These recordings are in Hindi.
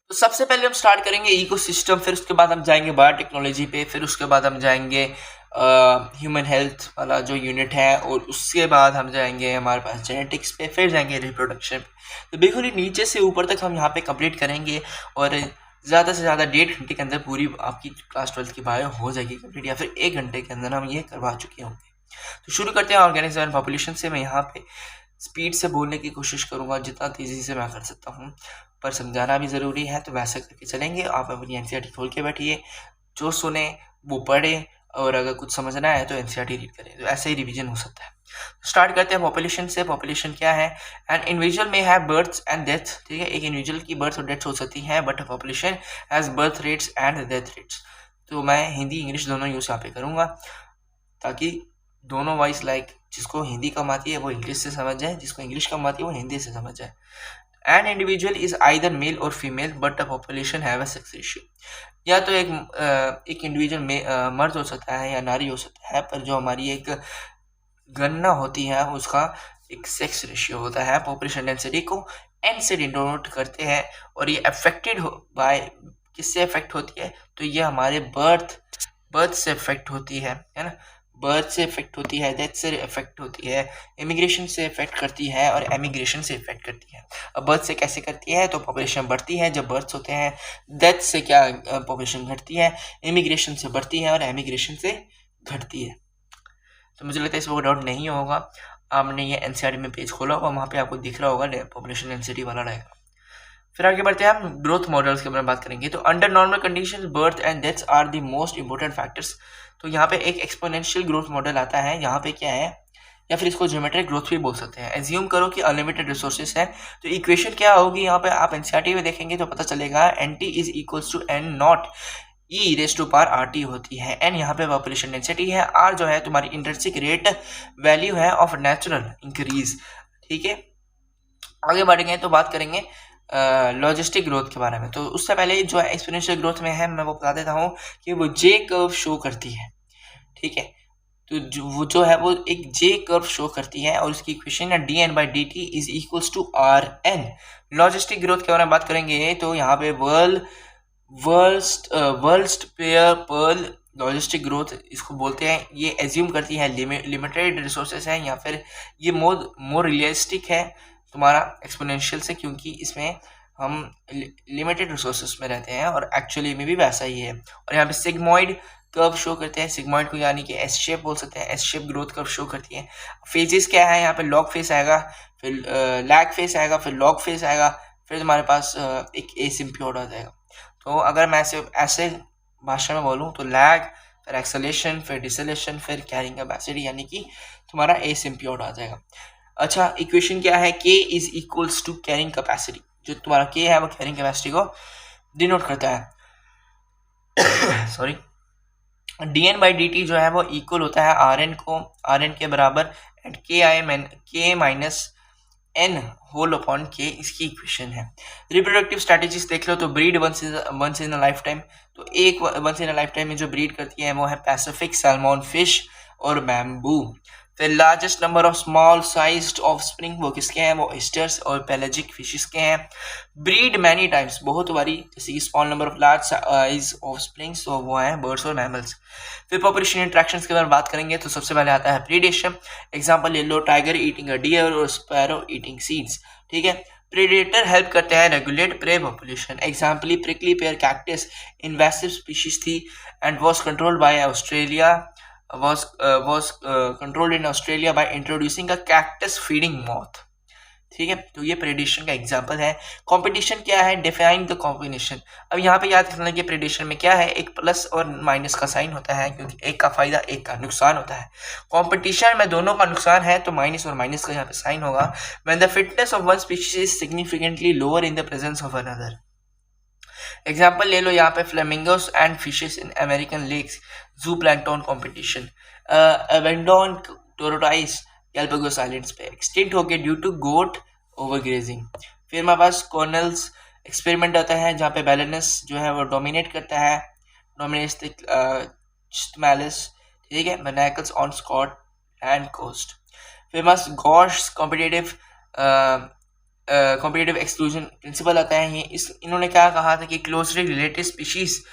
तो सबसे पहले हम स्टार्ट करेंगे इकोसिस्टम, फिर उसके बाद हम जाएंगे बायोटेक्नोलॉजी पे, फिर उसके बाद हम जाएंगे ह्यूमन हेल्थ वाला जो यूनिट है, और उसके बाद हम जाएंगे हमारे पास जेनेटिक्स पे, फिर जाएंगे रिप्रोडक्शन पे। तो बिल्कुल ही नीचे से ऊपर तक हम यहाँ पे कंप्लीट करेंगे, और ज़्यादा से ज़्यादा 1.5 घंटे के अंदर पूरी आपकी क्लास 12 की बायो हो जाएगी कंप्लीट, या फिर 1 घंटे के अंदर हम ये करवा चुके होंगे। तो शुरू करते हैं ऑर्गेनिज्म एंड पॉपुलेशन से। मैं यहाँ पे स्पीड से बोलने की कोशिश करूँगा जितना तेज़ी से मैं कर सकता हूँ, पर समझाना भी ज़रूरी है, तो वैसे करके चलेंगे। आप अपनी एनसीईआरटी खोल के बैठिए, जो सुने वो पढ़े, और अगर कुछ समझना है तो एनसीईआरटी रीड करें, तो ऐसे ही रिवीजन हो सकता है। स्टार्ट करते हैं पॉपुलेशन से। पॉपुलेशन क्या है? एन इंडिविजुअल में हैव बर्थ एंड डेथ। ठीक है, एक इंडिविजुअल की बर्थ और डेथ हो सकती है, but population has birth rates and death rates. तो मैं हिंदी इंग्लिश दोनों यूज़ यहाँ पे करूँगा, ताकि दोनों वाइज जिसको हिंदी कम आती है वो इंग्लिश से समझ जाए, जिसको इंग्लिश कम आती है वो हिंदी से समझ जाए। An individual is either male और female but the population have a sex ratio. या तो एक इंडिविजुअल में मर्द हो सकता है या नारी हो सकता है, पर जो हमारी एक गणना होती है उसका एक सेक्स रेशियो होता है। पॉपुलेशन डेंसिटी को एन से डिनोट करते हैं, और ये अफेक्टेड बाय किससे अफेक्ट होती है? तो ये हमारे बर्थ से अफेक्ट होती है ना। बर्थ से इफेक्ट होती है, डेथ से इफेक्ट होती है, इमिग्रेशन से इफेक्ट करती है, और एमिग्रेशन से इफेक्ट करती है। अब बर्थ से कैसे करती है? तो पॉपुलेशन बढ़ती है जब बर्थ होते हैं। डेथ से क्या पॉपुलेशन घटती है? इमिग्रेशन से बढ़ती है और एमिग्रेशन से घटती है। तो मुझे लगता है इसमें डाउट नहीं होगा। आपने ये एनसीईआरटी में पेज खोला होगा, वहाँ पे आपको दिख रहा होगा पॉपुलेशन डेंसिटी वाला रहेगा। फिर आगे बढ़ते हैं, हम ग्रोथ मॉडल्स के बारे में बात करेंगे। तो under normal conditions birth and deaths are the most important factors. तो यहाँ पे एक एक्सपोनेंशियल ग्रोथ मॉडल आता है। यहाँ पे क्या है, या फिर इसको ज्योमेट्रिक ग्रोथ भी बोल सकते हैं। एज्यूम करो कि अनलिमिटेड रिसोर्सेज है, तो इक्वेशन क्या होगी? यहाँ पे आप एनसीईआरटी में देखेंगे तो पता चलेगा, N T is equals to N not e raise to power R T होती है। एन यहाँ पे पॉपुलेशन डेंसिटी है, आर जो है तुम्हारी इंट्रिंसिक रेट वैल्यू है ऑफ नेचुरल इंक्रीज। ठीक है, आगे बढ़ेंगे तो बात करेंगे लॉजिस्टिक ग्रोथ के बारे में। तो उससे पहले जो एक्सपोनेंशियल ग्रोथ में है, मैं वो बता देता हूँ कि वो जे कर्व शो करती है। ठीक है, तो वो जो है वो एक जे कर्व शो करती है, और उसकी इक्वेशन है D N by D T is equals to R N. Logistic growth के बारे में बात करेंगे तो यहाँ पे Verhulst pair Pearl logistic growth इसको बोलते हैं। ये एज्यूम करती है लिमिटेड रिसोर्सेज हैं, या फिर ये मोर रियलिस्टिक है तुम्हारा एक्सपोनेंशियल से, क्योंकि इसमें हम लिमिटेड रिसोर्सेज में रहते हैं, और एक्चुअली में भी वैसा ही है। और यहाँ पे सिग्मॉइड कर्व शो करते हैं। सिग्मॉइड को यानी कि एस शेप बोल सकते हैं, S shape growth curve show करती है। फेजेस क्या है? यहाँ पे लॉग फेस आएगा, फिर लैग फेस आएगा, फिर लॉग फेस आएगा, फिर तुम्हारे पास एक एसिम्प्योर आ जाएगा। तो अगर मैं ऐसे भाषा में बोलूँ तो लैग, फिर एक्सेलेरेशन, फिर डिसेलेरेशन, फिर कैरिंग कैपेसिटी, यानी कि तुम्हारा एसिम्प्योर आ जाएगा। अच्छा, इक्वेशन क्या है? k is equals to carrying capacity. जो तुम्हारा k है वो कैरिंग कैपेसिटी को डिनोट करता है। सॉरी, dn बाई dt जो है वो इक्वल होता है rn को, rn के बराबर, and k minus n whole upon k इसकी इक्वेशन है। रिप्रोडक्टिव स्ट्रेटेजीज देख लो तो breed once in a life time. तो एक once in a life time में जो ब्रीड करती है वो है पैसिफिक सैल्मन फिश और बैम्बू। फिर largest number of small sized offspring वो किसके हैं? वो ऑयस्टर्स और पेलाजिक फिशेस के हैं। ब्रीड मैनी टाइम्स, बहुत बारी, जैसे कि small number of large size offsprings, तो वो हैं बर्ड्स और मैमल्स। फिर पॉपुलेशन इंट्रैक्शंस के बारे में बात करेंगे तो सबसे पहले आता है प्रीडेशन। एग्जांपल ले लो, टाइगर ईटिंग अ डियर और स्पैरो ईटिंग सीड्स। ठीक है, प्रेडेटर हेल्प करते हैं regulate prey population. Example prickly pear cactus invasive species थी and was controlled by Australia was controlled in Australia by introducing a cactus feeding moth। ठीक है, तो ये प्रेडिशन का एग्जांपल है। कंपटीशन क्या है? Define the combination. अब यहाँ पे याद रखना कि प्रेडिशन में क्या है, एक प्लस और माइनस का साइन होता है, क्योंकि एक का फायदा एक का नुकसान होता है। कंपटीशन में दोनों का नुकसान है, तो माइनस और माइनस का यहाँ पे साइन होगा। When the fitness of one species is significantly lower in the presence of another. Example ले लो यहाँ पे, flamingos and fishes in American lakes, zooplankton competition. Abingdon tortoise Galapagos islands पे एक्सटिंक्ट हो गए ड्यू टू गोट ओवरग्रेजिंग। फिर हमारे पास कॉर्नल्स एक्सपेरिमेंट आता है, जहाँ पे बैलेनस जो है वो डोमिनेट करता है, डोमिनेस्टिक स्टिमुलस। ठीक है, barnacles on Scot and coast. Famous Gause competitive competitive exclusion principle आता है। ये इन्होंने क्या कहा था कि closely related species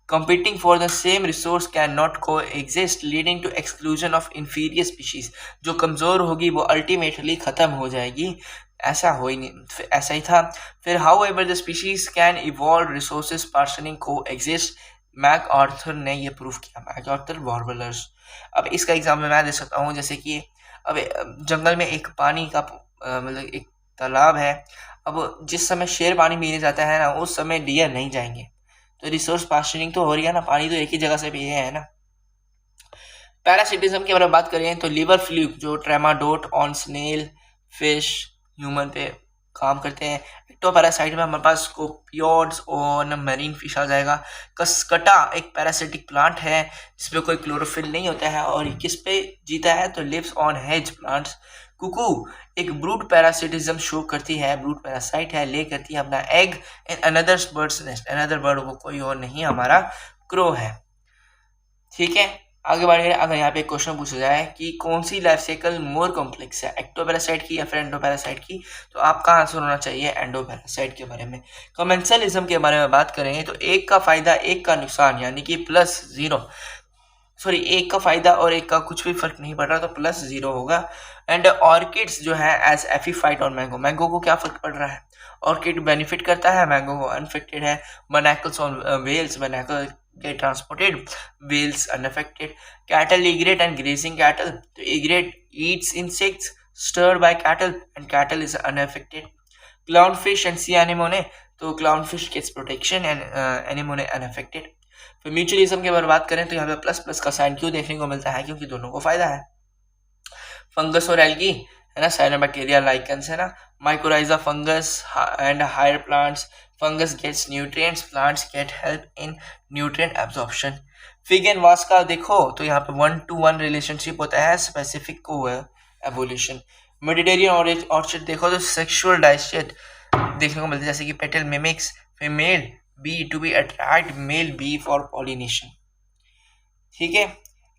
competing for the same resource cannot coexist leading to exclusion of inferior species। जो कमज़ोर होगी वो अल्टीमेटली ख़त्म हो जाएगी, ऐसा हो ही नहीं, ऐसा ही था। फिर however the species can evolve resources partially coexist। MacArthur ने ये प्रूव किया, मैक आर्थर वार्बलर्स। अब इसका एग्जाम्पल मैं दे सकता हूँ, जैसे कि अब जंगल में एक पानी का मतलब एक तालाब है। अब जिस समय शेर पानी पीने जाता है ना, उस समय डियर नहीं जाएंगे, तो रिसोर्स पार्शनिंग तो हो रही है ना, पानी तो एक ही जगह से पिए है ना। पैरासिटिज्म के बारे में बात करें तो लिवर फ्लूक जो ट्रेमाडोट ऑन स्नेल फिश ह्यूमन पे काम करते हैं। एक्टोपैरासाइट में हमारे पास स्कोपियोड्स ऑन मरीन फिश आ जाएगा। कस्कटा एक पैरासिटिक प्लांट है जिसमें कोई क्लोरोफिल नहीं होता है और किस पे जीता है, तो lives on hedge plants. Cuckoo एक ब्रूड पैरासिटिज्म शो करती है, ब्रूड पैरासाइट है, ले करती है अपना egg in another birds nest. Another bird वो कोई और नहीं, हमारा क्रो है। ठीक है, आगे बढ़े। अगर यहाँ पे क्वेश्चन पूछा जाए कि कौन सी लाइफ साइकिल मोर कॉम्प्लेक्स है, एक्टोपैरासाइट की या फिर एंडोपैरासाइट की, तो आपका आंसर होना चाहिए एंडोपैरासाइट के बारे में। कमेंसलिज्म के बारे में बात करें तो एक का फायदा एक का नुकसान, यानी कि प्लस जीरो, सॉरी एक का फायदा और एक का कुछ भी फर्क नहीं पड़ रहा, तो प्लस जीरो होगा। एंड ऑर्किड्स जो है एज एफीफाइट और मैंगो, मैंगो को क्या फर्क पड़ रहा है, ऑर्किड बेनिफिट करता है, मैंगो को अनफेक्टेड है। Barnacles on whales, barnacle get transported, whales unaffected। Cattle egrate and grazing cattle, तो egrate eats insects stirred by cattle and cattle is unaffected। Clownfish and sea anemone, तो clownfish gets protection and anemone unaffected। फिर म्यूचुअलिज्म के बारे में बात करें तो यहाँ पे प्लस प्लस का साइन क्यों देखने को मिलता है, क्योंकि दोनों को फायदा है। फंगस और एल्गी है ना, साइनोबैक्टीरिया लाइकन्स है ना, mycorrhiza fungus and higher plants. Fungus gets nutrients, plants get help in nutrient absorption. Fig and wasp का देखो तो यहाँ पे 1-to-1 रिलेशनशिप होता है, स्पेसिफिक को एवोल्यूशन। मेडिटेरियन ऑर्चिड देखो तो सेक्सुअल डाइसेट देखने को मिलता है, जैसे कि petal mimics female bee to be attract male bee for pollination. ठीक है,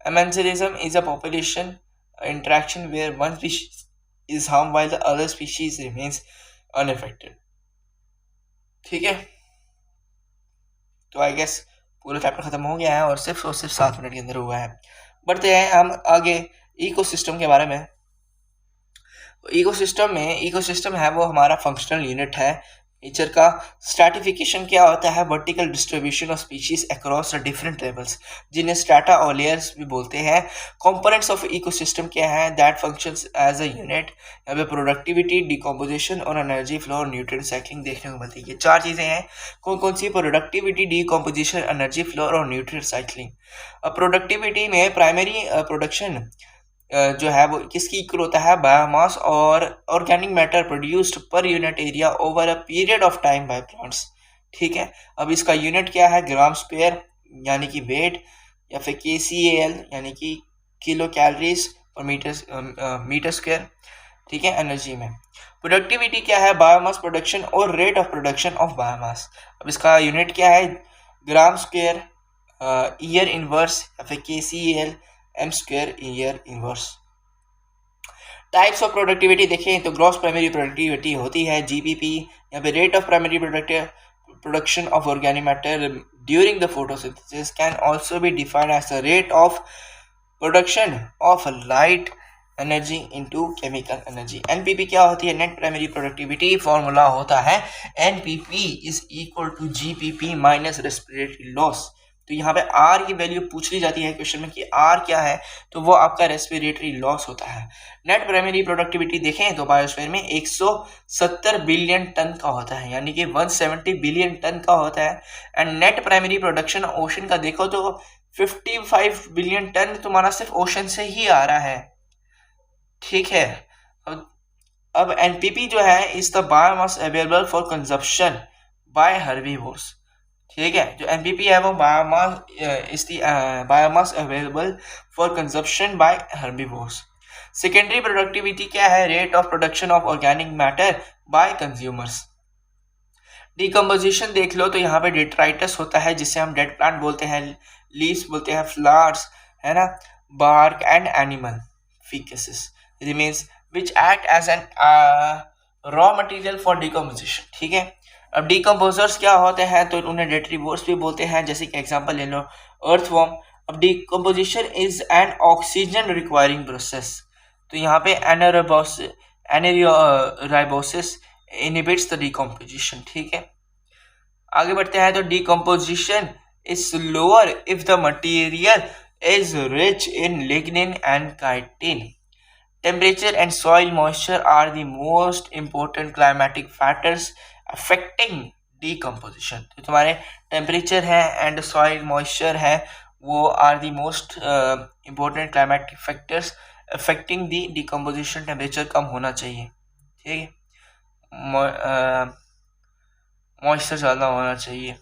amensalism is a population interaction where one species is harmed while the other species remains unaffected। ठीक है, तो आई गेस पूरा चैप्टर खत्म हो गया है और सिर्फ 7 मिनट के अंदर हुआ है। बढ़ते हैं हम आगे इकोसिस्टम के बारे में। इकोसिस्टम है वो हमारा फंक्शनल यूनिट है नेचर का। स्ट्रैटिफिकेशन क्या होता है, vertical distribution of species across different levels, जिन्हें स्ट्रैटा और लेयर्स भी बोलते हैं। कंपोनेंट्स ऑफ इकोसिस्टम क्या है, that functions as a unit. यहाँ पे प्रोडक्टिविटी, डिकम्पोजिशन और एनर्जी फ्लो और न्यूट्रिएंट साइक्लिंग देखने को मिलती है। ये 4 चीजें हैं, कौन कौन सी, प्रोडक्टिविटी, डिकम्पोजिशन, एनर्जी फ्लो और न्यूट्रिएंट साइक्लिंग। प्रोडक्टिविटी में प्राइमरी प्रोडक्शन जो है वो किसकी इक्वल होता है, बायोमास और organic matter produced per unit area over a period of time by plants. ठीक है, अब इसका यूनिट क्या है, ग्राम स्क्वायर यानी कि वेट, या फिर KCAL यानी कि किलो कैलोरीज और मीटर स्क्वायर। ठीक है, एनर्जी में प्रोडक्टिविटी क्या है, बायोमास प्रोडक्शन और rate of production of biomass. अब इसका यूनिट क्या है, ग्राम स्क्वायर ईयर इनवर्स या फिर KCAL m square year inverse. Types of productivity देखें तो ग्रॉस प्राइमरी प्रोडक्टिविटी होती है GPP, यहाँ पे rate of primary production of organic matter during the photosynthesis can also be defined as the rate of production of light energy into chemical energy. NPP क्या होती है, नेट प्राइमरी प्रोडक्टिविटी। फॉर्मूला होता है NPP is equal to GPP minus respiratory loss. तो यहाँ पे R की वैल्यू पूछ ली जाती है क्वेश्चन में कि R क्या है, तो वो आपका रेस्पिरेटरी लॉस होता है। नेट प्राइमरी प्रोडक्टिविटी देखें तो बायोस्फीयर में 170 बिलियन टन का होता है, यानी कि 170 बिलियन टन का होता है। And net primary production ocean का देखो तो 55 बिलियन टन तुम्हारा सिर्फ ओशन से ही आ रहा है। ठीक है, अब NPP जो है is the biomass available for consumption by herbivores. ठीक है, जो NPP है वो biomass available for consumption by herbivores. Secondary productivity क्या है, rate of production of organic matter by consumers. Decomposition देख लो तो यहाँ पे डेट्राइटस होता है जिसे हम डेड प्लांट बोलते हैं, लीव्स बोलते हैं, फ्लावर्स है ना, bark and animal faeces remains which act as an raw material for decomposition, ठीक है। अब डिकम्पोजर्स क्या होते हैं, तो उन्हें डेट्रीवोर्स भी बोलते हैं, जैसे कि एग्जांपल ले लो अर्थवॉर्म। अब decomposition is an oxygen requiring process, तो यहाँ पे एनारोबोसिस इनहिबिट्स द डिकम्पोजिशन, ठीक है। आगे बढ़ते हैं, तो decomposition is slower if the material is rich in lignin and chitin. Temperature and soil moisture are the most important climatic factors affecting decomposition. तो तुम्हारे टेम्परेचर है एंड सॉइल मॉइस्चर है, वो are the most important climatic factors affecting the decomposition. Temperature कम होना चाहिए, ठीक है, मॉइस्चर ज़्यादा होना चाहिए,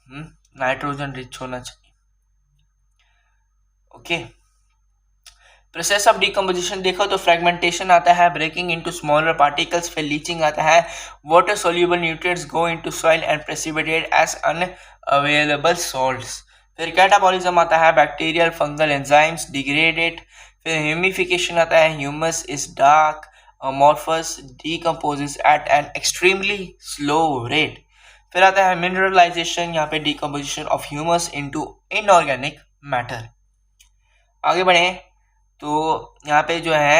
नाइट्रोजन रिच होना चाहिए, ओके। प्रोसेस ऑफ डिकम्पोजिशन देखो तो फ्रेगमेंटेशन आता है, ब्रेकिंग इनटू स्मॉलर पार्टिकल्स, फिर लीचिंग आता है, water soluble nutrients go into soil and precipitate as unavailable salts. फिर कैटाबॉलिज्म आता है, बैक्टीरियल फंगल एंजाइम्स डिग्रेडेड। फिर ह्यूमिफिकेशन आता है, humus is dark amorphous decomposes at an extremely slow rate. फिर आता है मिनरलाइजेशन, यहाँ पे decomposition of humus into inorganic matter. आगे बढ़े तो यहाँ पे जो है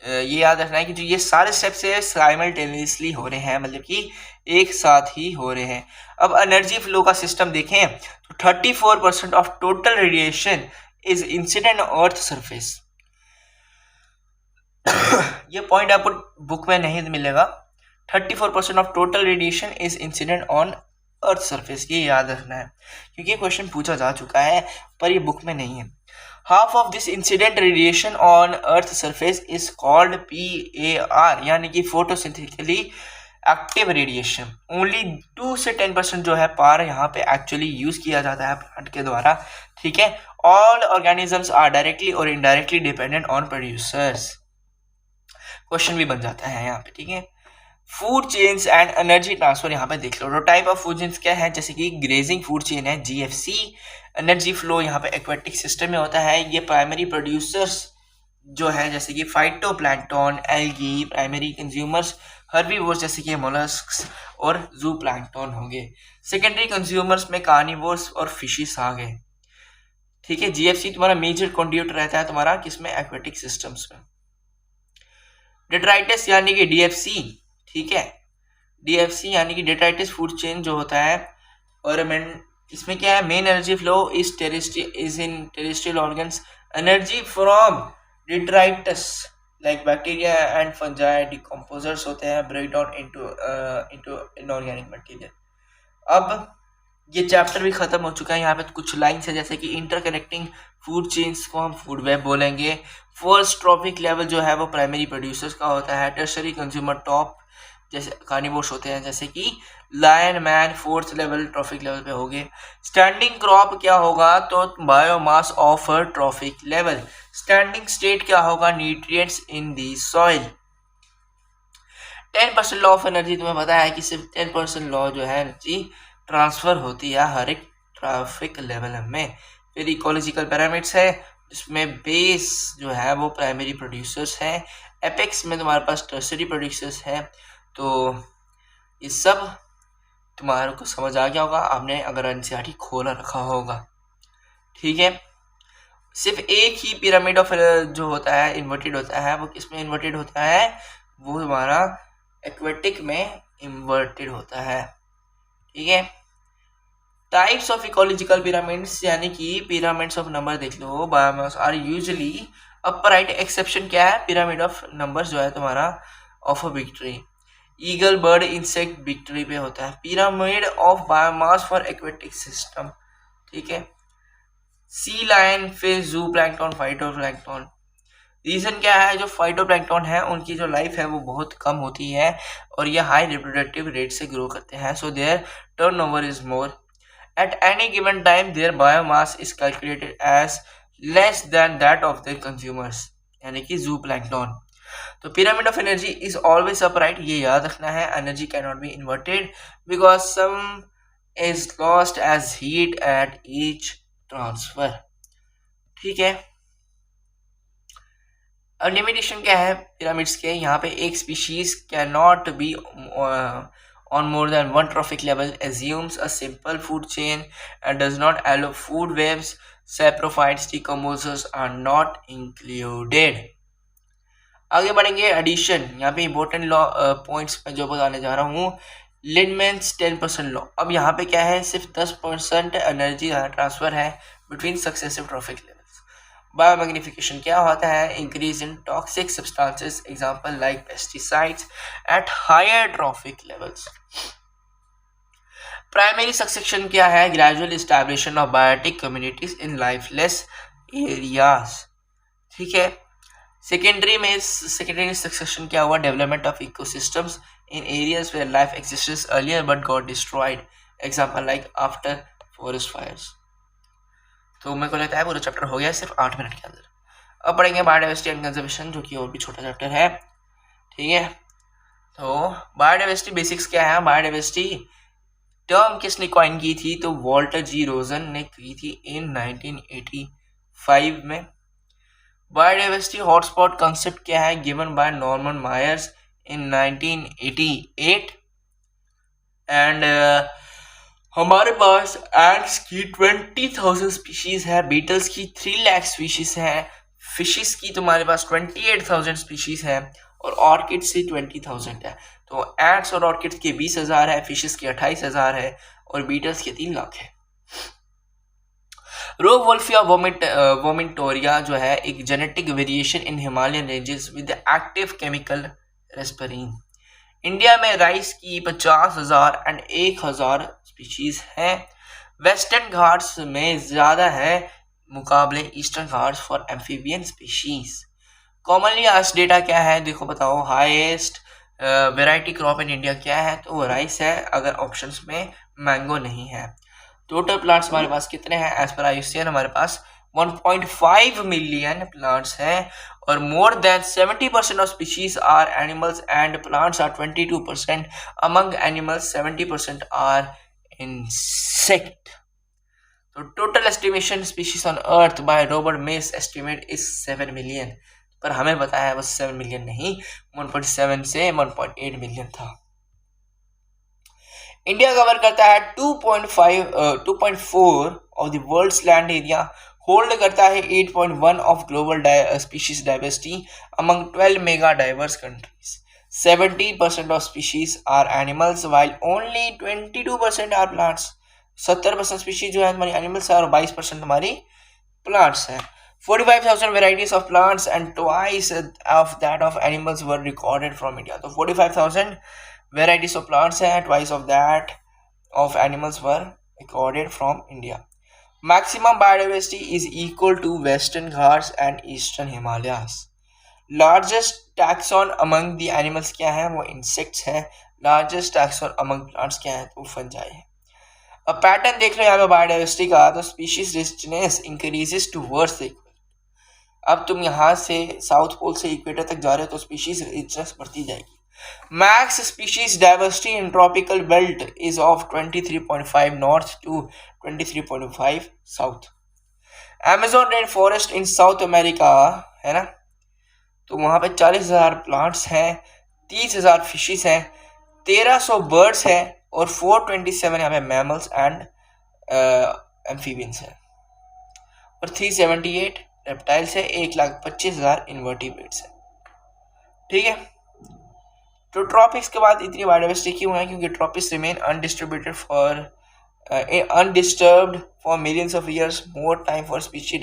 ये याद रखना है कि जो ये सारे स्टेप्स है साइमल्टेनियसली हो रहे हैं, मतलब कि एक साथ ही हो रहे हैं। अब एनर्जी फ्लो का सिस्टम देखें तो 34% of total radiation is incident on earth surface. ये पॉइंट आपको बुक में नहीं मिलेगा। 34% of total radiation is incident on earth surface, ये याद रखना है क्योंकि क्वेश्चन पूछा जा चुका है पर ये बुक में नहीं है। Half of this incident radiation on earth surface is called PAR, यानी कि फोटोसिंथेटिकली एक्टिव रेडिएशन। ओनली 2 से 10% जो है पार यहाँ पे एक्चुअली यूज किया जाता है प्लांट के द्वारा, ठीक है। ऑल ऑर्गेनिजम्स आर डायरेक्टली और indirectly dependent on producers, question भी बन जाता है यहाँ पे, ठीक है। Food chains and energy transfer यहाँ पे देख लो। तो टाइप ऑफ फूड चेन्स क्या है, जैसे कि ग्रेजिंग फूड चेन है GFC। एनर्जी फ्लो यहाँ पे एक्वेटिक सिस्टम में होता है। ये प्राइमरी प्रोड्यूसर्स जो है जैसे कि phytoplankton, algae, primary consumers herbivores जैसे कि मोलस्क्स और जू प्लैंक्टन हो गए। सेकेंडरी कंज्यूमर्स में कार्निवोर्स और फिशिस आ गए, ठीक है। GFC तुम्हारा मेजर कंट्रीब्यूटर रहता है तुम्हारा किसमें, एक्वेटिक सिस्टम्स में। डेट्राइटिस यानी कि DFC, ठीक है। DFC यानी कि डेट्राइटिस फूड चेन जो होता है, और इसमें क्या है, main energy flow is in terrestrial organs. Energy from detritus like bacteria and fungi decomposers होते हैं, break down into inorganic material. अब ये चैप्टर भी खत्म हो चुका है। यहाँ पे कुछ लाइन्स है जैसे कि इंटरकनेक्टिंग फूड चेन्स को हम फूड वेब बोलेंगे। फर्स्ट ट्रॉफिक लेवल जो है वो प्राइमरी प्रोड्यूसर्स का होता है। टर्शरी कंज्यूमर टॉप जैसे कार्निवोर्स होते हैं जैसे कि lion man, fourth level trophic level पे हो गए। स्टैंडिंग क्रॉप क्या होगा, तो biomass of trophic level. Standing state क्या होगा, nutrients in the soil. 10% law of energy तुम्हें पता है कि सिर्फ 10% लॉ जो है एनर्जी ट्रांसफर होती है हर एक ट्रैफिक लेवल में। फिर इकोलॉजिकल पैरामीटर्स है जिसमें बेस जो है वो प्राइमरी प्रोड्यूसर्स हैं, एपेक्स में तुम्हारे पास टर्सरी प्रोड्यूसर्स हैं। तो ये सब तुम्हारे को समझ आ गया होगा आपने अगर एनसीईआरटी खोला रखा होगा, ठीक है। सिर्फ एक ही पिरामिड ऑफ जो होता है इन्वर्टेड होता है, वो किसमें इन्वर्टेड होता है, वो हमारा एक्वेटिक में इन्वर्टेड होता है, ठीक है। टाइप्स ऑफ इकोलॉजिकल पिरामिड्स यानी कि पिरामिड्स ऑफ नंबर देख लो, biomass are usually upright. Exception क्या है, पिरामिड ऑफ नंबर्स जो है तुम्हारा of victory, eagle, bird, insect victory पे होता है। Pyramid of biomass for aquatic system, ठीक है। सी लायन, फिर जू प्लैंक्टन, फाइटोप्लैंक्टन। रीजन क्या है, जो फाइटोप्लैंक्टन है उनकी जो लाइफ है वो बहुत कम होती है और ये हाई रिप्रोडक्टिव रेट से ग्रो करते हैं, so their turnover is more. At any given time, their biomass is calculated as less than that of their consumers, यानी कि zooplankton। तो pyramid of energy is always upright, ये याद रखना है। Energy cannot be inverted because some is lost as heat at each transfer, ठीक है। अब लिमिटेशन क्या है पिरामिड्स के, यहाँ पे एक species can not be on more than one trophic level, assumes a simple food chain and does not allow food webs. Saprophytes, decomposers are not included. आगे बढ़ेंगे एडिशन, यहाँ पे इंपॉर्टेंट लॉ पॉइंट्स मैं जो बताने जा रहा हूँ। लिंडमैन्स 10% लॉ, अब यहाँ पे क्या है, सिर्फ 10% एनर्जी ट्रांसफर है between successive trophic levels. Biomagnification क्या होता है, increase in toxic substances, example like pesticides at higher trophic levels. Primary succession क्या है, gradual establishment of biotic communities in lifeless areas. ठीक है, सेकेंडरी सक्सेशन क्या हुआ, development of ecosystems in areas where life existed earlier but got destroyed, example like after forest fires. तो मेरे को लगता है पूरा चैप्टर हो गया सिर्फ 8 मिनट के अंदर। अब पढ़ेंगे बायोडाइवर्सिटी एंड कंजर्वेशन, जो कि और भी छोटा चैप्टर है। ठीक है, तो बायोडाइवर्सिटी बेसिक्स क्या है, बायोडाइवर्सिटी टर्म किसने कॉइन की थी, तो वॉल्टर जी रोजन ने की थी इन 1985 में। बायोडाइवर्सिटी हॉटस्पॉट कंसेप्ट क्या है, given by Norman Myers in 1988। And हमारे पास एंट्स की 20,000 स्पीशीज है, बीटल्स की 3 लाख स्पीशीज है, फिशेस की तुम्हारे पास 28,000 स्पीशीज है, और ऑर्किड्स की 20,000 है। तो एंट्स और ऑर्किड्स के 20,000 है, फिशेस की 28,000 है, और बीटल्स के 3 लाख है। रोवोल्फिया वोमिटोरिया जो है एक genetic variation in Himalayan ranges with active chemical reserpine. India में राइस की 50,000 एंड 1,000 स्पीशीज हैं। वेस्टर्न घाट्स में ज़्यादा है मुकाबले eastern Ghats for amphibian species. Commonly asked data क्या है, देखो बताओ, highest variety crop in India क्या है, तो वो राइस है, अगर ऑप्शंस में मैंगो नहीं है। टोटल प्लांट्स हमारे पास कितने हैं, एज पर IUCN हमारे पास 1.5 मिलियन प्लांट्स हैं, और more than 70% of species are animals and plants are 22%, among animals 70% are insect. तो total estimation species on earth by Robert May estimate is 7 million, पर हमें बताया है बस 7 मिलियन नहीं, 1.7 से 1.8 मिलियन था। इंडिया कवर करता है 2.4 of the world's land area, hold करता है 8.1 of global species diversity among 12 mega diverse countries. 70% of species are animals while only 22% are plants. 70% species जो है हमारी एनिमल्स है और 22% हमारी प्लांट्स हैं। 45,000 varieties of plants and twice of that of animals were recorded from India. तो 45,000 varieties of plants हैं, twice of that of animals were recorded from India. Maximum biodiversity is equal to Western Ghats and Eastern Himalayas. Largest taxon among the animals क्या है, वो insects है। Largest taxon among plants क्या है, तो fungi है। अब पैटर्न देख रहे हो यहाँ पे बायोडाइवर्सिटी का, तो species richness increases towards the equator. अब तुम यहाँ से साउथ पोल से इक्वेटर तक जा रहे हो तो स्पीशीज रिचनेस बढ़ती जाएगी। Max species diversity in tropical belt is of 23.5 north to 23.5 south. Amazon rain forest in South America है ना, तो वहाँ पे 40,000 प्लांट्स हैं, 30,000 फिशेस हैं, 1300 बर्ड्स हैं, और 427 यहाँ पे मैमल्स एंड एम्फीबियंस है, और 378 रेप्टाइल्स है, 1,25,000 इन्वर्टिब्रेट्स है। ठीक है, तो ट्रॉपिक्स के बाद इतनी बायोडाइवर्सिटी क्यों है, क्योंकि tropics remain undistributed for undisturbed for millions of years, more time for species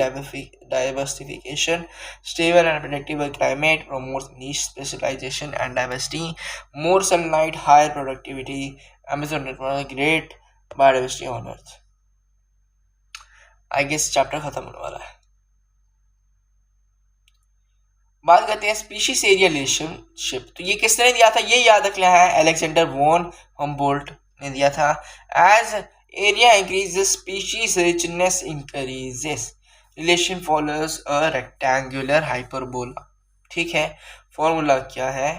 diversification, stable and predictable climate promotes niche specialization and diversity, more sunlight, higher productivity. Amazon network great biodiversity on earth. I guess chapter खत्म होने वाला है। बात करते हैं स्पीशीज एरिया रिलेशनशिप, तो ये किसने दिया था, ये याद रखना है, अलेक्जेंडर वॉन हम्बोल्ट ने दिया था। As area increases, species richness increases, relation follows a rectangular hyperbola। ठीक है, फॉर्मूला क्या है,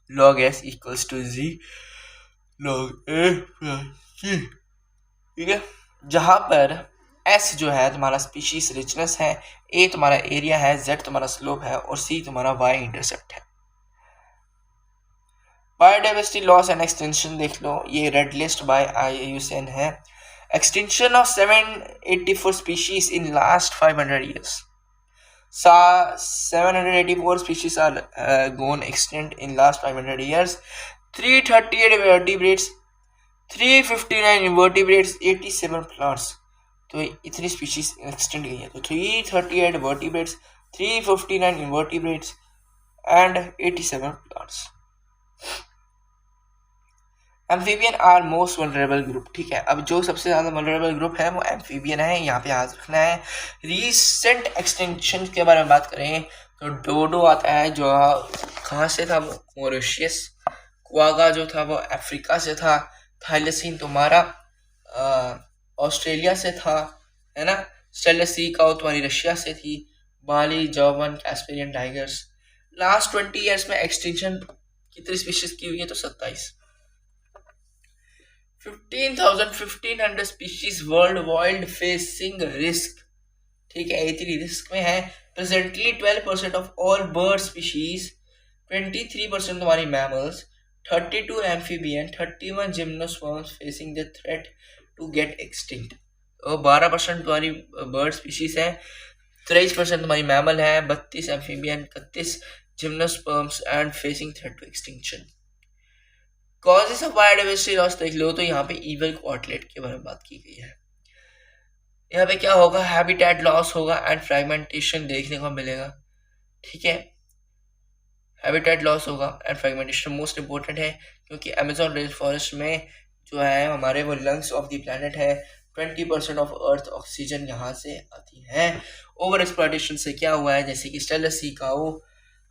log s equals to z log a plus c। ठीक है, जहां पर एस जो है तुम्हारा स्पीशीज रिचनेस है, ए तुम्हारा एरिया है, जेड तुम्हारा स्लोप है और सी तुम्हारा वाई इंटरसेप्ट है। बायोडाइवर्सिटी लॉस एंड एक्सटेंशन देख लो, ये रेड लिस्ट बाय IUCN है। Extension of 784 species in last 500 years. 784 species are gone extinct in last 500 years. 338 vertebrates, 359 invertebrates, 87 plants. तो इतनी स्पीशीज एक्सटेंट गई है। तो 338 vertebrates, 359 invertebrates and 87 plants. Amphibian are most vulnerable group. ठीक है, अब जो सबसे ज़्यादा वनरेबल ग्रुप है वो एम्फीबियन है, यहाँ पे याद रखना है। रीसेंट एक्सटेंशन के बारे में बात करें तो डोडो आता है जो कहाँ से था, वो मॉरिशस। क्वागा जो था वो अफ्रीका से था। थाइलेसीन तुम्हारा ऑस्ट्रेलिया से था, है ना। स्टेलेसी का तुम्हारी रशिया से थी। Bali, German, Caspian tigers. Last 20 years में एक्सटेंशन कितनी स्पीशीज की हुई है तो 27। 15,100 species worldwide facing risk. ठीक है, इतनी रिस्क में है। Presently 12% of all bird species, 23% तुम्हारी mammals, 32 amphibian, 31 gymnosperms facing the threat to get extinct. और 12% तुम्हारी बर्ड स्पीशीज है, 23% तुम्हारी मैमल है, 32 amphibian, 31 gymnosperms and facing threat to extinction. Causes of biodiversity loss देख लो तो यहाँ पे ईवल क्वार्टलेट के बारे में बात की गई है। यहाँ पे क्या होगा, हैबिटेट लॉस होगा एंड फ्रैगमेंटेशन देखने को मिलेगा। ठीक है, हैबिटेट लॉस होगा एंड फ्रैगमेंटेशन मोस्ट इंपॉर्टेंट है, क्योंकि अमेजोन रेन फॉरेस्ट में जो है हमारे वो लंग्स ऑफ द प्लैनेट है। 20% ऑफ अर्थ ऑक्सीजन यहाँ से आती है। ओवर एक्सप्लॉयटेशन से क्या हुआ है, जैसे कि स्टेलस सी काऊ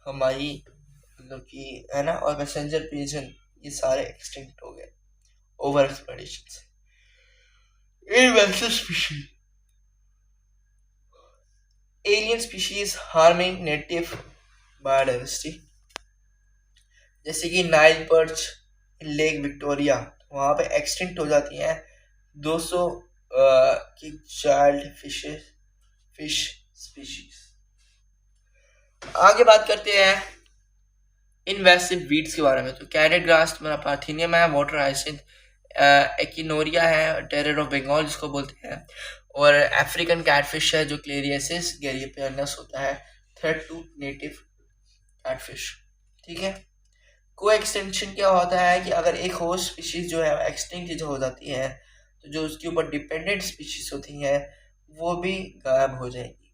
हमारी मतलब कि है ना, और मैसेंजर पिजन, ये सारे एक्सटिंक्ट हो गए ओवर एक्सप्लॉयटेशन से। Invasive species, alien species harming native biodiversity, जैसे कि नाइल पर्च लेक विक्टोरिया, वहाँ पे एक्सटिंक्ट हो जाती हैं 200 की चाइल्ड फिश स्पीशीज। आगे बात करते हैं इनवेसिव वीड्स के बारे में। तो कैरेट ग्रास तुम्हारा पार्थिनियम है, वाटर हाइसिंथ एक्टिनोरिया है, टेरर ऑफ बंगाल जिसको बोलते हैं, और अफ्रीकन कैटफिश है जो क्लेरियसिस गैरियपियनस होता है, थ्रेट टू नेटिव कैटफिश। ठीक है, को एक्सटेंशन क्या होता है कि अगर एक होस्ट स्पीशीज जो है एक्सटिंक्ट जो हो जाती है तो जो उसके ऊपर डिपेंडेंट स्पीशीज होती हैं वो भी गायब हो जाएगी।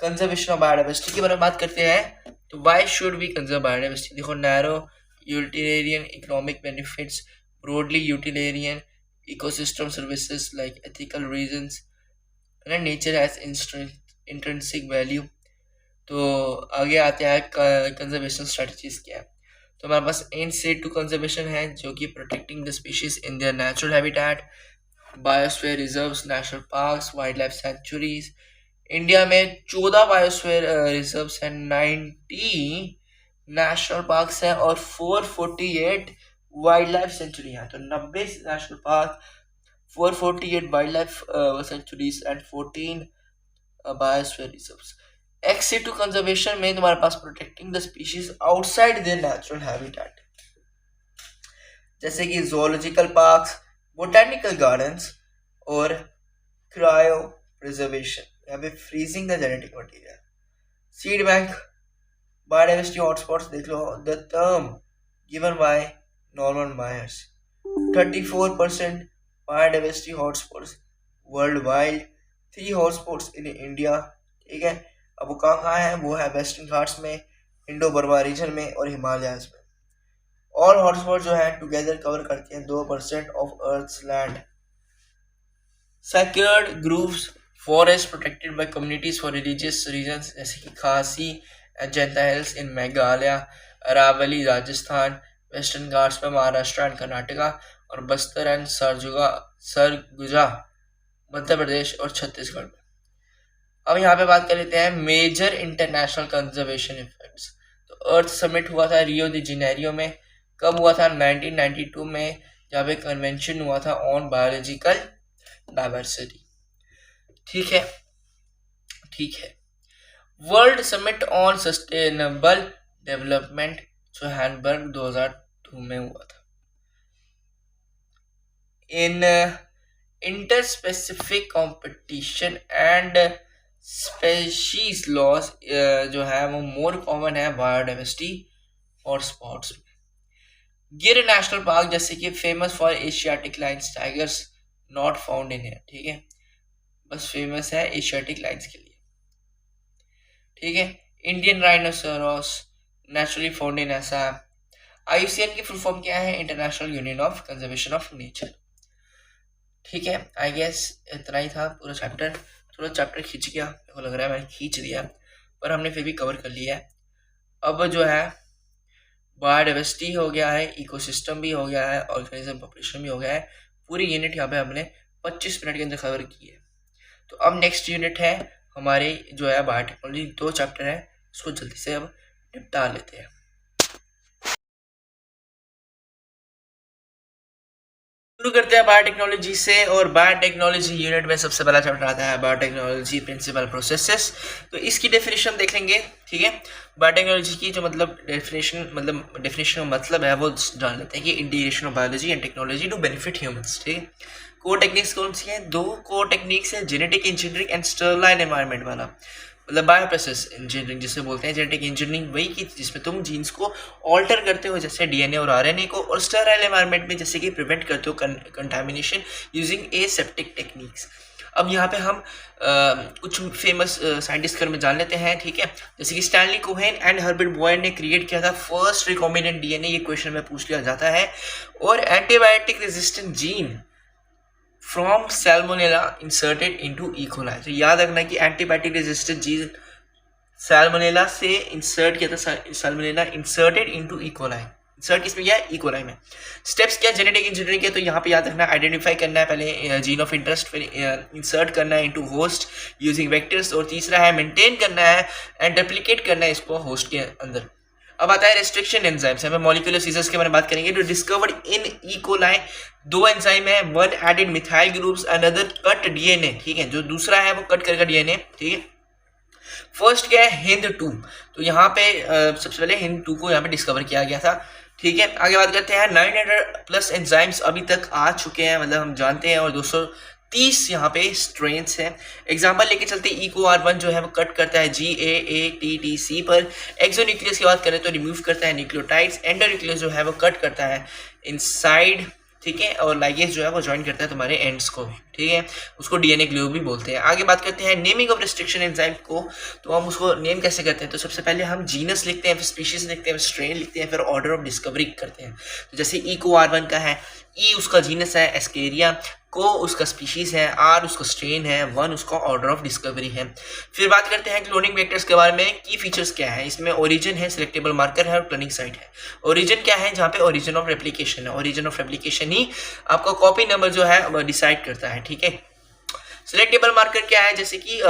कंजर्वेशन ऑफ बायोडाइवर्सिटी के बारे में बात करते हैं तो why should we conserve biodiversity. देखो, narrow utilitarian economic benefits, broadly utilitarian ecosystem services like ethical reasons, nature has intrinsic value. तो आगे आते हैं कंजर्वेशन स्ट्रेटजीज क्या है। तो हमारे पास इन सिटू कंजर्वेशन है जो कि protecting the species in their natural habitat, biosphere reserves, national parks, wild life sanctuaries. India में 14 बायोस्फीयर रिजर्व्स हैं, 90 नेशनल पार्क्स हैं और 448 वाइल्ड लाइफ सेंचुरी हैं। तो 90 national park, 448 wildlife sanctuaries and 14 biosphere reserves. Ex situ conservation में तुम्हारे पास protecting the species outside their natural habitat, जैसे कि जोलॉजिकल पार्क्स, बोटैनिकल गार्डन्स और क्रायो प्रिजर्वेशन, यहाँ पे freezing the genetic material. Seed bank biodiversity hotspots देख लो, the term given by Norman Myers, 34% biodiversity hotspots worldwide, 3 hotspots in India. ठीक है, अब वो कहाँ है, वो है वेस्टर्न घाट्स में, इंडो बर्मा रीजन में और हिमालयाज में। ऑल हॉटस्पॉट जो है टुगेदर कवर करते हैं 2% of earth's land. Sacred groves, forest protected by communities for religious reasons, जैसे कि Khasi Ajanta hills in Meghalaya, Aravalli Rajasthan, western Ghats में महाराष्ट्र एंड कर्नाटका, और बस्तर एंड सरगुजा मध्य प्रदेश और छत्तीसगढ़ में। अब यहाँ पे बात कर लेते हैं मेजर इंटरनेशनल कंजर्वेशन इफेक्ट्स। तो अर्थ समिट हुआ था रियो डी जेनेरियो में, कब हुआ था, 1992 में, जहाँ पे कन्वेंशन हुआ था ऑन बायोलॉजिकल डाइवर्सिटी। ठीक है, ठीक है। World Summit on Sustainable Development Johannesburg 2002 में हुआ था। In interspecific competition and species loss जो है वो मोर कॉमन है बायोडाइवर्सिटी और स्पॉट्स में। गिर नेशनल पार्क जैसे कि famous for Asiatic lions tigers not found in है, ठीक है, बस फेमस है एशियाटिक लाइन्स के लिए, ठीक है। Indian rhinoceros naturally found in Assam. IUCN की फुल फॉर्म क्या है? International union of conservation of nature, ठीक है। आई गेस इतना ही था पूरा चैप्टर। थोड़ा चैप्टर खींच गया, मेरे को लग रहा है मैंने खींच दिया, पर हमने फिर भी कवर कर लिया है। अब जो है बायोडाइवर्सिटी हो गया है, इकोसिस्टम भी हो गया है, ऑर्गेनिज्म पॉपुलेशन भी हो गया है। पूरी यूनिट यहाँ पे हमने 25 मिनट के अंदर कवर की है। तो अब नेक्स्ट यूनिट है हमारे जो है बायोटेक्नोलॉजी, 2 चैप्टर है, उसको जल्दी से अब निपटा लेते हैं। शुरू करते हैं बायोटेक्नोलॉजी से, और बायोटेक्नोलॉजी यूनिट में सबसे पहला चैप्टर आता है बायोटेक्नोलॉजी प्रिंसिपल प्रोसेसेस। तो इसकी डेफिनेशन देख लेंगे, ठीक है। बायोटेक्नोलॉजी की जो डेफिनेशन का मतलब है वो जान लेते हैं कि integration of biology and technology to benefit humans, ठीक है। कोर टेक्निक्स कौन सी हैं? 2 कोर टेक्निक्स है, genetic engineering and sterile environment वाला, मतलब बायो प्रोसेस इंजीनियरिंग जिसे बोलते हैं। जेनेटिक इंजीनियरिंग वही की जिसमें तुम जीन्स को ऑल्टर करते हो, जैसे DNA और RNA को, और स्टेराइल एनवायरनमेंट में जैसे कि प्रिवेंट करते हो कंटामिनेशन यूजिंग एसेप्टिक टेक्निक्स। अब यहाँ पे हम कुछ फेमस साइंटिस्ट के में जान लेते हैं, ठीक है। जैसे कि Stanley Cohen and Herbert Boyer ने क्रिएट किया था फर्स्ट रिकॉम्बिनेंट DNA, ये क्वेश्चन में पूछ लिया जाता है। और antibiotic resistant gene from Salmonella inserted into E coli. तो याद रखना कि एंटीबायोटिक रेजिस्टेंट जीन सैल्मोनेला से इंसर्ट किया था, Salmonella inserted into E coli. Insert किसमें किया? ई कोलाई में। स्टेप्स क्या? जेनेटिक इंजीनियरिंग के, तो यहाँ पे याद रखना आइडेंटिफाई करना है पहले जीन ऑफ इंटरेस्ट, फिर इंसर्ट करना है इनटू होस्ट यूजिंग वेक्टर्स, और तीसरा है मेंटेन करना है एंड रेप्लिकेट करना है इसको होस्ट के अंदर। अब आता है रेस्ट्रिक्शन एंजाइम्स, हमें मॉलिक्यूलर सीजर्स के बारे में बात करेंगे। जो discovered in E coli 2 enzyme है, one added methyl groups, another cut DNA, ठीक है। जो दूसरा है वो कट करेगा DNA, ठीक है। फर्स्ट क्या है? हिंद 2। तो यहाँ पे सबसे पहले हिंद 2 को यहाँ पे डिस्कवर किया गया था, ठीक है। आगे बात करते हैं 900+ एंजाइम्स अभी तक आ चुके हैं, मतलब हम जानते हैं, और 230 यहाँ पे स्ट्रेन्स हैं। एग्जांपल लेके चलते हैं, EcoR1 जो है वो कट करता है GAATTC पर। एक्सोन्यूक्लियस की बात करें तो रिमूव करता है न्यूक्लियोटाइड्स। एंडोन्यूक्लियस जो है वो कट करता है इनसाइड, ठीक है। और लाइगेज जो है वो ज्वाइन करता है तुम्हारे एंड्स को, ठीक है। उसको DNA ग्लू भी बोलते हैं। आगे बात करते हैं नेमिंग ऑफ रेस्ट्रिक्शन एंजाइम को, तो हम उसको नेम कैसे करते हैं? तो सबसे पहले हम जीनस लिखते हैं, फिर स्पीशीज लिखते हैं, फिर स्ट्रेन लिखते हैं, फिर ऑर्डर ऑफ डिस्कवरी करते हैं। तो जैसे EcoR1 का है, E उसका जीनस है एस्केरिया, को उसका स्पीशीज है, R उसका स्ट्रेन है, 1 उसका ऑर्डर ऑफ डिस्कवरी है। फिर बात करते हैं क्लोनिंग वेक्टर्स के बारे में। की फीचर्स क्या है इसमें? ओरिजिन है, सिलेक्टेबल मार्कर है, और क्लोनिंग साइट है। ओरिजिन क्या है? जहाँ पे ओरिजिन ऑफ रेप्लिकेशन है, ओरिजिन ऑफ रेप्लिकेशन ही आपका कॉपी नंबर जो है वो डिसाइड करता है, ठीक है। सिलेक्टेबल मार्कर क्या है? जैसे कि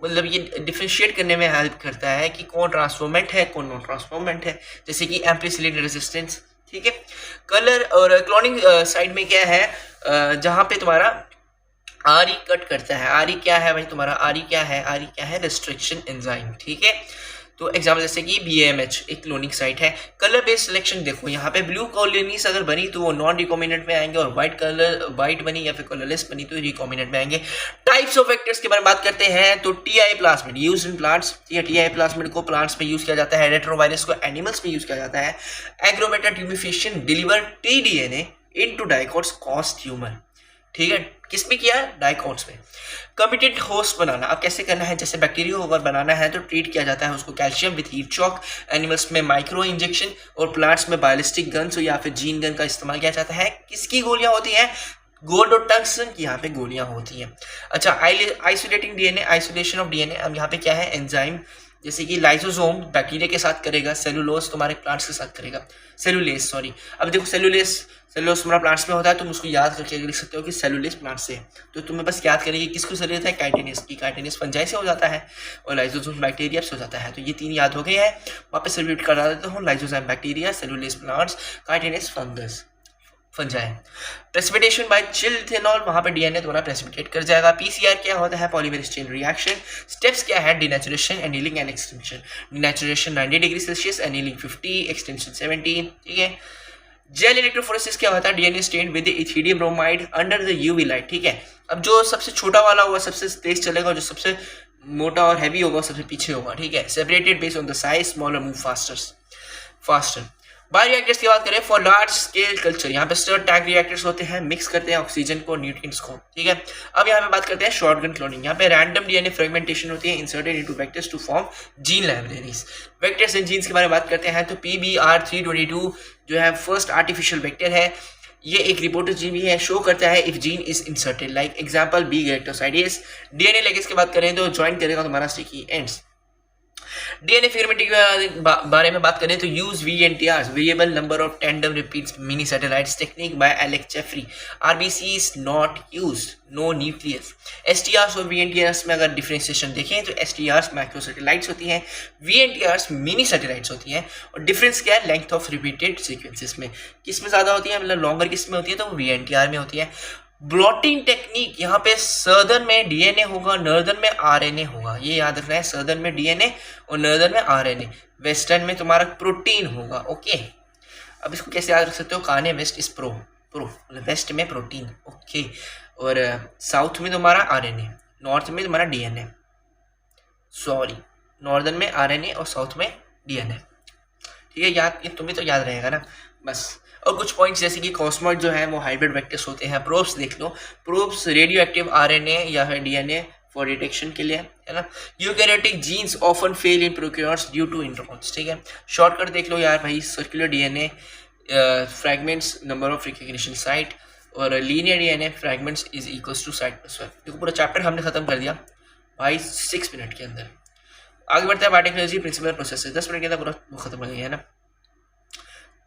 मतलब ये डिफरेंशिएट करने में हेल्प करता है कि कौन ट्रांसफॉर्मेंट है, कौन नॉन ट्रांसफॉर्मेंट है, जैसे कि एम्प्लीसिलिन रेजिस्टेंस, ठीक है। कलर और क्लोनिंग साइड में क्या है? जहाँ पे तुम्हारा RE कट करता है। RE क्या है भाई तुम्हारा? RE क्या है? RE क्या है? रेस्ट्रिक्शन एंजाइम, ठीक है। तो एग्जाम्पल जैसे कि BAMH एक क्लोनिक साइट है। कलर बेस्ड सिलेक्शन देखो, यहाँ पे ब्लू कॉलोनीज अगर बनी तो वो नॉन रिकॉम्बिनेंट में आएंगे, और व्हाइट बनी या फिर कलरलेस बनी तो रिकॉम्बिनेंट में आएंगे। टाइप्स ऑफ वेक्टर्स के बारे में बात करते हैं, तो TI plasmid use in plants, ठीक है। TI प्लाज्मिड को प्लांट्स में यूज किया जाता है, रेट्रोवायरस को एनिमल्स में यूज किया जाता है। एग्रोमेटा tumefaciens deliver tDNA into dicots cause tumour, ठीक है। किसमें किया? डाइकोट्स में। कमिटेड होस्ट बनाना, अब कैसे करना है? जैसे बैक्टीरिया अगर बनाना है तो ट्रीट किया जाता है उसको calcium with heat shock, animals में माइक्रो इंजेक्शन, और प्लांट्स में बायोलिस्टिक गन्स या फिर जीन गन का इस्तेमाल किया जाता है। किसकी गोलियां होती हैं? गोल्ड और टंगस्टन की यहाँ पे गोलियां होती हैं। अच्छा, isolating DNA, isolation of DNA, अब यहाँ पे क्या है? एंजाइम, जैसे कि लाइसोसोम बैक्टीरिया के साथ करेगा, सेलुलोज तुम्हारे प्लांट्स के साथ करेगा, सेलुलेस सॉरी। अब देखो सेलुलोज तुम्हारा प्लांट्स में होता है, तुम उसको याद करके लिख सकते हो कि सेलुलेस प्लांट से है। तो तुम्हें बस याद करेंगे किसको जरूरत है? काइटिनेस की। काइटिनेस फंजाई से हो जाता है, और लाइसोसोम बैक्टीरिया से हो जाता है। तो ये 3 याद हो गए हैं। वापस रिपीट करा देता हूँ, lysozyme bacteria, cellulase plants, chitinase fungus. Fungi. Precipitation by chill ethanol, वहां पे डीएनए तुम्हारा प्रेसिपिटेट कर जाएगा। पीसीआर क्या होता है? Polymerase chain reaction. स्टेप्स क्या है? Denaturation, annealing and extension. Denaturation 90 degree Celsius, annealing 50, extension 70। ठीक है। जेल इलेक्ट्रोफोरेसिस क्या होता है? DNA stained with ethidium bromide under the UV light. ठीक है। अब जो सबसे छोटा वाला होगा सबसे तेज चलेगा, जो सबसे मोटा और हैवी होगा सबसे पीछे होगा। ठीक है। Separated based on the size, smaller move faster. Bioreactors की बात करें, फॉर लार्ज स्केल कल्चर, यहाँ पे स्टर्ड टैंक रिएक्टर्स होते हैं, मिक्स करते हैं ऑक्सीजन को, न्यूट्रिएंट्स को। ठीक है। अब यहाँ पे बात करते हैं शॉटगन क्लोनिंग। यहाँ पे रैंडम डीएनए फ्रेगमेंटेशन होती है inserted into vectors to form gene libraries. Vectors and genes के बारे में बात करते हैं तो PBR322 जो है फर्स्ट आर्टिफिशियल वेक्टर है। ये एक रिपोर्टर जीन भी है, शो करता है if gene is inserted, like example B galactosidase. DNA ligase की बात करें तो ज्वाइन करेगा तुम्हारा स्टिकी एंड्स। डीएनए फ्रेगमेंटिंग के बारे में बात करें तो use VNTRs, variable number of tandem repeats mini satellites technique by Alex Jeffrey. RBCs not used, no nucleus. STRs और VNTRs में अगर डिफरेंशिएशन देखें तो STRs मैक्रो सैटेलाइट्स होती हैं, VNTRs मिनी सैटेलाइट्स होती हैं। और डिफरेंस क्या है? लेंथ ऑफ रिपीटेड सीक्वेंसेस में। किस में ज़्यादा होती है, मतलब लॉन्गर किस में होती है? तो वो VNTR में होती है। ब्लॉटिंग टेक्निक, यहाँ पे सर्दर्न में डीएनए होगा, नॉर्दर्न में आरएनए होगा, ये याद रखना है। सर्दर्न में डीएनए और नॉर्दर्न में आरएनए। वेस्टर्न में तुम्हारा प्रोटीन होगा। ओके। अब इसको कैसे याद रख सकते हो? काने वेस्ट इज प्रो मतलब वेस्ट में प्रोटीन। ओके। और साउथ में तुम्हारा आरएनए, नॉर्थ में तुम्हारा डीएनए, सॉरी नॉर्दर्न में आरएनए और साउथ में डीएनए। ठीक है। याद, ये तुम्हें तो याद रहेगा ना बस। और कुछ पॉइंट्स जैसे कि कॉस्मॉइड जो है वो हाइब्रिड वेक्टर्स होते हैं। प्रोब्स देख लो, प्रोब्स रेडियो एक्टिव आरएनए या फिर डीएनए फॉर डिटेक्शन के लिए, है ना। Eukaryotic genes often fail in prokaryotes due to introns. ठीक है। शॉर्टकट देख लो यार भाई, circular DNA fragments number of recognition site, और linear DNA fragments is equals to site plus 1। देखो पूरा चैप्टर हमने खत्म कर दिया भाई 6 मिनट के अंदर। आगे बढ़ते हैं बायोटेक्नोलॉजी प्रिंसिपल प्रोसेस। 10 मिनट के अंदर पूरा वो खत्म कर दिया है ना।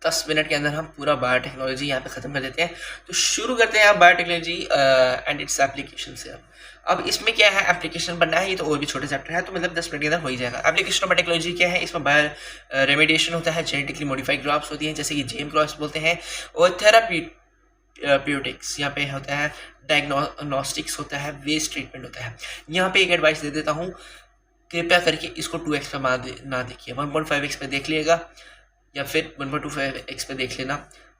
10 मिनट के अंदर हम पूरा बायोटेक्नोलॉजी यहाँ पे ख़त्म कर देते हैं। तो शुरू करते हैं आप बायोटेक्नोलॉजी एंड इट्स एप्लीकेशन से। अब इसमें क्या है, एप्लीकेशन बनना है, ये तो और भी छोटे चैप्टर है, तो मतलब 10 मिनट के अंदर हो ही जाएगा। एप्लीकेशन ऑफ बायोटेक्नोलॉजी क्या है? इसमें बायो रेमेडिएशन होता है, जेनेटिकली मॉडिफाइड क्रॉप्स होती हैं जैसे कि जेम क्रॉप्स बोलते हैं, और थेराप्यूटिक्स यहाँ पे होता है, डायग्नोस्टिक्स होता है, वेस्ट ट्रीटमेंट होता है। यहाँ पे एक एडवाइस दे देता हूँ, कृपया करके इसको 2x पे ना देखिए, 1.5x पे देख लिएगा या फिर 1.25x पे देख लेना,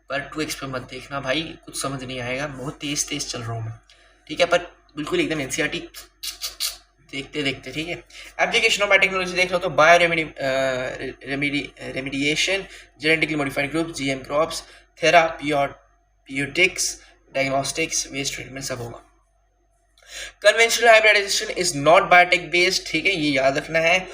पर 2x पे मत देखना भाई, कुछ समझ नहीं आएगा, बहुत तेज चल रहा हूँ मैं। ठीक है। पर बिल्कुल एकदम NCERT देखते देखते। ठीक है। एप्लीकेशन ऑफ बायोटेक्नोलॉजी देख लो तो bio remediation, genetically modified group, GM crops, therapeutics, diagnostics, waste treatment सब होगा। Conventional hybridization is not biotech based. ठीक है, ये याद रखना है।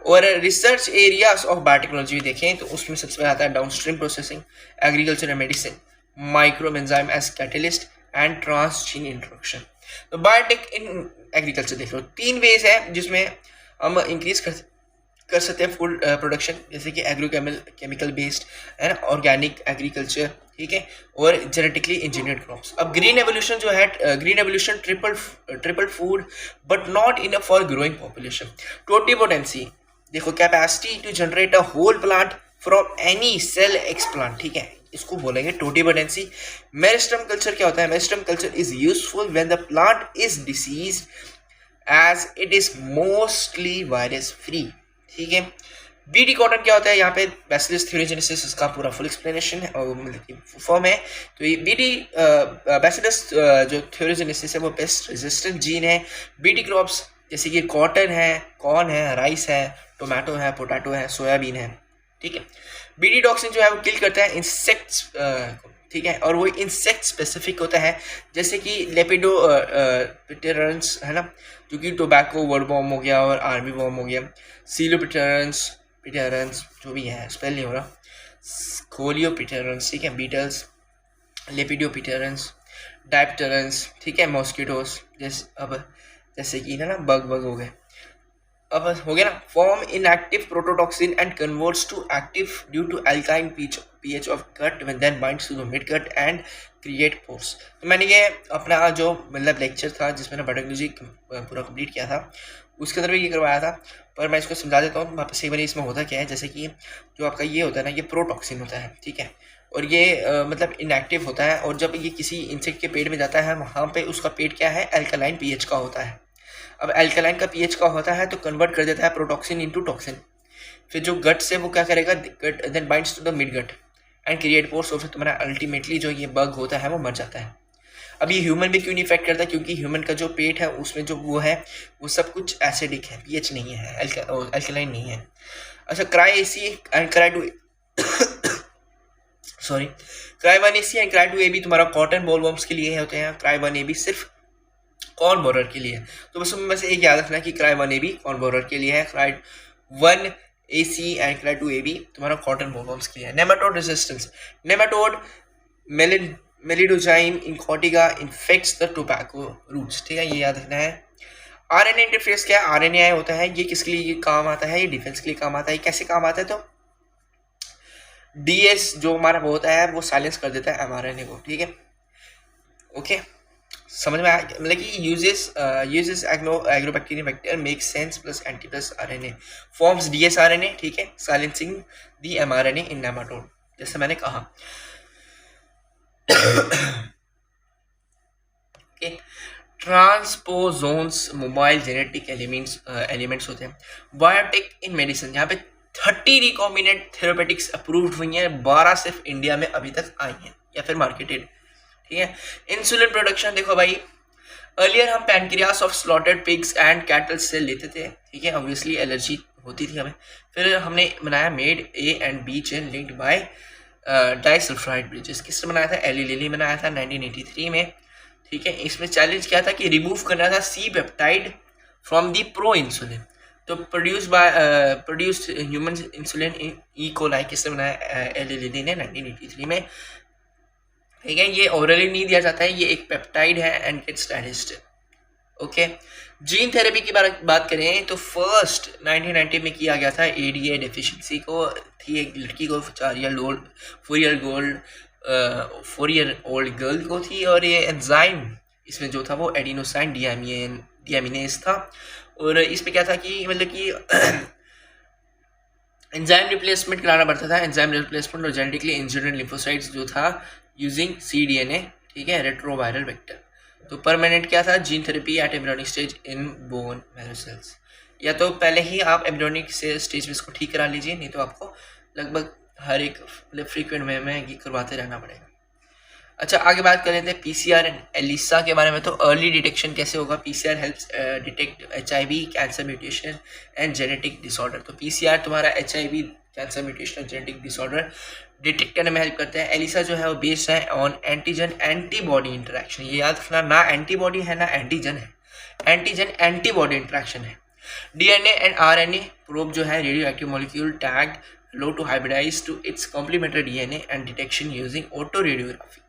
और रिसर्च एरियाज ऑफ बायोटेक्नोलॉजी देखें तो उसमें सबसे पहले आता है downstream processing, agriculture and medicine, micro enzyme as catalyst and transgene introduction. तो बायोटेक इन एग्रीकल्चर देख लो, 3 वेज है जिसमें हम इंक्रीज कर सकते हैं फूड प्रोडक्शन, जैसे कि एग्रोकेमिकल बेस्ड है ना, ऑर्गेनिक एग्रीकल्चर, ठीक है, और जेनेटिकली इंजीनियर्ड क्रॉप्स। अब ग्रीन एवोल्यूशन जो है, green evolution triple food but not enough for growing population. Totipotency देखो, capacity to generate a whole plant from any cell explant, ठीक है, इसको बोलेंगे टोटिपोटेंसी। मेरिस्टेम कल्चर क्या होता है? Meristem culture is useful when the plant is disease as it is mostly virus free, ठीक है। बीटी कॉटन क्या होता है? यहाँ पे बैसिलस थ्यूरोजेनेसिस, इसका पूरा फुल एक्सप्लेनेशन है और मतलब फॉर्म है। तो ये बीटी बैसिलस जो थ्यूरोजेनेसिस है वो पेस्ट रेजिस्टेंट जीन है। बीटी क्रॉप्स जैसे कि कॉटन है, कॉर्न है, राइस है, टोमेटो है, पोटैटो है, सोयाबीन है, ठीक है। बीटी टॉक्सिन जो है वो किल करता है इंसेक्ट्स, ठीक है, और वो इंसेक्ट स्पेसिफिक होता है, जैसे कि लेपिडोप्टेरन्स है ना, जो कि टोबैको वर्डवॉर्म हो गया और आर्मी वॉर्म हो गया, सीलोपिटेरन्स जो भी है, स्पेल नहीं हो रहा, खोलियोपिटेरन्स, ठीक है, बीटल्स, लेपिडोप्टेरन्स, डायप्टेरन्स, ठीक है, मॉस्किटोस, जैसे कि ना बग हो गए। अब हो गया ना, form inactive prototoxin and converts to active due to अल्काइन pH of gut when then binds to the mid gut and create pores. तो मैंने ये अपना जो मतलब लेक्चर था जिसमें मैंने बायोटेक्नोलॉजी पूरा कंप्लीट किया था, उसके अंदर भी ये करवाया था, पर मैं इसको समझा देता हूँ वापस एक बार। इसमें होता क्या है, जैसे कि जो आपका ये होता है ना, ये प्रोटॉक्सिन होता है, ठीक है, और ये मतलब इनएक्टिव होता है, और जब ये किसी इंसेक्ट के पेट में जाता है वहाँ पे उसका पेट क्या है, अल्कलाइन पीएच का होता है। अब अल्कलाइन का पीएच का होता है तो कन्वर्ट कर देता है प्रोटॉक्सिन इनटू टॉक्सिन। फिर जो गट से वो क्या करेगा, gut then binds to the mid gut and create pores, और फिर तुम्हारा अल्टीमेटली जो ये बग होता है वो मर जाता है। अब ये ह्यूमन भी क्यों नहीं इफेक्ट करता, क्योंकि ह्यूमन का जो पेट है उसमें जो वो है वो सब कुछ एसिडिक है, पीएच नहीं है, अल्कलाइन नहीं है। अच्छा, cry AC and cry two sorry cry 1AC and cry 2AB तुम्हारा कॉटन बॉलवर्म्स के लिए होते हैं, क्राई 1AB सिर्फ कॉर्न बोरर के लिए है। तो बस एक याद रखना कि क्राई 1AB कॉर्न बोरर के लिए है, cry 1AC and cry 2AB तुम्हारा कॉटन बॉलवर्म्स के लिए है। Nematode resistance, nematode Meloidogyne incognita infects the tobacco roots, ठीक है, ये याद रखना है। आरएनए इंटरफेस क्या है, आरएनए होता है, ये किसके लिए काम आता है, ये डिफेंस के लिए काम आता है। कैसे काम आता है, तो डीएस जो हमारा वो होता है वो साइलेंस कर देता है एमआरएनए को, ठीक है, ओके, समझ में आया, मतलब कि uses agrobacterium vector make sense plus anti plus RNA forms DS RNA, ठीक है, silencing the mRNA in nematode, जैसे मैंने कहा। Okay, transposons mobile genetic elements होते हैं। बायोटेक इन मेडिसिन, यहाँ पे 30 रिकॉम्बिनेंट थेरेपेटिक्स अप्रूव्ड हुई हैं, 12 सिर्फ इंडिया में अभी तक आई हैं या फिर मार्केटेड, ठीक है। इंसुलिन प्रोडक्शन देखो भाई, अर्लियर हम pancreas of slotted pigs and cattle से लेते थे, ठीक है, ऑब्वियसली एलर्जी होती थी हमें, फिर हमने बनाया made A and B chain linked by disulphide bridges. किसने बनाया था, एली लिली बनाया था 1983 में, ठीक है। इसमें चैलेंज क्या था कि रिमूव करना था C peptide from the pro insulin, तो produced human insulin E coli किसने बनाया, एली लिली ने 1983 में, ठीक है। ये ओरली नहीं दिया जाता है, ये एक पेप्टाइड है and it's digested, okay. Gene therapy की बात करें तो फर्स्ट 1990 में किया गया था, एडीए डेफिशिएंसी को थी एक लड़की को, 4 ईयर ओल्ड गर्ल को थी, और ये एंजाइम इसमें जो था वो एडिनोसाइन डियामिनेज था, और इसमें क्या था कि मतलब कि एंजाइम रिप्लेसमेंट कराना पड़ता था, एंजाइम रिप्लेसमेंट और जेनेटिकली इंजीनियर्ड लिम्फोसाइट्स जो था यूजिंग cDNA, ठीक है, रेट्रोवायरल वेक्टर। तो परमानेंट क्या था, gene therapy at embryonic stage in bone marrow cells, या तो पहले ही आप एम्ब्रियोनिक स्टेज में इसको ठीक करा लीजिए, नहीं तो आपको लगभग हर एक मतलब फ्रीक्वेंट वे में ये करवाते रहना पड़ेगा। अच्छा, आगे बात कर लेते हैं पीसीआर एंड एलिसा के बारे में। तो अर्ली डिटेक्शन कैसे होगा, PCR helps detect HIV, cancer mutation and genetic disorder. तो पीसीआर तुम्हारा एचआईवी, कैंसर म्यूटेशन और जेनेटिक डिसऑर्डर डिटेक्ट करने में हेल्प करते हैं। एलिसा जो है वो बेस्ड है ऑन एंटीजन एंटीबॉडी इंटरेक्शन, ये याद रखना, ना एंटीबॉडी है ना एंटीजन है, एंटीजन एंटीबॉडी इंटरेक्शन है। डीएनए एंड आरएनए प्रोब जो है रेडियो एक्टिव मॉलिक्यूल टैग लो to hybridize to its complementary DNA and detection using auto radiography.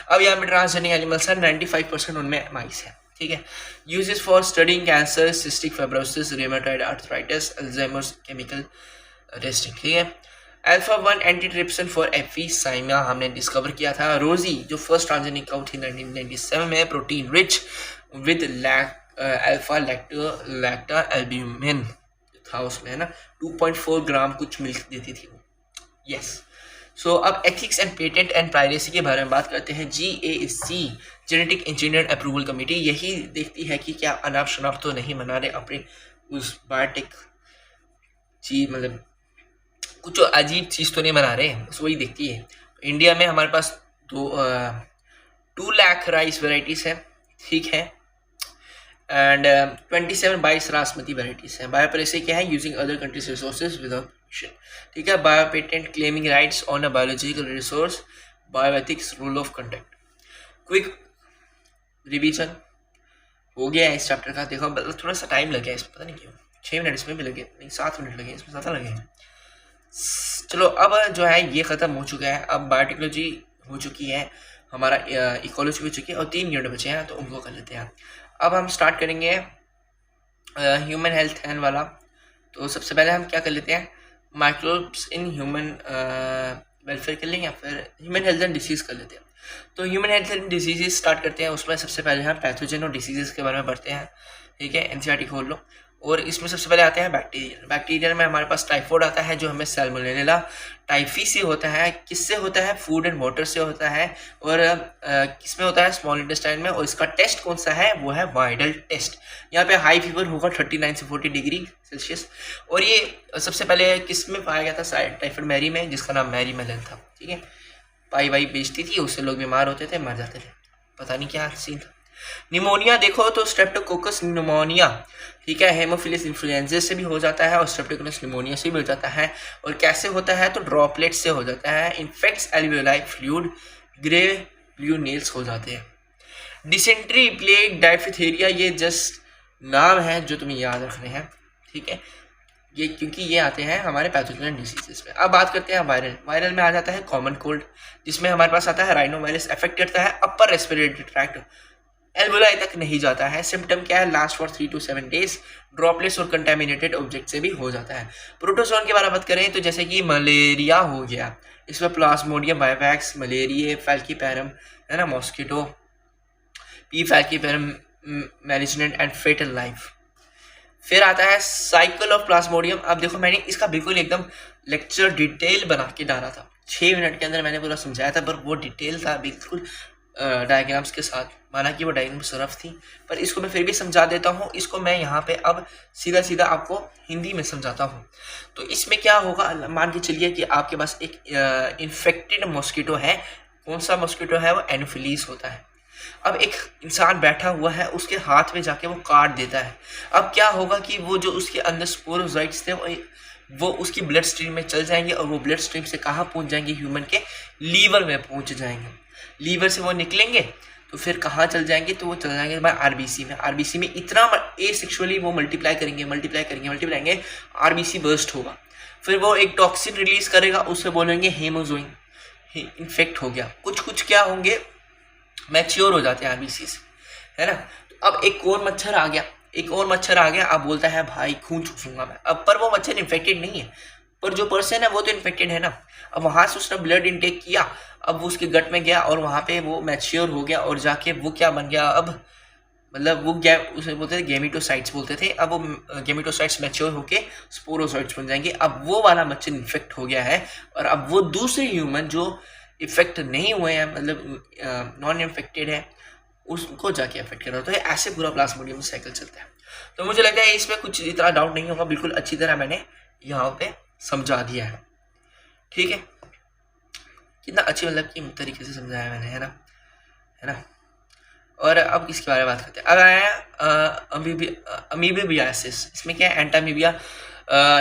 अब यहाँ पे ट्रांसजेनिक एनिमल्स हैं, 95% उनमें माइस है, ठीक है। Uses for studying cancer, cystic fibrosis, rheumatoid arthritis, Alzheimer's, chemical testing, ठीक है। अल्फा 1 एंटीट्रिप्सिन फॉर एफिसाइमा हमने डिस्कवर किया था। रोजी जो फर्स्ट ट्रांसजेनिक काउ थी 1997 में, protein rich with alpha lactalbumin था उसमें, है ना, 2.4 ग्राम कुछ मिल्क देती थी वो, यस। सो अब ethics and patent and privacy के बारे में बात करते हैं। GAC genetic engineer approval committee यही देखती है कि क्या अनाप शनाप तो नहीं बना रहे अपने उस बायोटेक चीज, मतलब कुछ अजीब चीज़ तो नहीं बना रहे, बस वही देखती है। इंडिया में हमारे पास 2 लाख राइस वेराइटीज़ हैं, ठीक है, एंड 27 22 रासमती वेराइटीज़ हैं। बायोप्रेसी क्या है, using other countries resources without permission, ठीक है। Biopatent claiming rights on a biological resource, bioethics, rule of conduct. Quick revision हो गया है इस चैप्टर का। देखो थोड़ा सा टाइम लगे इसमें, पता नहीं क्यों, 6 मिनट इसमें भी लगे, नहीं 7 मिनट लगे, इसमें ज़्यादा लगे हैं। चलो अब जो है ये ख़त्म हो चुका है, अब बायोटेक्नोलॉजी हो चुकी है, हमारा इकोलॉजी हो चुकी है, और 3 यूनिट बचे हैं तो उनको कर लेते हैं। अब हम स्टार्ट करेंगे ह्यूमन हेल्थ एंड वाला। तो सबसे पहले हम क्या कर लेते हैं, माइक्रोब्स इन ह्यूमन वेलफेयर कर लेंगे या फिर ह्यूमन हेल्थ एंड डिसीज़ कर लेते हैं। तो human health and diseases start करते हैं। उसमें सबसे पहले हम पैथोजन और डिसीजेज के बारे में पढ़ते हैं, ठीक है। एनसीईआरटी खोल लो। और इसमें सबसे पहले आते हैं बैक्टीरियल। बैक्टीरियल में हमारे पास टाइफॉइड आता है जो हमें सैल्मोनेला टाइफी से होता है। किससे होता है? फूड एंड वाटर से होता है। और किसमें होता है? स्मॉल इंटेस्टाइन में। और इसका टेस्ट कौन सा है? वो है वाइडल टेस्ट। यहाँ पे हाई फीवर होगा 39 से 40 डिग्री सेल्सियस। और ये सबसे पहले किस में पाया गया था? टाइफॉइड मैरी में, जिसका नाम मैरी मेलन था। ठीक है, पाई वाई बेचती थी, उससे लोग बीमार होते थे, मर जाते थे, पता नहीं क्या सीन था। निमोनिया देखो तो स्ट्रेप्टोकोकस निमोनिया, ठीक है, हेमोफिलस इन्फ्लुएंजा से भी हो जाता है और स्ट्रेप्टोकोकस निमोनिया से भी हो जाता है। और कैसे होता है? तो ड्रॉपलेट से हो जाता है। Infects alveoli fluid, grey blue nails हो जाते हैं। डिसेंट्री, प्लेग, डायफिथेरिया, ये जस्ट नाम है जो तुम्हें याद रखने हैं, ठीक है, ये क्योंकि ये आते हैं हमारे पैथोजन डिसीजेस में। अब बात करते हैं वायरल। वायरल में आ जाता है कॉमन कोल्ड, जिसमें हमारे पास आता है राइनो वायरस, अफेक्ट करता है अपर रेस्पिरेटरी ट्रैक्ट, एल्वोलाई तक नहीं जाता है। सिम्टम क्या है? Last for 3 to 7 days. Droplets और कंटेमिनेटेड ऑब्जेक्ट से भी हो जाता है। प्रोटोजोन के बारे में बात करें तो जैसे कि मलेरिया हो गया, इसमें प्लाज्मोडियम वाइवैक्स, मलेरिया, फैल्कीपैरम, है ना, mosquito, P falciparum management and fatal life. फिर आता है साइकिल ऑफ प्लाज्मोडियम। अब देखो मैंने इसका बिल्कुल एकदम लेक्चर डिटेल बना के डाला था, 6 मिनट के अंदर मैंने पूरा समझाया था, पर वो डिटेल था बिल्कुल डायग्राम्स के साथ। माना कि वो डायग्राम्स रफ थी, पर इसको मैं फिर भी समझा देता हूँ। इसको मैं यहाँ पे अब सीधा सीधा आपको हिंदी में समझाता हूँ। तो इसमें क्या होगा, मान के चलिए कि आपके पास एक इन्फेक्टेड मॉस्किटो है। कौन सा मॉस्किटो है? वो एनोफिलीज होता है। अब एक इंसान बैठा हुआ है, उसके हाथ में जाके वो काट देता है। अब क्या होगा कि वो जो उसके अंदर स्पोरोजाइट्स थे वो उसकी ब्लड स्ट्रीम में चल जाएंगे, और वो ब्लड स्ट्रीम से कहाँ पहुँच जाएंगे? ह्यूमन के लीवर में पहुँच जाएंगे। लीवर से वो निकलेंगे तो फिर कहाँ चल जाएंगे? तो वो चल जाएंगे भाई आरबीसी में। आरबीसी में इतना एसेक्सुअली वो मल्टीप्लाई करेंगे, आरबीसी बर्स्ट होगा। फिर वो एक टॉक्सिन रिलीज करेगा, उससे बोलेंगे हेमोजोइन, इन्फेक्ट हो गया। कुछ क्या होंगे? मैच्योर हो जाते हैं आरबीसी से, है ना। तो अब एक और मच्छर आ गया, अब बोलता है भाई खून चूसूंगा मैं। अब पर वो मच्छर इन्फेक्टेड नहीं है, पर जो पर्सन है वो तो इन्फेक्टेड है ना। अब वहां से उसने ब्लड इनटेक किया, अब वो उसके गट में गया और वहां पे वो मैच्योर हो गया, और जाके वो क्या बन गया? अब मतलब वो उसे बोलते थे गेमिटोसाइट्स बोलते थे। अब वो गेमिटोसाइट्स मैच्योर होके स्पोरोसाइट्स बन जाएंगे। अब वो वाला मच्छर इन्फेक्ट हो गया है, और अब वो दूसरे ह्यूमन जो इफेक्ट नहीं हुए हैं, मतलब नॉन इन्फेक्टेड है, उसको जाके अफेक्ट कर रहा है। तो ऐसे पूरा प्लाज्मोडियम साइकिल चलता है। तो मुझे लगता है इसमें कुछ इतना डाउट नहीं होगा, बिल्कुल अच्छी तरह मैंने यहाँ पे समझा दिया है, ठीक है। कितना अच्छी मतलब कि तरीके से समझाया मैंने, है ना। और अब किसके बारे में बात करते हैं? अब आया अमीबियासिस। इसमें क्या है? एंटामीबिया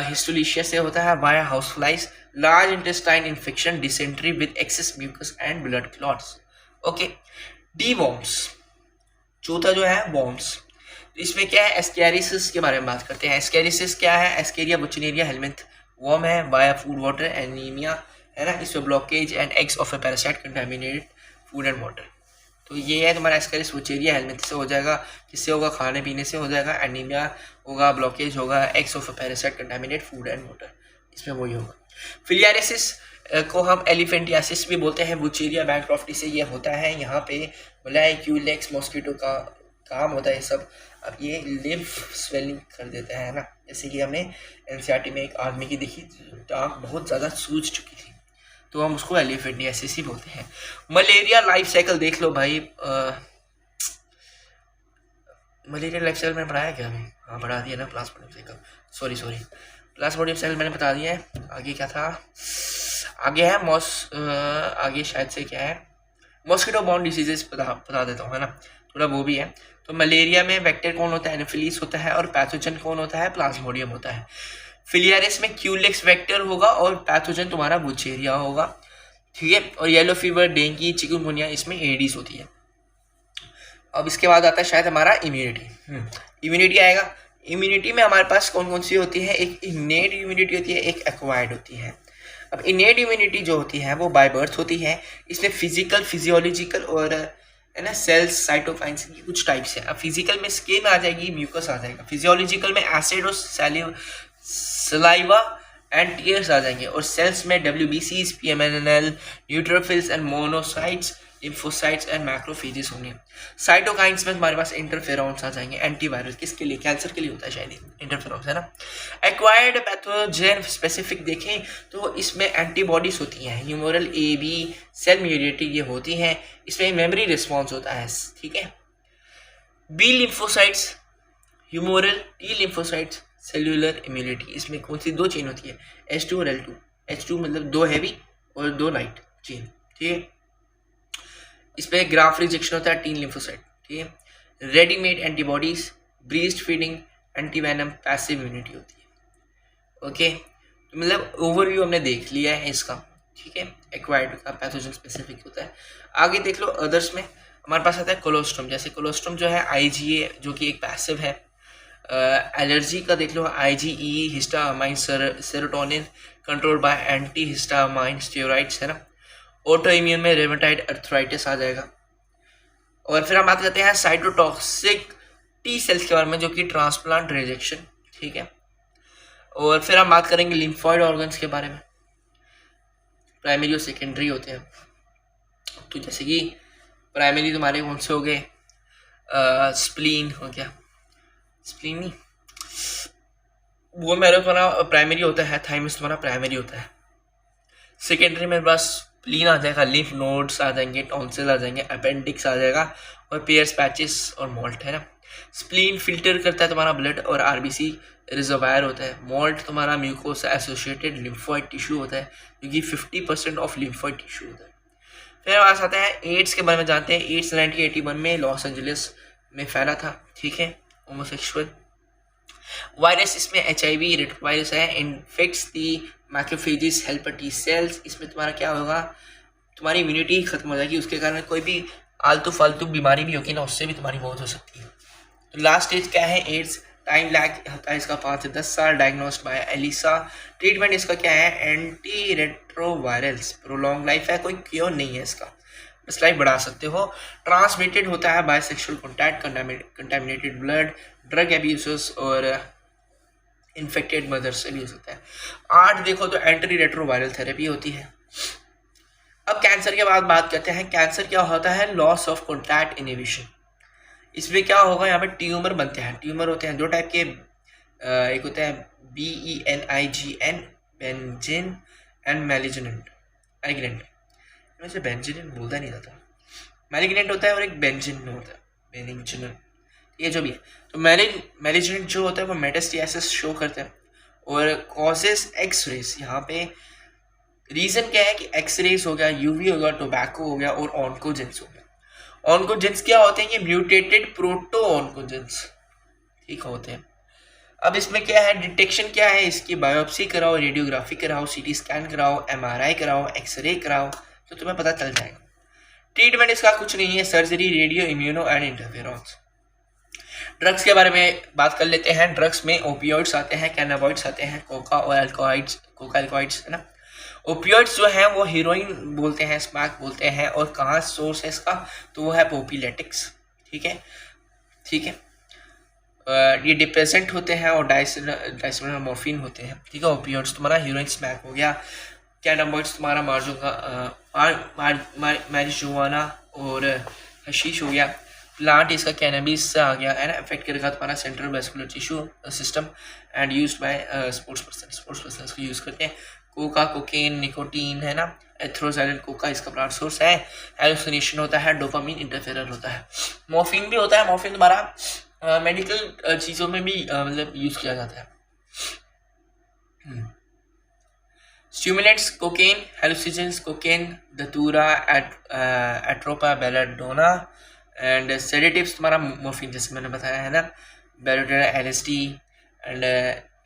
हिस्टोलिशिया से होता है, via house flies, large intestine infection, dysentery with excess mucus and blood clots. Okay, the worms, चौथा जो है वॉर्म्स। इसमें क्या है? एस्केरिसिस के बारे में बात करते हैं। एस्केरिसिस क्या है? एस्केरिया बुचिनेरिया हेलमिंथ वॉर्म है, वाया फूड वाटर एनीमिया, है ना। इसमें blockage and eggs of A parasite contaminated food and water. तो ये है तुम्हारा एस्केरिस बुचेरिया हेलमिंथ से हो जाएगा। किससे होगा? खाने पीने से हो जाएगा। एनीमिया होगा, ब्लॉकेज होगा, eggs of A parasite contaminate food and water, इसमें वही होगा। फिलियारिसिस को हम एलिफेंटियासिस भी बोलते हैं। बुचेरिया बैंक्रॉफ्टी से ये होता है। यहाँ पे मलाई क्यूलेक्स मॉस्किटो का काम होता है सब। अब ये लिम्फ स्वेलिंग कर देता है ना, जैसे कि हमने एनसीईआरटी में एक आदमी की देखी, टांग बहुत ज़्यादा सूज चुकी थी, तो हम उसको एलिफेंटियासिस ही बोलते हैं। मलेरिया लाइफ साइकिल देख लो भाई। मलेरिया लाइफ साइकिल मैंने पढ़ाया क्या अभी? हाँ पढ़ा दिया ना, Plasmodium cycle, sorry Plasmodium cycle मैंने बता दिया है। आगे क्या था? आगे है आगे शायद से क्या है? मॉस्किटो बॉर्न डिसीजेस बता देता हूँ, है ना, थोड़ा वो भी है। तो मलेरिया में वेक्टर कौन होता है? एनोफिलीज होता है, और पैथोजन कौन होता है? प्लाज्मोडियम होता है। फिलियारिस में क्यूलेक्स वेक्टर होगा, और पैथोजन तुम्हारा बुचेरिया होगा, ठीक है। और येलो फीवर, डेंगू, चिकनगुनिया, इसमें एडीज होती है। अब इसके बाद आता है शायद हमारा इम्यूनिटी। इम्यूनिटी आएगा। इम्यूनिटी में हमारे पास कौन कौन सी होती है? एक इनेट इम्यूनिटी होती है, एक एक्वायर्ड होती है। अब इनेट इम्यूनिटी जो होती है वो बाय बर्थ होती है। इसमें फिजिकल, फिजियोलॉजिकल और है ना सेल्स, साइटोकाइंस की कुछ टाइप्स है। अब फिजिकल में स्किन आ जाएगी, म्यूकस आ जाएगा। फिजियोलॉजिकल में एसिड और सलाइवा एंड टीयर्स आ जाएंगे। और सेल्स में WBCs, PMNL, neutrophils and monocytes, lymphocytes and macrophages होंगे। साइटोकाइंस में हमारे पास इंटरफेरॉन्स आ जाएंगे, एंटीवायरल, किसके लिए, कैंसर के लिए होता है शायद इंटरफेरॉन्स, है ना। एक्वायर्ड पैथोजन स्पेसिफिक देखें तो इसमें एंटीबॉडीज होती हैं, humoral a B cell immunity ये होती हैं, इसमें मेमोरी रिस्पॉन्स होता है, ठीक है। B lymphocytes humoral, T lymphocytes cellular immunity, इसमें कौन सी दो चेन होती है, H2 और L2, H2 मतलब दो हैवी और दो लाइट चेन, ठीक है। इसमें ग्राफ रिजेक्शन होता है, टी लिम्फोसाइट, ठीक है। Readymade antibodies, breast feeding, antivenom, passive immunity होती है, ओके। तो मतलब ओवरव्यू हमने देख लिया है इसका, ठीक है। एक्वायर्ड का पैथोजन स्पेसिफिक होता है। आगे देख लो अदर्स में हमारे पास आता है कोलोस्ट्रम, जैसे कोलोस्ट्रम जो है IgA जो कि एक पैसिव है। एलर्जी का देख लो IgE, histamine, serotonin, control by anti histamine steroids, है ना। ऑटो इम्यून में रेमेटाइड अर्थराइटिस आ जाएगा। और फिर हम बात करते हैं साइटोटॉक्सिक टी सेल्स के बारे में, जो कि ट्रांसप्लांट रिजेक्शन, ठीक है। और फिर हम बात करेंगे लिम्फॉइड ऑर्गन्स के बारे में, प्राइमरी और सेकेंडरी होते हैं। तो जैसे कि प्राइमरी तुम्हारे कौन से हो गए, स्प्लीन हो गया, स्प्लीन नहीं, वो मेरे तुम्हारा प्राइमरी होता है, थाइमस तुम्हारा प्राइमरी होता है। सेकेंडरी में बस स्प्लीन आ जाएगा, लिम्फ नोड्स आ जाएंगे, टॉन्सिल आ जाएंगे, अपेंडिक्स आ जाएगा और पेयर्स, पैचेस और मॉल्ट, है ना। स्प्लीन फिल्टर करता है तुम्हारा ब्लड और RBC रिजर्वायर होता है। मॉल्ट तुम्हारा म्यूकोसा एसोसिएटेड लिम्फोइड टिश्यू होता है, क्योंकि 50% ऑफ लिम्फोइड टिश्यू होता है। फिर हमारे पास आता है एड्स के बारे में जानते हैं। एड्स 1981 में लॉस एंजलिस में फैला था, ठीक है, होमोसेक्सुअल वायरस। इसमें HIV रेट्रोवायरस है, इन्फेक्ट्स दी मैक्रोफेजेस हेल्पर टी सेल्स। इसमें तुम्हारा क्या होगा, तुम्हारी इम्यूनिटी खत्म हो जाएगी, उसके कारण कोई भी आलतू फालतू बीमारी भी होगी ना, उससे भी तुम्हारी मौत हो सकती है। तो लास्ट स्टेज क्या है, एड्स। टाइम लैग होता है इसका 5 से 10 साल, डायग्नोस्ड बाय एलिसा। ट्रीटमेंट इसका क्या है, एंटी रेट्रोवायरल्स, प्रोलॉन्ग लाइफ है, कोई क्योर नहीं है इसका, बस लाइफ बढ़ा सकते हो। ट्रांसमिटेड होता है by sexual contact, contaminated blood, drug abuses और इन्फेक्टेड मदर से भी हो सकता है। 8 देखो तो एंटी रेट्रोवायरल थेरेपी होती है। अब कैंसर के बाद बात करते हैं। कैंसर क्या होता है, लॉस ऑफ कॉन्टैक्ट इनहिबिशन। इसमें क्या होगा, यहाँ पे ट्यूमर बनते हैं। ट्यूमर होते हैं दो टाइप के, एक होता है BENIGN, बेंजिन, एंड मैलिग्नेंट। इनमें से बेंजिन बोलता नहीं था, मैलिग्नेंट होता है और एक बेंजिन होता है, बेनिग्जिन, ये जो भी है। तो मैलिग्नेंट जो होता है वो मेटास्टेसिस शो करता है और कॉजेस एक्स-रेज। यहाँ पे रीजन क्या है कि एक्स-रेज हो गया, UV हो गया, टोबैको हो गया और ऑन्कोजेंस हो गया। ऑन्कोजेंस क्या होते हैं, ये म्यूटेटेड प्रोटो ऑन्कोजेंस, ठीक होते हैं। अब इसमें क्या है, डिटेक्शन क्या है इसकी, बायोप्सी कराओ, रेडियोग्राफी कराओ, CT स्कैन कराओ, MRI कराओ, एक्सरे कराओ, तो तुम्हें पता चल जाएगा। ट्रीटमेंट इसका कुछ नहीं है, surgery, radio, immuno and interferons. Drugs के बारे में बात कर लेते हैं। ड्रग्स में ओपियोइड्स आते हैं, कैनाबॉइड्स आते हैं, कोका अल्कोहॉइड्स, है ना। ओपियोइड्स जो है वो हीरोइन बोलते हैं, स्मैक बोलते हैं, और कहाँ सोर्स है इसका, तो वो है पोपीलेटिक्स, ठीक है, ठीक है। ये डिप्रेसेंट होते हैं और डाइसिनोल मॉर्फिन होते हैं, ठीक है। ओपियोइड्स तुम्हारा हीरोइन, स्मैक हो गया। कैनाबॉइड्स तुम्हारा मैरिजुआना और हशीश हो गया। प्लांट इसका कैनबिस से आ गया, है ना। इफेक्ट करेगा तुम्हारा central vascular tissue system and used by sports person इसको यूज़ करते हैं। कोका, कोकेन, निकोटीन, है ना। एथ्रोजाइलिन कोका इसका प्लांट सोर्स है। हेलुसिनेशन होता है, डोपामिन इंटरफेरर होता है। मॉर्फिन भी होता है, मॉर्फिन तुम्हारा मेडिकल चीज़ों में भी मतलब यूज़ किया जाता है। Stimulants cocaine, hallucinogens cocaine, datura, atropa, belladonna and sedatives तुम्हारा मॉर्फिन, जैसे मैंने बताया है ना, बेलोटेरा, LSD एंड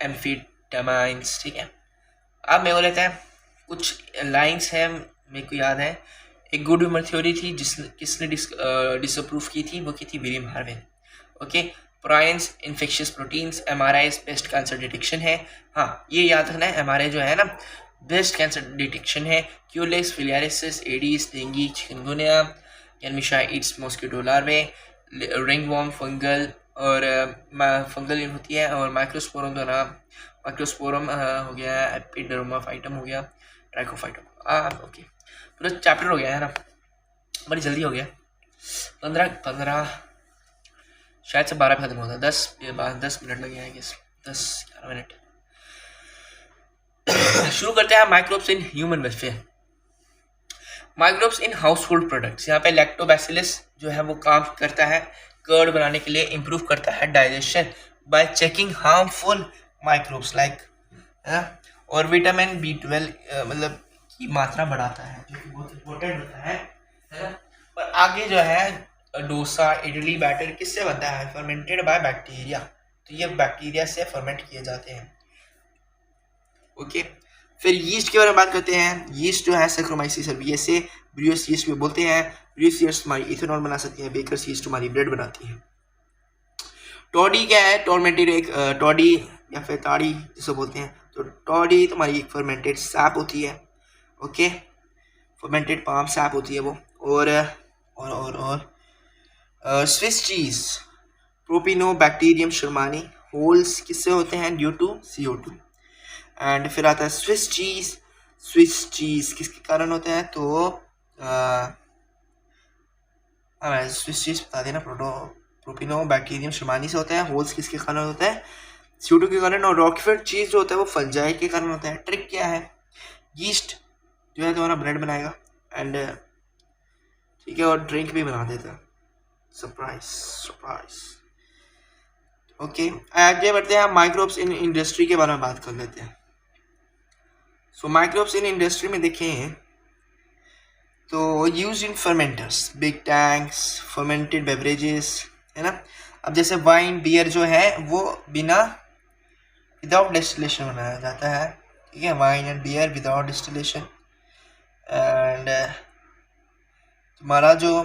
एम्फीटामाइंस, ठीक है। अब मेरे को लेता है कुछ लाइंस हैं मेरे को याद है। एक गुड ह्यूमर थ्योरी थी किसने डिसअप्रूव की थी, वो की थी William Harvey, okay. Prions, infectious proteins, MRI best cancer detection है। हाँ, ये याद रखना है, MRI जो है ना बेस्ट कैंसर डिटेक्शन है। Culex, filariasis, aedes, dengue, chikungunya, कैलमिशाइड्स, मॉस्किटो लार्वे, रिंगवॉर्म, फंगल और फंगल होती है, और माइक्रोस्पोरम द्वारा माइक्रोस्पोरम हो गया, एपिडर्माफाइटम हो गया, ट्राइकोफाइटम, ओके। पूरा चैप्टर हो गया है ना। बड़ी जल्दी हो गया, 15 शायद से 12 पे खत्म होता है, 10 मिनट लगे हैं, 10-11 मिनट। शुरू करते हैं microbes in human welfare. Microbes in house hold products, यहाँ पे लैक्टोबैसिलस जो है वो काम करता है कर्ड बनाने के लिए, इंप्रूव करता है digestion bye checking harmful microbes like, है ना, और विटामिन B12 मतलब की मात्रा बढ़ाता है, जो कि बहुत इंपॉर्टेंट होता है ना। पर आगे जो है डोसा इडली बैटर किससे बनता है, फर्मेंटेड बाय बैक्टीरिया, तो ये बैक्टीरिया से फर्मेंट किए जाते हैं। ओके, फिर यीस्ट के बारे में बात करते हैं। यीस्ट जो है सैक्रोमाइसिस से ब्रियोस यीस्ट भी बोलते हैं। ब्रियोस यीस्ट हमारी इथेनॉल बना सकती है, बेकर्स यीस्ट हमारी ब्रेड बनाती है। टॉडी क्या है, टॉर्मेंटेड एक टॉडी या फिर ताड़ी जिसे बोलते हैं, तो टॉडी तुम्हारी एक फर्मेंटेड सैप होती है। ओके, फर्मेंटेड पाम सैप होती है वो। और स्विस चीज प्रोपिनोबैक्टीरियम शर्मानी होल्स किससे होते हैं, ड्यू टू CO2। एंड फिर आता है स्विस चीज किसके कारण होता है, तो स्विस चीज बता देना, प्रोपिनोबैक्टीरियम शर्मानी से होता है। होल्स किसके कारण होता है, CO2 के कारण। और रॉकफोर्ट चीज जो होता है वो फंजाई के कारण होता है। ट्रिक क्या है, यीस्ट जो है तुम्हारा ब्रेड बनाएगा एंड ठीक है, और ड्रिंक भी बना देता है। सरप्राइज। ओके, आगे बढ़ते हैं, माइक्रोब्स इन इंडस्ट्री के बारे में बात कर लेते हैं। सो माइक्रोब्स इन इंडस्ट्री में देखें तो use in fermenters, big tanks, fermented beverages, है ना। अब जैसे वाइन बियर जो है वो विदाउट डिस्टिलेशन बनाया जाता है, ठीक है, wine and beer without distillation. And तुम्हारा जो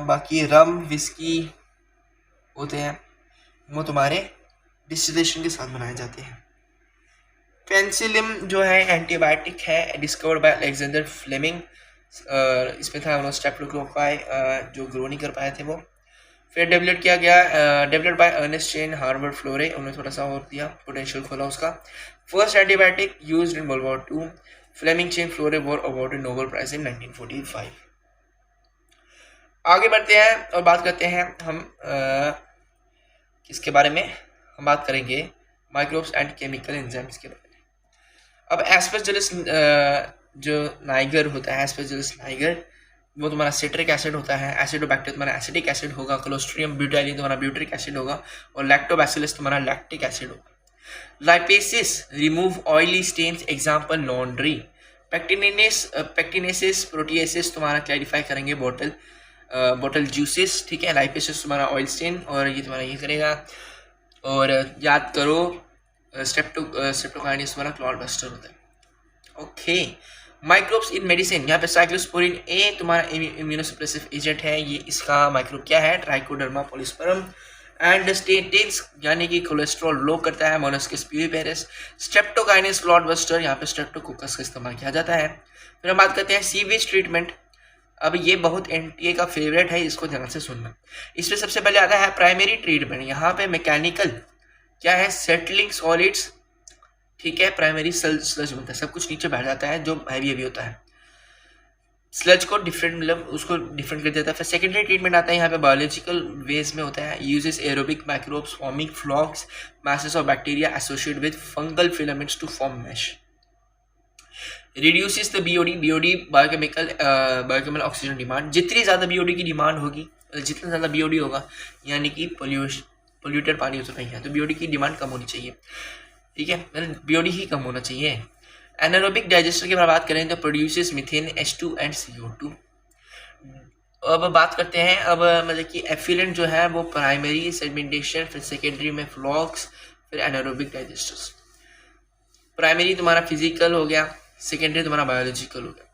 बाकी रम विस्की होते हैं वो तुम्हारे डिस्टिलेशन के साथ बनाए जाते हैं। पेंसिलिन जो है एंटीबायोटिक है, डिस्कवर्ड बाय अलेक्जेंडर फ्लेमिंग। इसमें था उन्होंने स्ट्रेप्टोकोकाई जो ग्रो नहीं कर पाए थे वो। फिर developed by Ernest Chain Howard Florey, उन्होंने थोड़ा सा और दिया, पोटेंशियल खोला उसका। First antibiotic used in world war 2, Fleming Chain Florey were awarded Nobel prize in 1945। आगे बढ़ते हैं और बात करते हैं हम किसके बारे में, हम बात करेंगे माइक्रोब्स एंड केमिकल एंजाइम्स के बारे में। अब एस्पेरजिलस जो नाइगर होता है, एस्पेरजिलस नाइगर, वो तुम्हारा सिट्रिक एसिड होता है। एसिडोबैक्टर तुम्हारा एसिडिक एसिड होगा, क्लोस्ट्रिडियम ब्यूटाइलिन तुम्हारा ब्यूट्रिक एसिड होगा, और लैक्टोबैसिलस तुम्हारा लैक्टिक एसिड होगा। Lipases remove oily stains, example laundry. Pectinases proteases तुम्हारा क्लैरिफाई करेंगे बॉटल जूसेस, ठीक है। लाइपेसिस तुम्हारा ऑयल स्टेन, और ये तुम्हारा ये करेगा। और याद करो स्ट्रेप्टोकाइनेस तुम्हारा क्लॉट बस्टर होता है। ओके, माइक्रोब्स इन मेडिसिन, यहाँ पे साइक्लोस्पोरिन ए तुम्हारा इम्यूनोसप्रेसिव एजेंट है। ये इसका माइक्रोब क्या है, ट्राइकोडर्मा पॉलिस्पर्म। एंड स्टेटिन्स यानी कि कोलेस्ट्रॉल लो करता है, मोलस्किस पिलिपेरस। स्ट्रेप्टोकाइनेस क्लॉट बस्टर, यहाँ पे स्ट्रेप्टोकोकस का इस्तेमाल किया जाता है। फिर हम बात करते हैं सीवेज ट्रीटमेंट। अब ये बहुत NTA का फेवरेट है, इसको ध्यान से सुनना। इसमें सबसे पहले आता है प्राइमरी ट्रीटमेंट, यहाँ पे मैकेनिकल क्या है, सेटलिंग सॉलिड्स, ठीक है। प्राइमरी स्लज बनता है, सब कुछ नीचे बैठ जाता है जो हैवी होता है, स्लज को डिफरेंट मतलब उसको डिफरेंट कर देता है। फिर सेकेंडरी ट्रीटमेंट आता है, यहाँ पे बायोलॉजिकल वेज में होता है। Uses aerobic microbes forming flocs masses of bacteria associated with fungal filaments to form mesh. Reduces the BOD biochemical oxygen demand। जितनी ज़्यादा BOD की डिमांड होगी, जितना ज़्यादा BOD होगा यानी कि पोल्यूटेड पानी उतना ही है, तो BOD की डिमांड कम होनी चाहिए, ठीक है, मतलब BOD ही कम होना चाहिए। एनारोबिक डाइजेस्टर की बात करें तो produces methane H2 and CO2। अब बात करते हैं अब मतलब कि एफिलेंट जो है वो प्राइमरी सेगमेंटेशन, फिर सेकेंडरी में फ्लॉक्स, फिर एनारोबिक डाइजेस्टर्स। प्राइमरी तुम्हारा फिजिकल हो गया, सेकेंडरी तुम्हारा बायोलॉजिकल हो गया।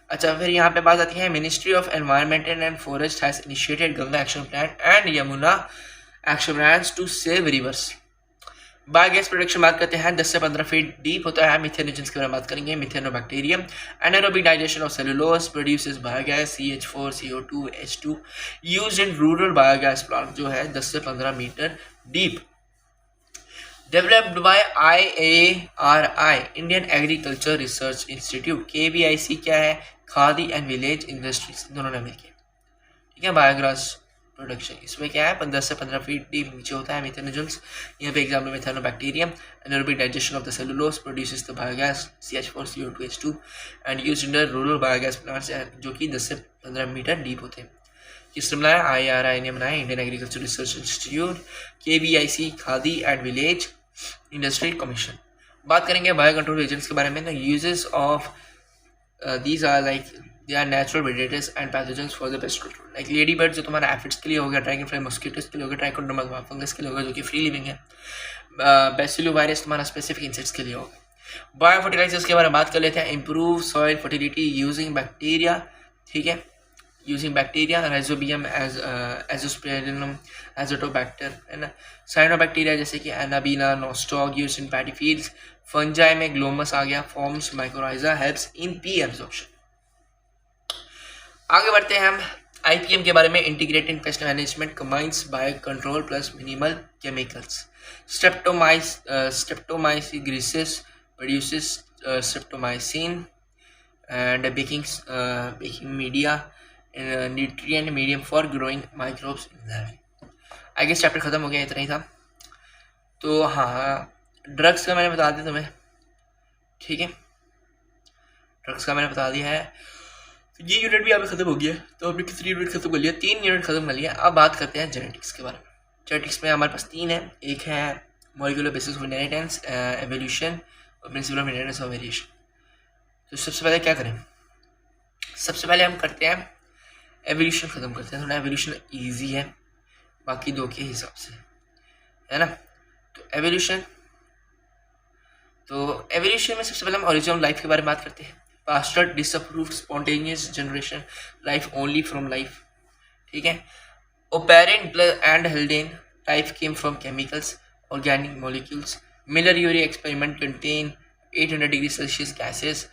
अच्छा, फिर यहाँ पे बात आती है ministry of environment and forest has initiated Ganga action plan and Yamuna action plans to save rivers. Biogas production बात करते हैं, 10 से 15 फीट डीप होता है। मिथेनोजेंस के बारे में बात करेंगे, methanobacterium. Anaerobic digestion of cellulose produces biogas CH4 CO2 H2 used in rural biogas plant जो है 10 से 15 metre deep. Developed by IARI Indian agriculture research institute. KVIC क्या है, खादी एंड विलेज इंडस्ट्रीज, दोनों ने मिलकर। ठीक है। बायोगैस प्रोडक्शन, इसमें क्या है 10 से 15 फीट डीप नीचे होता है मीथेनोजन्स। यहाँ पे example Methanobacterium anaerobic digestion of the cellulose produces the biogas CH4CO2H2 and used in the rural biogas plants, जो कि 10 से 15 मीटर डीप होते हैं। किसने बनाया? IRI ने बनाया, Indian agriculture research institute, KVIC khadi and village industry commission. बात करेंगे बायो कंट्रोल एजेंट्स के बारे में। Uses of these are like they are natural predators and pathogens for the pest control, like ladybird जो तुम्हारा एफिड्स के लिए हो गया, ड्रैगन फ्लाई मस्कीटोस के लिए हो गया, ट्राइकोडर्मा फंगस के लिए होगा जो कि फ्री लिविंग है, बैसिलो वायरस तुम्हारा स्पेसिफिक इंसेक्ट्स के लिए होगा। बायो फर्टिलाइजर्स के बारे में बात कर लेते हैं। Improve soil fertility using bacteria, ठीक है, using bacteria, rhizobium azospirillum azotobacter, है ना। साइनोबैक्टीरिया जैसे कि anabaena nostoc use in paddy fields. Fungi में ग्लोमस आ गया, forms mycorrhiza, helps in P absorption. आगे बढ़ते हैं हम IPM के बारे में। Integrated pest management combines bio control plus minimal chemicals. Streptomyces produces streptomycin and baking media nutrient medium for growing microbes in the. I guess chapter खत्म हो गया, इतना ही था। तो हाँ, ड्रग्स का मैंने बता दिया तुम्हें, ठीक है, ड्रग्स का मैंने बता दिया है। तो ये यूनिट भी आपका खत्म हो गया, तो हमने कितनी यूनिट खत्म कर लिया? 3 यूनिट खत्म कर लिया। अब बात करते हैं जेनेटिक्स के बारे में। जेनेटिक्स में हमारे पास 3 है। एक है molecular basis of inheritance, evolution और प्रिंसिपल ऑफ इनहेरिटेंस और वेरिएशन। तो सबसे पहले क्या करें? सबसे पहले हम करते हैं एवोल्यूशन खत्म करते हैं। थोड़ा एवोल्यूशन ईजी है बाकी 2 के हिसाब से, है ना। तो एवोल्यूशन में सबसे पहले हम ओरिजिन ऑफ लाइफ के बारे में बात करते हैं। Pasteur disapproved spontaneous generation, life only from life, ठीक है। Oparin and Haldane type came from chemicals organic molecules. Miller Urey experiment contain 800 degree Celsius gases,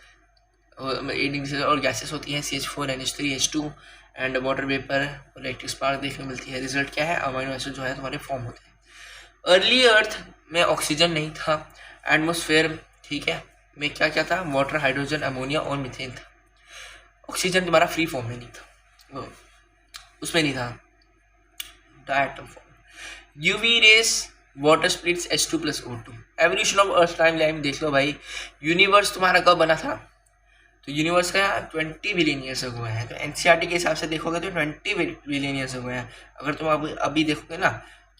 8 degree और गैसेस होती हैं CH4NH3H2 एंड वाटर वेपर और इलेक्ट्रिक स्पार्क देखने मिलती है। रिजल्ट क्या है? अमीनो एसिड जो है तुम्हारे फॉर्म होते हैं। अर्ली अर्थ में ऑक्सीजन नहीं था, एटमोसफेयर, ठीक है, में क्या क्या था? वाटर, हाइड्रोजन, अमोनिया और मीथेन था। ऑक्सीजन तुम्हारा फ्री फॉर्म में नहीं था, उसमें नहीं था, diatom form. UV rays water splits H2+O2। Evolution of earth time line देख लो भाई। यूनिवर्स तुम्हारा कब बना था? तो यूनिवर्स का 20 बिलियन ईयर्स अगो है। तो NCERT के हिसाब से देखोगे तो 20 बिलियन ईयर्स अगो है। अगर तुम अभी देखोगे ना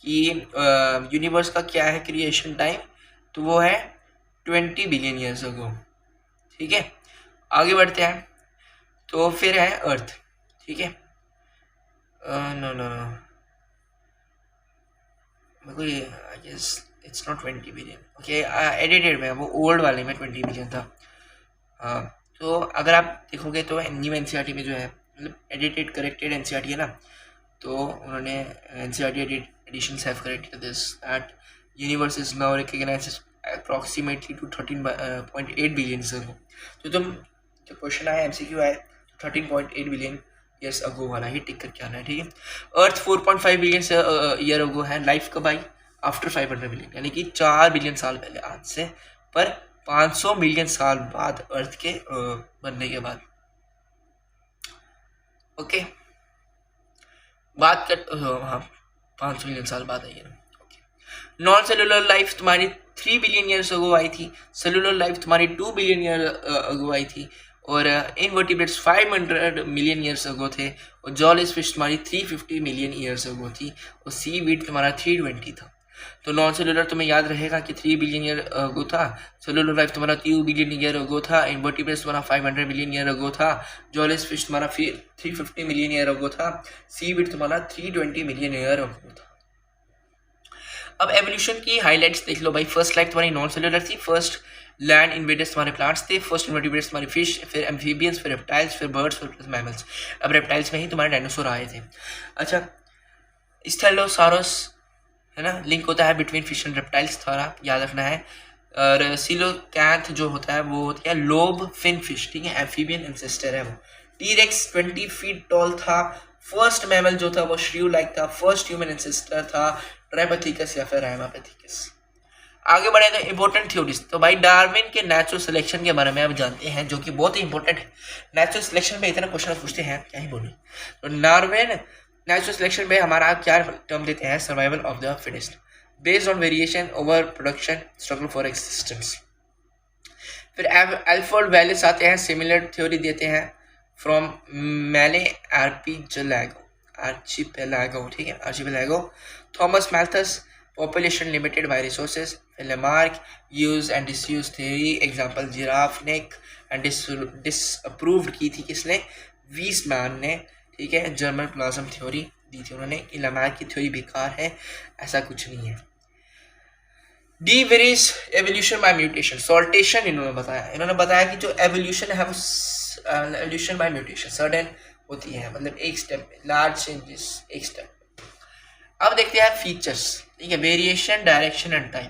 कि यूनिवर्स का क्या है क्रिएशन टाइम, तो वो है 20 बिलियन ईयर्स अगो, ठीक है। आगे बढ़ते हैं। तो फिर है अर्थ, ठीक है। नो मेरे को ये I guess it's not 20 billion, okay, edited में वो ओल्ड वाले में 20 बिलियन था। हाँ, तो अगर आप देखोगे तो न्यू NCERT में जो है, मतलब एडिटेड करेक्टेड NCERT है ना, तो उन्होंने NCERT editions have corrected this that universe is now recognised approximately to 13.8 billion years ago. तो तुम जो क्वेश्चन आया MCQ आया 13.8 बिलियन ईयर्स अगो वाला ही टिक करके आना है, ठीक है। अर्थ 4.5 बिलियन ईयर अगो है। लाइफ कब आई? आफ्टर 500 बिलियन, यानी कि 4 बिलियन साल पहले आज से, पर 500 मिलियन साल बाद अर्थ के बनने के बाद, ओके। बात कर, हाँ, 500 मिलियन साल बाद आई है, ओके। नॉन सेलुलर लाइफ तुम्हारी 3 बिलियन ईयर्स अगो आई थी। सेलुलर लाइफ तुम्हारी 2 बिलियन ईयर अगो आई थी। और इनवर्टिब्रेट्स 500 मिलियन ईयर्स अगो थे। और जॉलेस फिश तुम्हारी 350 मिलियन ईयर्स अगो थी। और सी वीड तुम्हारा 320 था। तो नॉन सेलुलर तुम्हें याद रहेगा कि 3 बिलियन ईयर अगो था। सेलुलर लाइफ तुम्हारा 2 बिलियन ईयर अगो था। इनवर्टिब्रेट्स तुम्हारा 500 मिलियन ईयर अगो था। जॉलेस फिश तुम्हारा 350 मिलियन ईयर अगो था। सी वीड तुम्हारा 320 मिलियन ईयर अगो था। अब एवोल्यूशन की हाईलाइट्स देख लो भाई। फर्स्ट लाइफ तुम्हारी नॉन सेलुलर थी। फर्स्ट लैंड इन्वेडर्स तुम्हारे प्लांट्स थे। फर्स्ट इन्वर्टिब्रेट्स तुम्हारी फिश, फिर एम्फीबियंस, फिर रेप्टाइल्स, फिर बर्ड्स, फिर मैमल्स। अब रेप्टाइल्स में ही तुम्हारे डायनासोर आए थे। अच्छा, स्टेलोसाउरस है ना, लिंक होता है बिटवीन फिश एंड रेप्टाइल्स, थोड़ा याद रखना है। और सीलोकैंथ जो होता है वो होती है लोब फिन फिश, ठीक है, एम्फीबियन एंसेस्टर है वो। टीरेक्स 20 फीट टॉल था। फर्स्ट मैमल जो था वो श्रियू लाइक था। फर्स्ट ह्यूमन एंसेस्टर था ट्राइपैथिकस या फिर राइमापैथिकस। आगे बढ़े तो इंपॉर्टेंट थ्योरीज। तो भाई डार्विन के नेचुरल सिलेक्शन के बारे में आप जानते हैं, जो कि बहुत ही इंपॉर्टेंट है। नेचुरल सिलेक्शन में इतना क्वेश्चन पूछते हैं, क्या ही बोले। तो डार्विन नेचुरल सिलेक्शन में हमारा क्या टर्म देते हैं, survival of the fittest based on variation over production struggle for existence. फिर अल्फ्रेड वेलिस आते हैं, सिमिलर थ्योरी देते हैं फ्रॉम मैले आर्चिपेलागो, ठीक है, archipelago. Thomas Malthus population limited by resources. Lamarck use and disuse theory, example giraffe neck and disapproved की थी किसने, वीसमैन ने, ठीक है। जर्मन प्लाज्म थ्योरी दी थी उन्होंने कि लेमार्क की थ्योरी बेकार है, ऐसा कुछ नहीं है। De Vries evolution by mutation, saltation इन्होंने बताया कि जो एवोल्यूशन है वो एवोल्यूशन बाय म्यूटेशन सडन होती है, मतलब एक स्टेप में लार्ज चेंजेस एक स्टेप। अब देखते हैं फीचर्स, ठीक है। Variation, direction and time.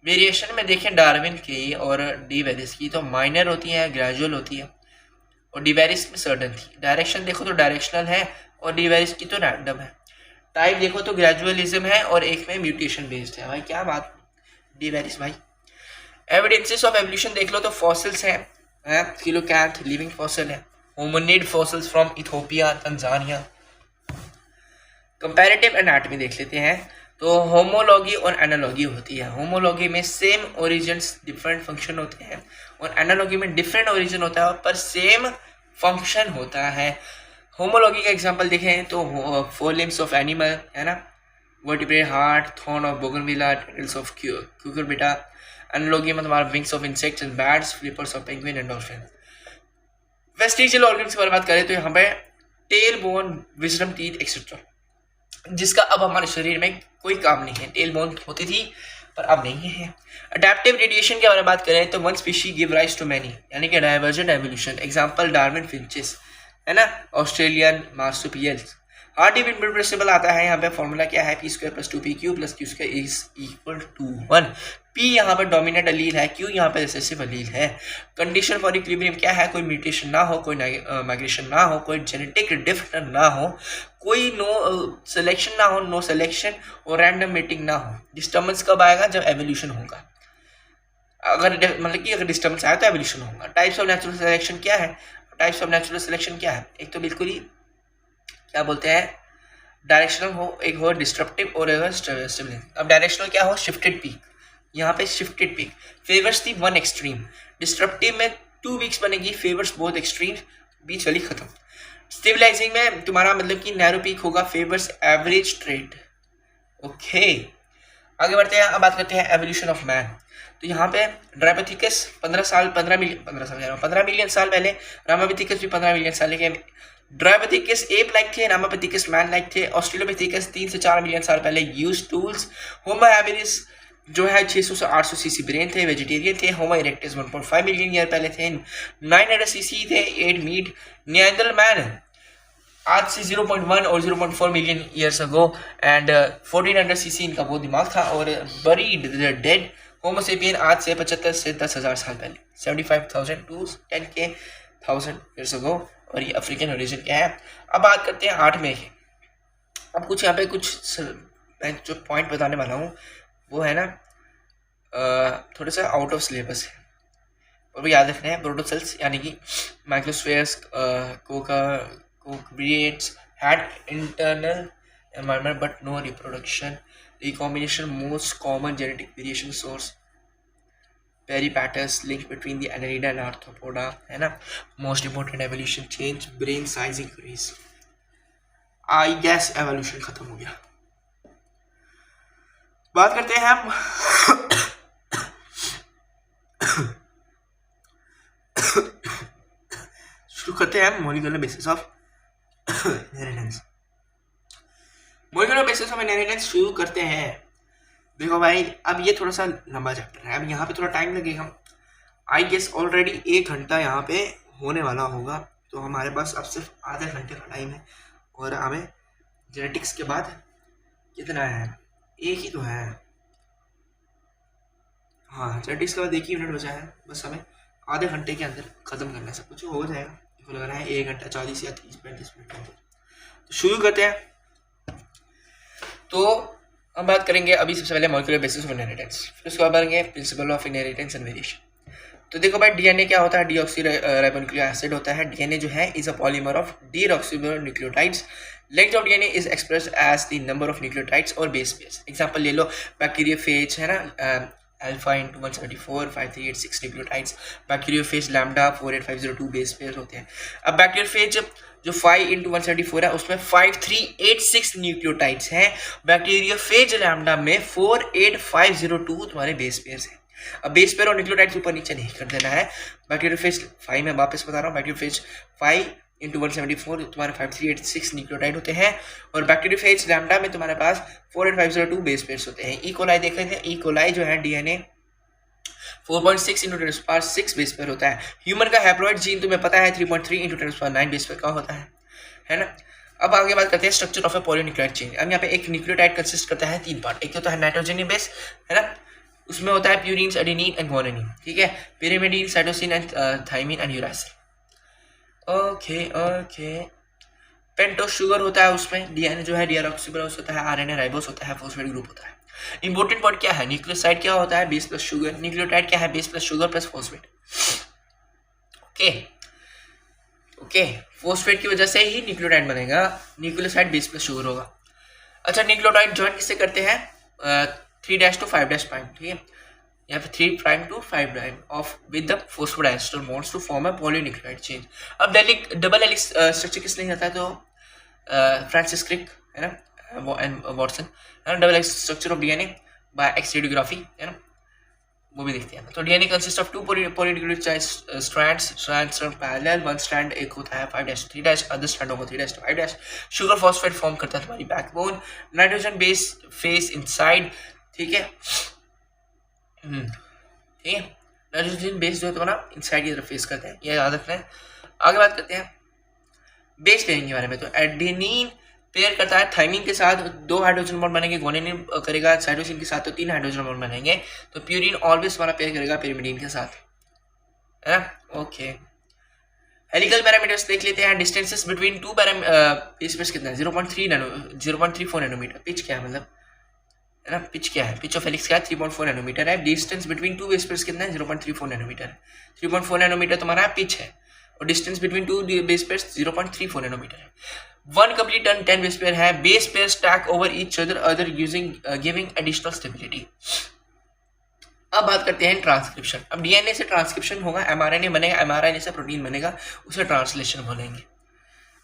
Variation में देखें डार्विन की और डी वेरिस की तो माइनर होती है, ग्रेजुअल होती है, और डी वेरिस में सडन थी। डायरेक्शन देखो तो डायरेक्शनल है और डी वेरिस की तो रैंडम है। टाइप देखो तो ग्रेजुअलिज्म है और एक में म्यूटेशन बेस्ड है। भाई क्या बात, डी वेरिस भाई। एविडेंसेस ऑफ एवोल्यूशन देख लो तो फॉसिल्स हैं, कोलोकैंथ लिविंग फॉसिल है, hominid fossils from Ethiopia, Tanzania. Comparative anatomy देख लेते हैं, तो होमोलॉगी और एनालॉगी होती है। होमोलॉगी में सेम ओरिजिन्स डिफरेंट फंक्शन होते हैं, और एनालॉगी में डिफरेंट ओरिजिन होता है पर सेम फंक्शन होता है। होमोलॉगी का एग्जांपल देखें तो फोर लिम्स ऑफ एनिमल है ना, vertebrate heart, thorn of bougainvillea, tendrils of cucurbita. Analogy में तुम्हारा wings of insects and bats, flippers of penguin and dolphin. Vestigial organs की बात करें तो यहाँ पे tail bone, wisdom teeth etcetera, जिसका अब हमारे शरीर में कोई काम नहीं है। टेल बोन होती थी पर अब नहीं है। अडेप्टिव रेडिएशन के बारे में बात करें तो one species give rise to many, यानी कि divergent evolution. Example Darwin finches है ना, Australian marsupials. Hardy bit principle आता है, यहाँ पे फॉर्मूला क्या है, p square plus 2pq plus q square is equal to 1। P यहाँ पर डोमिनेंट अलील है, क्यू यहाँ पर रिसेसिव अलील है। कंडीशन फॉर इक्विलिब्रियम क्या है, कोई म्यूटेशन ना हो, कोई माइग्रेशन ना हो, कोई जेनेटिक डिफरेंस ना हो, कोई नो सिलेक्शन ना हो, नो सिलेक्शन और रैंडम मेटिंग ना हो। डिस्टर्बेंस कब आएगा, जब एवोल्यूशन होगा। अगर मतलब कि अगर डिस्टर्बेंस आया तो एवोल्यूशन होगा। टाइप्स ऑफ नेचुरल सिलेक्शन क्या है, टाइप्स ऑफ नेचुरल सिलेक्शन क्या है, एक तो बिल्कुल ही क्या बोलते हैं डायरेक्शनल हो, एक हो डिस्ट्रप्टिव और एक स्टेबल। अब डायरेक्शनल क्या हो, शिफ्टेड पीक, यहाँ पे शिफ्टेड पीक फेवर्स दी वन एक्सट्रीम। डिस्ट्रप्टिव में 2 वीक्स बनेगी, फेवर्स बोथ एक्सट्रीम, बीच वाली खत्म। स्टेबलाइजिंग में तुम्हारा मतलब कि नैरो पीक होगा, फेवर्स एवरेज ट्रेड। ओके आगे बढ़ते हैं, अब बात करते हैं एवोल्यूशन ऑफ मैन। तो यहाँ पे ड्राइपोथिकस 15 मिलियन साल पहले, रामापिथिकस भी 15 मिलियन साल के। ड्राइपोथिकस एप लाइक थे, रामापिथिकस मैन लाइक थे। ऑस्ट्रेलोपिथेकस 3 से 4 मिलियन साल पहले यूज टूल्स। होमो हैबिलिस जो है 600 से 800 सीसी ब्रेन थे, वेजिटेरियन थे। होमो इरेक्टस 1.5 मिलियन ईयर पहले थे, 900 सीसी थे, 8 मीट। निएंडरथैल मैन आज से 0.1 और 0.4 million years ago and 1400 CC इनका वो दिमाग था। और बरीड डेड होमो सेपियन आज से 75 से 10,000 साल पहले, 75,000 टू 10,000 ईयर्स अगो, और ये अफ्रीकन ओरिजिन क्या है। अब बात करते हैं 8 में की। अब कुछ यहाँ पे कुछ मैं जो पॉइंट बताने वाला हूँ वो है ना थोड़ा सा आउट ऑफ सिलेबस है, और वो याद रखना है। प्रोटोसेल्स यानी कि माइक्रोस्फेयर्स, कोक्रिएट्स had internal environment but no reproduction. Recombination most common genetic variation source. Peripatus link between the Annelida and Arthropoda है ना। Most important evolution change brain size increase. I guess evolution खत्म हो गया। बात करते हैं हम शुरू करते हैं molecular basis of inheritance. Molecular basis of inheritance शुरू करते हैं। देखो भाई अब ये थोड़ा सा लंबा चैप्टर है, अब यहाँ पे थोड़ा टाइम लगेगा। आई गेस ऑलरेडी 1 घंटा यहाँ पे होने वाला होगा, तो हमारे पास अब सिर्फ आधे घंटे का टाइम है। और हमें जेनेटिक्स के बाद कितना है, 1 ही तो है। हाँ जेनेटिक्स के बाद 1 ही मिनट बचा है, बस हमें आधे घंटे के अंदर ख़त्म करना है, सब कुछ हो जाएगा। तो लग रहा है 1 घंटा 40 या 30-35 मिनट। तो शुरू करते हैं। तो हम बात करेंगे अभी सबसे पहले मॉलिक्यूलर बेसिस ऑफ इनहेरिटेंस, फिर उसके बाद बढ़ेंगे principle of inheritance and variation. तो देखो भाई डीएनए क्या होता है, डीऑक्सी राइबोन्यूक्लिक एसिड होता है। डीएनए जो है is a polymer of deoxyribonucleotides. Length of DNA is expressed as the number of nucleotides और बेस पेयर्स। एग्जांपल ले लो, बैक्टीरियोफेज है ना, alpha into 174 5386 nucleotides. Bacteriophage lambda 48502 base pair होते हैं। अब बैक्टीरियोफेज जो 5 इंटू 174 है उसमें 5386 न्यूक्लियोटाइड्स हैं। बैक्टीरियोफेज लैम्डा में 48502 तुम्हारे बेस पेयर्स हैं। अब बेस पेयर और न्यूक्लियोटाइड्स ऊपर नीचे नहीं कर देना है। बैक्टीरियोफेज 5 में वापस बता रहा हूँ, बैक्टीरियोफेज 5 इंटू 174 तुम्हारे 5386 न्यूक्लियोटाइड होते हैं। और बैक्टीरियोफेज लैम्डा में तुम्हारे पास 48502 बेस पेयर्स होते हैं। ई कोलाई देख लेते हैं, ई कोलाई जो है डीएनए 4.6 इंटू 10⁶ बेस पेयर होता है। ह्यूमन का हैप्लॉइड जीन तुम्हें पता है 3.3 इंटू 10⁹ बेस पेयर का होता है ना। अब आगे बात करते हैं structure of A polynucleotide chain. अब यहाँ पे एक न्यूक्लियोटाइड कंसिस्ट करता है 3 पार्ट। एक होता है नाइट्रोजन बेस, है ना, उसमें होता है प्यूरीन, एडेनिन एंड गुआनिन, ठीक है, pyrimidine, cytosine and thymine and uracil. Okay pentose sugar होता है उसमें। डीएनए जो है डीऑक्सीराइबोस होता है, आरएनए राइबोस होता है, फॉस्फेट ग्रुप होता है। इंपॉर्टेंट वर्ड क्या है, न्यूक्लियोसाइड क्या होता है, बेस प्लस शुगर। न्यूक्लियोटाइड क्या है, base plus sugar plus phosphate. Okay phosphate की वजह से ही न्यूक्लियोटाइड बनेगा, न्यूक्लियोसाइड बेस प्लस शुगर होगा। अच्छा न्यूक्लियोटाइड ज्वाइन किससे करते हैं, 3' to 5' प्राइम, ठीक है, यहाँ पे 3' to 5' of with the phosphodiester bonds to form a polynucleotide chain. अब डबल हेलिक्स स्ट्रक्चर किसने जाता है, तो फ्रांसिस क्रिक है ना, एंड वॉटसन है ना। Double helix structure of DNA by x radiography है ना, वो भी देखते हैं। तो DNA consist of 2 polynucleotide strands parallel, one strand एक होता है 5' 3', अदर स्ट्रैंड होगा 3' to 5'। शुगर फॉस्फेट फॉर्म करता है तुम्हारी backbone. Nitrogen base face inside, ठीक है, ठीक है, नाइट्रोजन बेस जो है तुम्हारा इनसाइड की तरफ फेस करते हैं, ये याद रखना है। आगे बात करते हैं बेस पेयरिंग के बारे में। तो एडेनिन पेयर करता है थाइमिन के साथ, 2 हाइड्रोजन बॉन्ड बनेंगे। गुआनिन करेगा साइटोसिन के साथ, तो 3 हाइड्रोजन बॉन्ड बनेंगे। तो प्यूरिन ऑलवेज हमारा पेयर करेगा पिरिमिडीन के साथ, है ना। ओके हेलिकल पैरामीटर्स देख लेते हैं। डिस्टेंसेस बिटवीन 2 बेस पेयर्स कितना है, 0.34 नैनोमीटर। पिच क्या है, मतलब है ना, पिच क्या है, पिच ऑफ हेलिक्स क्या है, 3.4 नैनोमीटर है। डिस्टेंस बिटवीन 2 बेस पेयर्स कितना है, 0.34 नैनोमीटर है। 3.4 नैनोमीटर तुम्हारा पिच है, और distance between 2 base pairs 0.34 nanometre है। 1 कंप्लीट टर्न 10 बेस पेयर है। Base pair stack over each other using giving additional stability. अब बात करते हैं ट्रांसक्रिप्शन। अब डीएनए से ट्रांसक्रिप्शन होगा, एमआरएनए बनेगा, एमआरएनए से प्रोटीन बनेगा, उसे ट्रांसलेशन बोलेंगे।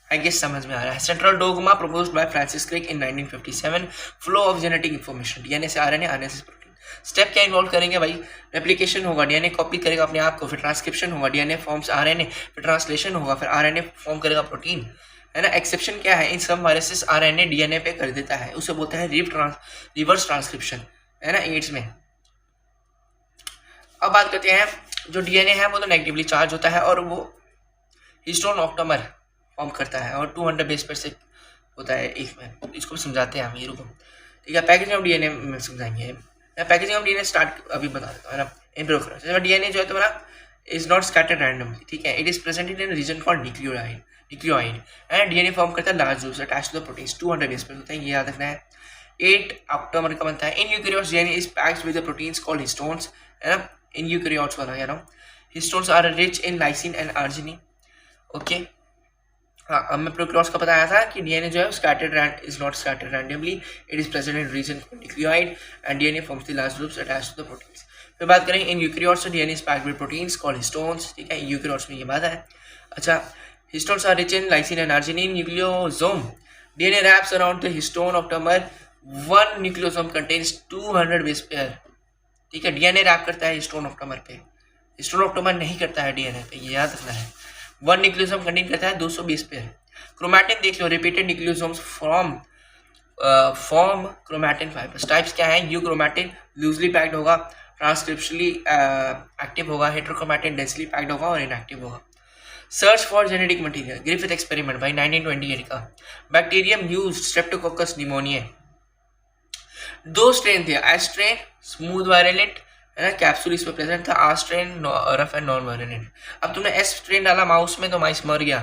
आई गेस समझ में आ रहा है। Central dogma proposed by Francis Crick in 1957, flow of genetic information, DNA से आरएनए, आरएनए से प्रोटीन। स्टेप क्या इन्वॉल्व करेंगे भाई, रेप्लिकेशन होगा, डीएनए कॉपी करेगा अपने आप को, फिर ट्रांसक्रिप्शन होगा, डीएनए फॉर्म्स आरएनए, फिर ट्रांसलेशन होगा, फिर आरएनए फॉर्म करेगा प्रोटीन, है ना। एक्सेप्शन क्या है, इन सब वायरसेस आरएनए डीएनए पे कर देता है, उसे बोलते हैं रिवर्स ट्रांसक्रिप्शन, है ना, एड्स में। अब बात करते हैं, जो डीएनए है वो तो नेगेटिवली चार्ज होता है, और वो हिस्टोन ऑक्टोमर फॉर्म करता है, और 200 बेस पेयर से होता है एक में। इसको समझाते हैं हम, ये रुको, ठीक है। पैकेजिंग ऑफ डीएनए में समझाएंगे। पैकेजिंग ऑफ डीएनए स्टार्ट अभी बता देता हूँ, है ना। इम्प्रूव करो। डीएनए जो है तुम्हारा इज नॉट स्कैटर्ड रैंडमली, ठीक है, it is presented in region called nucleoid and DNA form करता है large groups attached to the proteins, 200 base pair होते हैं, ये याद रखना है। 8 ऑक्टोमर का बनता है। In eukaryotes DNA is packed with the proteins called histones, है ना। इन यूकैरियोट्स वाला कह रहा हूँ। Histones are rich in lysine and arginine, okay. हाँ, अब मैं प्रोकैरियोट्स का बताया था कि डीएनए जो है scattered is not scattered randomly, it is present in region nucleoid and DNA forms the large groups attached to the proteins. फिर बात करें in eukaryotes, DNA is packed with proteins called histones, ठीक है, यूकैरियोट्स में ये बात है। अच्छा, histones are rich in lysine and arginine. Nucleosome, DNA wraps around the histone octamer, 1 nucleosome contains 200 base pair, ठीक है। डीएनए रैप करता है हिस्टोन ऑक्टोमर पे, हिस्टोन ऑक्टोमर नहीं करता है डीएनए पे, ये याद रखना है। 1 न्यूक्लियोसोम कंटेन करता है 200 बेस पेयर। क्रोमैटिन देख लो, repeated nucleosomes form chromatin fibres. Types क्या है, यू क्रोमैटिन लूजली पैक्ड होगा, ट्रांसक्रिप्शनली एक्टिव होगा, हेटेरोक्रोमैटिन डेंसली पैक्ड होगा और इनएक्टिव होगा। Search for genetic material, Griffith experiment भाई 1928 का। Bacterium used streptococcus pneumoniae, 2 strain थे, एस्ट्रेन स्मूथ वायरलेट, है ना, कैप्सूल इसमें प्रेजेंट था, R strain, rough and non violent. अब तुमने एस स्ट्रेन डाला माउस में तो माउस मर गया,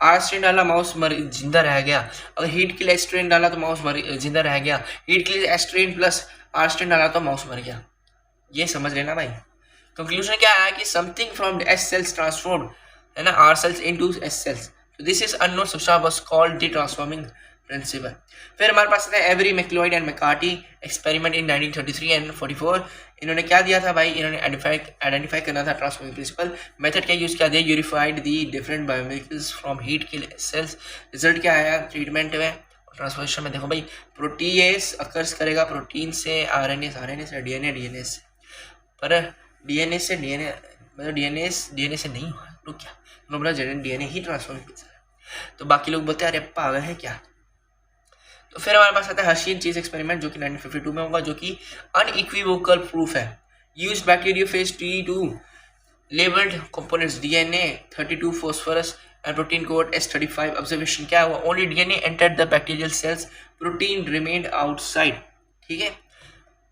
आर स्ट्रेन डाला माउस जिंदा रह गया, अगर हीट के लिए एस स्ट्रेन डाला तो माउस जिंदा रह गया, हीट के लिए S strain plus R strain डाला तो माउस मर गया। ये समझ लेना भाई। कंक्लूजन क्या आया कि something from S cells transformed, है ना, R cells into S cells, this is unknown substance was called the transforming principle. फिर हमारे पास है Avery MacLeod and McCarty experiment in 1933 and 44। इन्होंने क्या दिया था भाई, इन्होंने आइडेंटिफाई करना था ट्रांसफॉर्मिंग प्रिंसिपल। मेथड क्या यूज किया, they purified the different biomolecules from heat kill cells. Result क्या आया ट्रीटमेंट में ट्रांसफॉर्मेशन में, देखो भाई प्रोटीएस अकर्स करेगा प्रोटीन से आरएनए, आरएनए से डीएनए, डीएनए से, पर डीएनए से डीएनए मतलब डीएनए से नहीं हुआ तो क्या, बोला डीएनए ही ट्रांसफॉर्म किया। तो बाकी लोग बोलते हैं अरे पागल है क्या। तो फिर हमारे पास आता है हर्शी चीज एक्सपेरिमेंट जो कि 1952 में होगा, जो कि अनइक्विवोकल प्रूफ है। Used bacteriophage T2 labelled components DNA 32 phosphorus and protein code S35। Observation क्या हुआ, only DNA entered the bacterial cells, protein remained outside. ठीक है,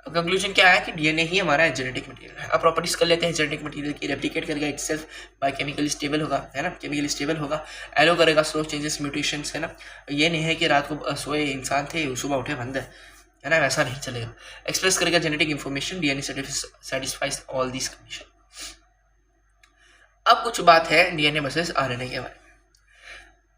कंक्लूजन क्या है कि डीएनए ही हमारा जेनेटिक मटेरियल है। अब प्रॉपर्टीज कर लेते हैं जेनेटिक मटेरियल की। रेप्लिकेट करेगा इटसेल्फ बाय केमिकली स्टेबल होगा, है ना, केमिकली स्टेबल होगा, एलो करेगा स्लो चेंजेस म्यूटेशंस, है ना। ये नहीं है कि रात को सोए इंसान थे सुबह उठे बंद है ना, वैसा नहीं चलेगा। एक्सप्रेस करेगा genetic information, DNA satisfies all this condition. अब कुछ बात है डीएनए वर्सेस आरएनए के बारे में।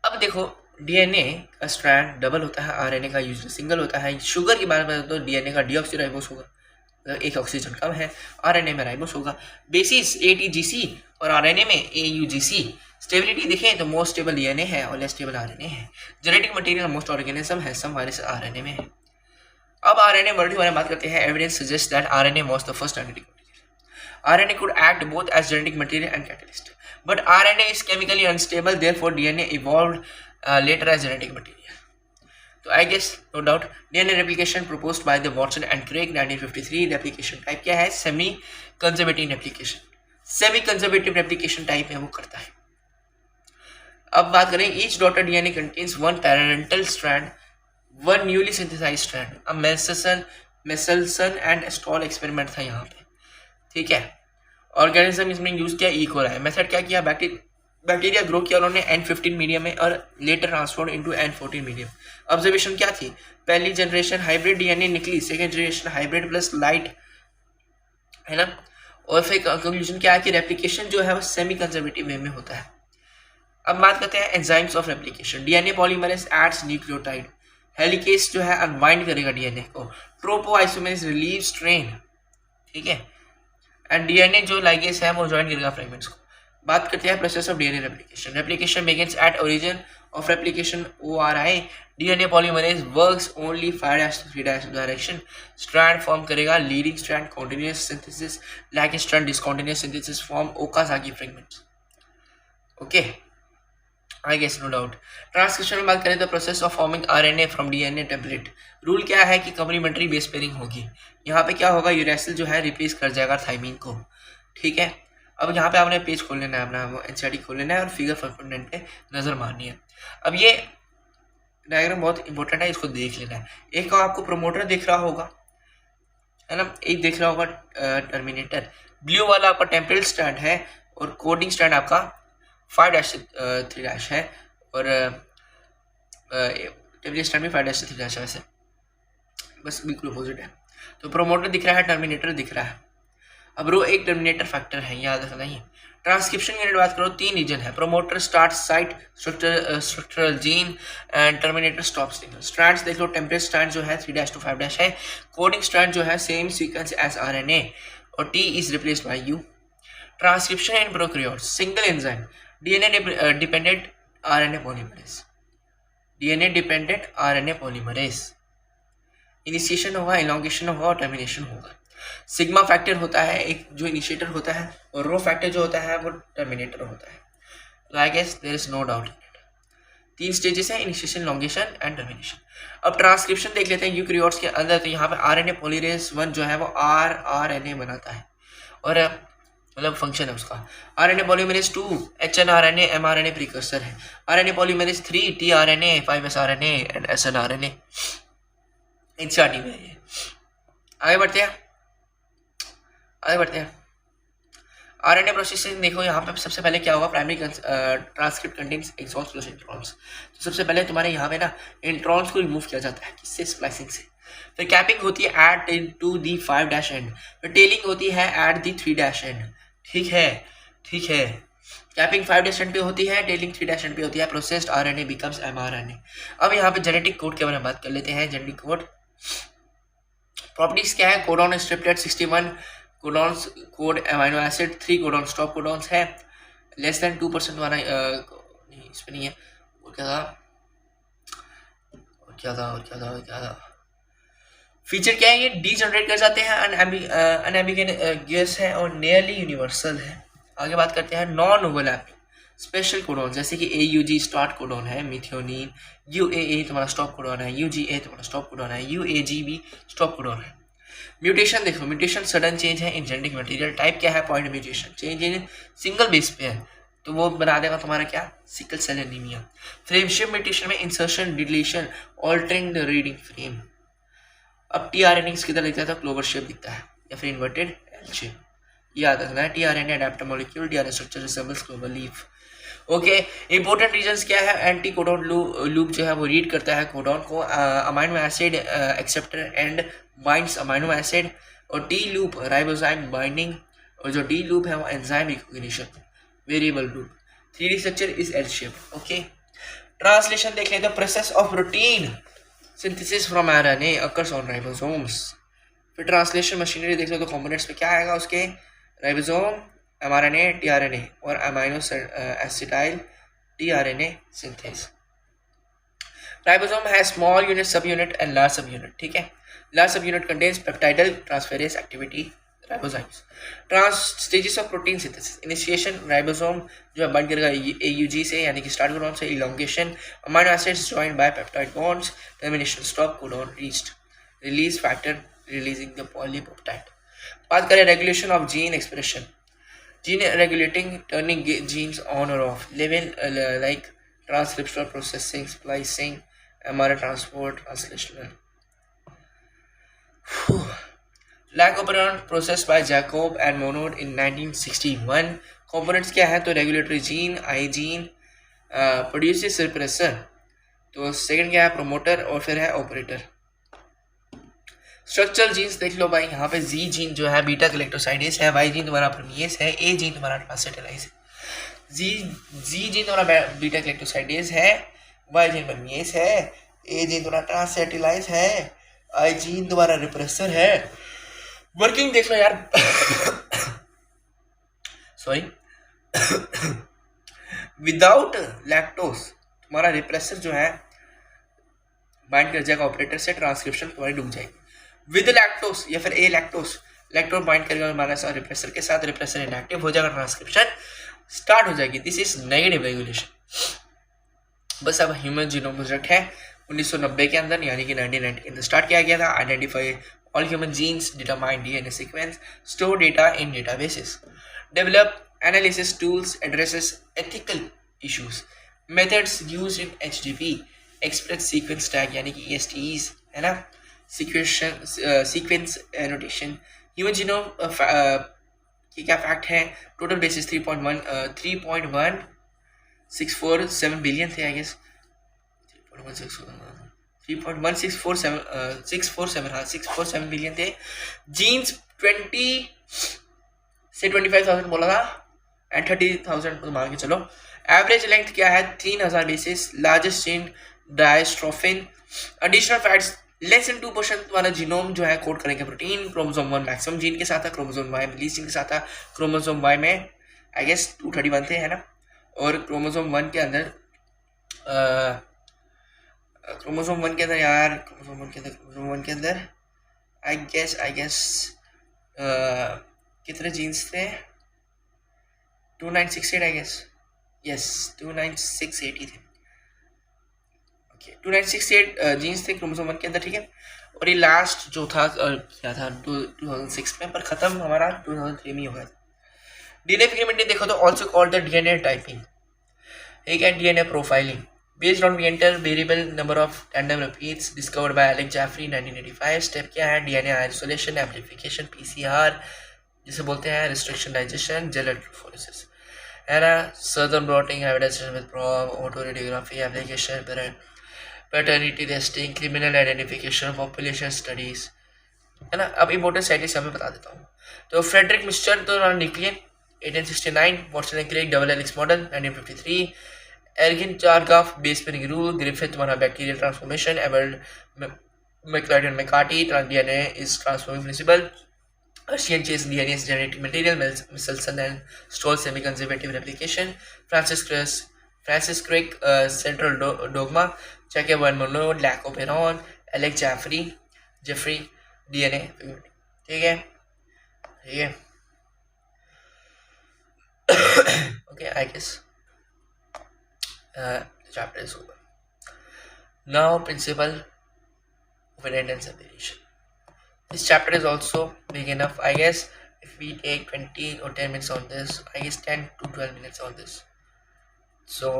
अब देखो डीएनए का स्ट्रैंड डबल होता है, आरएनए का यूजुअली सिंगल होता है। शुगर की बात करें तो डीएनए का डीऑक्सीराइबोस होगा, मतलब एक ऑक्सीजन कम है, आरएनए में राइबोस होगा। बेसिस एटीजीसी और आरएनए में एयूजीसी। स्टेबिलिटी देखें तो मोस्ट स्टेबल डीएनए है और लेस स्टेबल आरएनए है। जेनेटिक मटेरियल मोस्ट ऑर्गेनिज्म है, सम वायरस आरएनए में है। अब आरएनए वर्ल्ड के बारे में बात करते हैं। Evidence suggest that RNA was the first genetic material. RNA could act both as genetic material and catalyst, but RNA is chemically unstable, therefore DNA evolved later as genetic material. So I guess no doubt DNA replication proposed by the Watson and Crick 1953 replication type क्या है, semi conservative replication, semi conservative replication type में वो करता है। अब बात करें each daughter DNA contains one parental strand, one newly synthesized strand। अब मेसलसन एंड स्टॉल एक्सपेरिमेंट था यहाँ पे, ठीक है। ऑर्गेनिज्म इसमें यूज किया इकोलाई। मेथड क्या किया, बैक्टीरिया ग्रो किया उन्होंने N15 मीडियम में और later transform into N14 medium. Observation क्या थी, पहली जनरेशन हाइब्रिड डीएनए निकली, second generation hybrid plus light, है ना। और फिर कंक्लूजन क्या है कि रेप्लिकेशन जो है वो सेमी कंजर्वेटिव वे में होता है। अब बात करते हैं enzymes of replication. DNA polymerase adds nucleotide, helicase जो है अनवाइंड करेगा डीएनए को, ट्रोपोआइसोमेरेज रिलीव स्ट्रेन, ठीक है, एंड डीएनए जो लाइगेस है वो ज्वाइन करेगा फ्रेगमेंट्स को। बात करते हैं process of DNA replication. Replication begins at origin of replication ORI। DNA polymerase works only 5'3' direction. Strand form करेगा leading strand continuous synthesis, lagging strand discontinuous synthesis form Okazaki fragments. Okay, I guess no doubt. Transcription में बात करें तो process of forming RNA from DNA template. Rule क्या है कि कंप्लीमेंट्री बेस पेयरिंग होगी। यहाँ पे क्या होगा, यूरेसिल जो है रिप्लेस कर जाएगा थाइमीन को, ठीक है। अब यहाँ पे आपने पेज खोल लेना है, अपना एनसीईआरटी खोल लेना है और फिगर 5.9 पे नजर मारनी है। अब ये डायग्राम बहुत इंपॉर्टेंट है, इसको देख लेना है। एक आपको प्रोमोटर दिख रहा होगा, है ना, एक दिख रहा होगा टर्मिनेटर। ब्लू वाला आपका टेम्परेट स्टैंड है और कोडिंग स्टैंड आपका 5'3' है और टेम्परेट स्टैंड भी 5'3' है, वैसे बस बिल्कुल अपोजिट है। तो प्रोमोटर दिख रहा है, टर्मिनेटर दिख रहा है। अब रो एक टर्मिनेटर फैक्टर है, याद रखना ही। ट्रांसक्रिप्शन की बात करो, 3 रीजन है। Promoter start site structural gene and terminator stop signal. Strands देख लो, टेम्परेट स्ट्रैंड जो है 3' to 5' है। कोडिंग स्ट्रैंड जो है सेम सीक्वेंस एज आरएनए और T is replaced by U। Transcription in prokaryotes, single enzyme, DNA dependent RNA polymerase, DNA dependent RNA polymerase. Initiation होगा, इलॉन्गेशन होगा और टर्मिनेशन होगा। सिग्मा फैक्टर होता है एक जो इनिशिएटर होता है और रो फैक्टर जो होता है वो टर्मिनेटर होता है। तो I guess there is no doubt in it. 3 stages है, इनिशिएशन, इलॉन्गेशन एंड टर्मिनेशन। अब ट्रांसक्रिप्शन देख लेते हैं यूकैरियोट्स के अंदर। तो यहाँ पे आरएनए पॉलीमरेज 1 जो है वो rRNA बनाता है और मतलब फंक्शन है उसका। RNA polymerase 2 hnRNA mRNA precursor है। RNA polymerase 3 tRNA 5sRNA and snRNA। NCERT में है। आगे बढ़ते हैं। आगे बढ़ते हैं। आरएनए प्रोसेसिंग देखो यहाँ पे सबसे पहले क्या होगा, प्राइमरी ट्रांसक्रिप्ट कंटेन्स एक्सॉक्यूलोस इंट्रॉन्स। तो सबसे पहले तुम्हारे यहाँ पे ना इंट्रॉन्स को रिमूव किया जाता है, किससे, स्प्लाइसिंग से। फिर कैपिंग होती है एट इनटू दी 5' एंड, फिर टेलिंग होती है एट दी 3' एंड। ठीक है, ठीक है। कैपिंग 5' एंड पे होती है, टेलिंग 3' एंड पे होती है। Processed RNA becomes mRNA. अब यहाँ पे जेनेटिक कोड के बारे में बात कर लेते हैं। जेनेटिक कोड प्रॉपर्टीज क्या है, कोडॉन स्ट्रिप्टेड 61 codons code amino acid, 3 codon stop codons है, लेस देन 2% वाला नहीं, इसमें नहीं है। और क्या था फीचर क्या है, ये डी जनरेट कर जाते हैं, अनएम्बिगस है और नियरली यूनिवर्सल है। आगे बात करते हैं नॉन ओवरलैपिंग स्पेशल कोडॉन, जैसे कि AUG स्टार्ट कोडॉन है मिथियोनिन, UAA तुम्हारा स्टॉप कोडॉन है, UGA तुम्हारा स्टॉप कोडॉन है, UAG भी स्टॉप कोडॉन है। म्यूटेशन देखो, म्यूटेशन सडन चेंज है इन जेनेटिक मटेरियल। टाइप क्या है, point mutation, change in single base पे है, तो वो बना देगा तुम्हारा क्या, सिकल सेल एनीमिया। फ्रेमशिप म्यूटेशन में insertion, deletion, altering the reading frame. अब टीआरएनए किधर दिखता है, तो क्लोवर शेप दिखता है या फिर इन्वर्टेड एल शेप, याद रखना है। TRNA adapter molecule, tRNA structure resembles clover leaf. Okay, important regions क्या है, एंटी कोडॉन लूप जो है वो रीड करता है कोडॉन को, amino acid acceptor and binds amino acid, और टी लूप राइबोजाइम बाइंडिंग, और जो डी लूप है वो enzyme recognition, variable loop. 3D structure is L shape. Okay, translation देख लेते हैं। Process of protein synthesis from RNA occurs on ribosomes. फिर ट्रांसलेशन मशीनरी देख लो तो कंपोनेंट्स पे क्या आएगा उसके, राइबोसोम, mRNA, tRNA और amino acetyl tRNA synthase. Ribosome है स्मॉल यूनिट, सब यूनिट एंड लार्ज सब यूनिट। ठीक है, लार्ज सब unit contains peptidyl transferase activity ribosomes. Stages of protein synthesis, initiation ribosome जो है बाइंड करेगा AUG से यानी कि स्टार्ट कोडॉन से, elongation amino acids joined by peptide bonds, termination stop codon reached, release factor releasing the polypeptide. बात करें regulation of gene expression, gene regulating turning genes on or off level like transcriptional processing, splicing, mRNA transport, translational. Lac-Operon processed by Jacob and Monod in 1961. components क्या है, तो regulatory gene, I gene, produces suppressor, तो second क्या है, promoter और फिर है operator। स्ट्रक्चरल जीन्स देख लो भाई, यहाँ पे जी जीन जो है बीटा गैलेक्टोसाइडेज है, वाई जीन तुम्हारा परमिएज है, ए जीन तुम्हारा ट्रांससेटेलाइज है। जी जीन तुम्हारा बीटा गैलेक्टोसाइडेज है, वाई जीन परमिएज है, ए जीन तुम्हारा ट्रांससेटेलाइज है, आई जीन तुम्हारा रिप्रेसर है। वर्किंग देख लो यार सॉरी विदाउट लैक्टोज तुम्हारा रिप्रेसर जो है बाइंड कर जाएगा ऑपरेटर से, ट्रांसक्रिप्शन तुम्हारी डूब जाएगी। विद लैक्टोस या फिर ए लैक्टोस, लैक्टोज बाइंड करेगा हमारे साथ रिप्रेसर के साथ, रिप्रेसर इनएक्टिव हो जाएगा, ट्रांसक्रिप्शन स्टार्ट हो जाएगी। This is negative regulation. बस अब ह्यूमन जीनोम प्रोजेक्ट है 1990 के अंदर यानी कि 1990 के अंदर स्टार्ट किया गया था। Identify all human genes, determine DNA sequence, store data in databases, develop analysis tools, addresses ethical issues, methods used in HDP, express sequence tag यानी कि ESTs है ना, सीक्वेंस एनोटेशन। ह्यूमन जीनोम की क्या फैक्ट है, टोटल बेसिस 3.1647 बिलियन थे आई गेस, 647 बिलियन थे। जीन्स 20 से 25,000 बोला था एंड 30,000 मान के चलो। एवरेज लेंथ क्या है, 3000 basis. Largest chain dystrophin. Additional facts, less than 2% वाला जीनोम जो है कोड करेंगे प्रोटीन। क्रोमोसोम 1 मैक्सिमम जीन के साथ था, क्रोमोसोम Y लीस्ट जीन के साथ था। क्रोमोसोम Y में आई गेस 231 थे है ना, और क्रोमोसोम 1 के अंदर क्रोमोसोम 1 के अंदर यार क्रोमोसोम 1 के अंदर आई गेस कितने जीन्स थे, 2968 आई गेस, यस 2968 ही थे। 2968 जीन्स थे क्रोमोसोम 1 के अंदर, ठीक है। और ये लास्ट जो था क्या था 2006 में, पर खत्म हमारा 2003 में हो गया था। डीएनए फिगमेंट देखो तो also called the DNA typing, ठीक है। DNA profiling based on variant variable number of tandem repeats discovered by Alex Jeffrey 1985। Step क्या है, डीएनए आइसोलेशन, एम्प्लीफिकेशन, PCR जिसे बोलते हैं रिस्ट्रिक्शन डाइजेशन, जेल इलेक्ट्रोफोरेसिस है ना, Southern blotting, hybridisation with probe, autoradiography application, paternity testing, criminal identification, population studies, है ना। अब इम्पोर्टेंट साइंटिस्ट यहाँ पे बता देता हूँ। तो फ्रेडरिक मिस्टर तो nuclein 1869, Watson and Crick double helix model 1953, Erwin Chargaff base pairing rule, Griffith one bacterial transformation, एबल्ड MacLeod McCarty DNA is transforming principle, Russian chase DNA is genetic material, Michelson and Stoll semi-conservative replication, Francis Crick central dogma, Jacques Van Monod, lack of Heron, Alex Jeffrey DNA, ठीक है, ठीक है, okay, I guess the chapter is over. Now, principle of inheritance and variation. This chapter is also big enough, I guess. If we take 20 or 10 minutes on this, I guess 10 to 12 minutes on this. So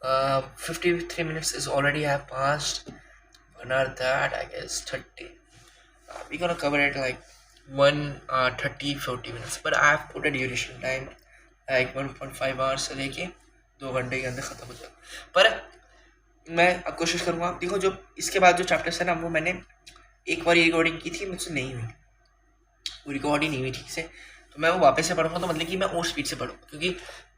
53 minutes is already have passed. Another that, I guess 30. We're gonna cover it like 30-40 minutes, but I have put a duration time like 1.5 hours से लेके 2 घंटे के अंदर खत्म हो जाएगा। पर मैं अब कोशिश करूँगा। देखो, जो इसके बाद जो चैप्टर्स है ना, वो मैंने एक बार रिकॉर्डिंग की थी, मुझसे नहीं हुई, वो रिकॉर्डिंग नहीं हुई ठीक से, तो मैं वो वापस से पढ़ूंगा, तो मतलब कि मैं और स्पीड से पढ़ूँ, क्योंकि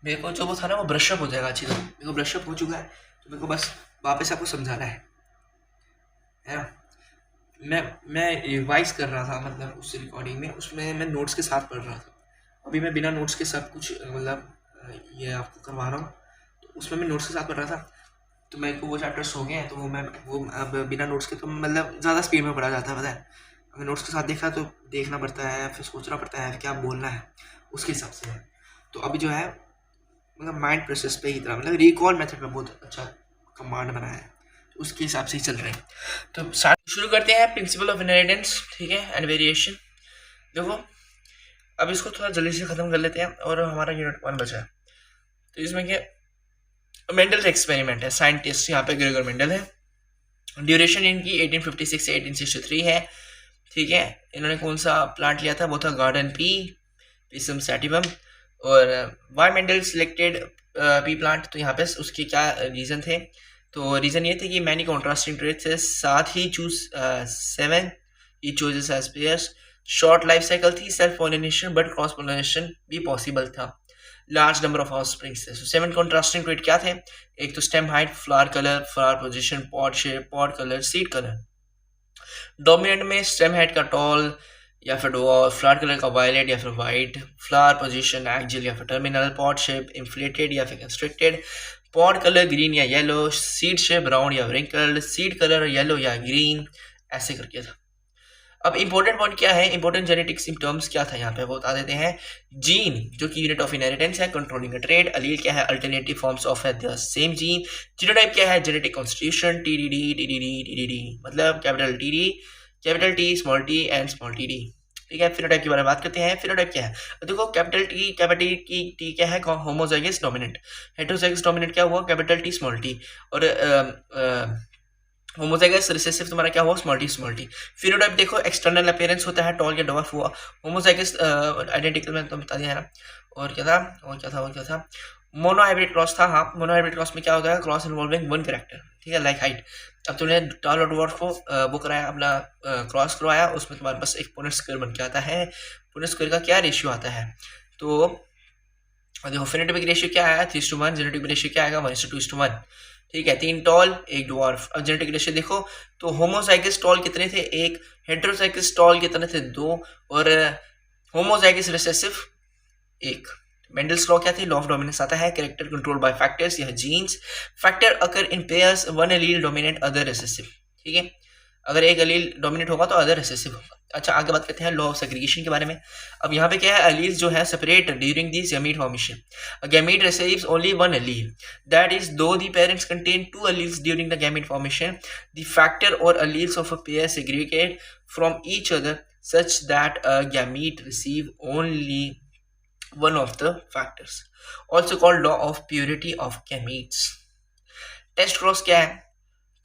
मेरे को जो वो था ना वो ब्रशअप हो जाएगा अच्छी तरह। मेरे को ब्रशअप हो चुका है, तो मेरे को बस वापस आपको समझाना है ना। मैं रिवाइज कर रहा था, मतलब उस रिकॉर्डिंग में, उसमें मैं नोट्स के साथ पढ़ रहा था। अभी मैं बिना नोट्स के सब कुछ मतलब ये आपको करवा रहा हूँ, तो उसमें मैं नोट्स के साथ पढ़ रहा था, तो मेरे को वो चैप्टर्स हो गए हैं, तो वो अब बिना नोट्स के तो मतलब ज़्यादा स्पीड में पढ़ा जाता है, पता है। अगर नोट्स के साथ देखा तो देखना पड़ता है, फिर सोचना पड़ता है क्या बोलना है, उसके हिसाब से है। तो अभी जो है मतलब माइंड प्रोसेस पे ही तरह, मतलब रिकॉल मेथड में बहुत अच्छा कमांड बनाया है, तो उसके हिसाब से ही चल रहे हैं। तो शुरू करते हैं प्रिंसिपल ऑफ इनहेरिटेंस, ठीक है, एंड वेरिएशन। देखो, अब इसको थोड़ा जल्दी से ख़त्म कर लेते हैं, और हमारा यूनिट 1 बचा है। तो इसमें क्या, मेंडल एक्सपेरिमेंट है, साइंटिस्ट यहाँ पे ग्रेगर मेंडल है। ड्यूरेशन इनकी 1856 से 1863 है, ठीक है। इन्होंने कौन सा प्लांट लिया था, वो था गार्डन पी, पिसम सैटिवम। और why Mendel selected pea plant, तो यहाँ पे उसके क्या रीज़न थे, तो रीज़न ये थे कि मैनी कॉन्ट्रास्टिंग ट्रेट्स है, साथ ही चूज 7 ही chooses as pairs, short life cycle थी, self pollination but cross pollination भी पॉसिबल था, लार्ज नंबर ऑफ ऑफस्प्रिंग्स थे। 7 कॉन्ट्रास्टिंग ट्रेट क्या थे, एक तो stem height, flower colour, flower position, pod shape, pod colour, seed colour. Dominant में स्टेम हाइट का टॉल या फिर डवार्फ, फ्लावर कलर का वायलेट या फिर वाइट, फ्लावर पोजीशन एक्जियल या फिर टर्मिनल, पॉड शेप इन्फ्लेटेड या फिर कंस्ट्रिक्टेड, पॉड कलर ग्रीन या येलो, सीड शेप राउंड या रिंकल्ड, सीड कलर येलो या ग्रीन, ऐसे करके था। अब इंपॉर्टेंट पॉइंट क्या है, इंपॉर्टेंट जेनेटिक सिम्टम्स क्या था यहाँ पे, वो बता देते हैं। जीन जो कि यूनिट ऑफ इनहेरिटेंस है, कंट्रोलिंग अ ट्रेट। अलील क्या है, alternative forms of the same gene. Genotype क्या है, जेनेटिक कॉन्स्टिट्यूशन, टीडीडी, मतलब capital TD, capital T, small T and small T. ठीक है, फिनोटाइप के बारे में बात करते हैं। फिनोटाइप क्या है, देखो कैपिटल टी क्या है, होमोजाइगस डोमिनेंट। हेटेरोजाइगस डोमिनेंट क्या हुआ, कैपिटल टी स्मॉल टी। और होमोजाइगस रिसेसिव तुम्हारा क्या हुआ, स्मॉल टी। फिनोटाइप देखो एक्सटर्नल अपीयरेंस होता है, टॉल या डवार्फ हुआ। होमोजाइगस आइडेंटिकल में तुम बता दिया है ना। और क्या था, मोनो हाइब्रिड क्रॉस था। हाँ, मोनो हाइब्रिड क्रॉस में क्या होता है, क्रॉस इन्वॉल्विंग 1 कैरेक्टर, ठीक है, लाइक हाइट। अब तुमने टॉल और डवार्फ को वो कराया, अपना क्रॉस करवाया, उसमें तुम्हारे पास एक पुनेट स्क्वायर बन के आता है। पुनेट स्क्वायर का क्या रेशियो आता है, तो देखो फिनोटाइपिक रेशियो क्या आया, 3:1। जेनेटिक रेशियो क्या आएगा, 1:2:1। ठीक है, 3 टॉल 1 डवार्फ। अब जेनेटिक रेशियो देखो तो होमोजाइगस टॉल कितने थे, 1। हेटेरोजाइगस टॉल कितने थे, 2। और होमोजाइगस रिसेसिव 1। मेंडल्स लॉ क्या थी, लॉ ऑफ डोमिनेंस आता है, कैरेक्टर कंट्रोल बाय फैक्टर्स या genes. Factor occur in pairs, 1 allele dominate other recessive. ठीक है, अगर एक एलील डोमिनेट होगा तो अदर रिसेसिव होगा। अच्छा, आगे बात करते हैं लॉ ऑफ सेग्रीगेशन के बारे में। अब यहाँ पे क्या है, एलील्स जो है separate during this gamete formation. A gamete receives only 1 allele. That is, though the parents contain 2 alleles during the gamete formation, the factor or alleles of a pair segregate from each other such that a gamete receive only one of the factors. Also called law of purity of gametes. Test cross क्या है,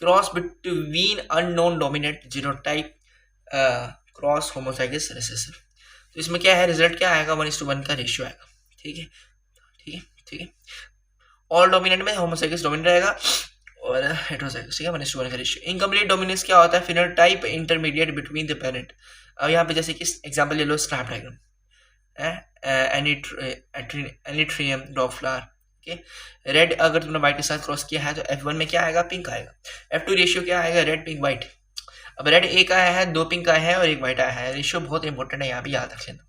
cross between unknown dominant genotype, cross homozygous recessive. तो इसमें क्या है, रिजल्ट क्या आएगा, 1:1 का रेशियो आएगा। ठीक है, ठीक है, ठीक है। ऑल डोमिनेंट में होमोजाइगस डोमिनेंट रहेगा और हेटेरोजाइगस, ठीक है, 1:1 का रेशियो। इनकम्प्लीट डोमिनेंस क्या होता है, phenotype intermediate between the parent. अब यहाँ पे जैसे कि एग्जांपल ले लो, snapdragon, antirrhinum, dog flower, okay. Red अगर तुमने व्हाइट के साथ क्रॉस किया है तो F1 में क्या आएगा, पिंक आएगा। F2 रेशियो क्या आएगा, रेड पिंक व्हाइट। अब रेड एक आया है, 2 पिंक आया है और 1 व्हाइट आया है। रेशियो बहुत इंपॉर्टेंट है, यहाँ भी याद रख लेना।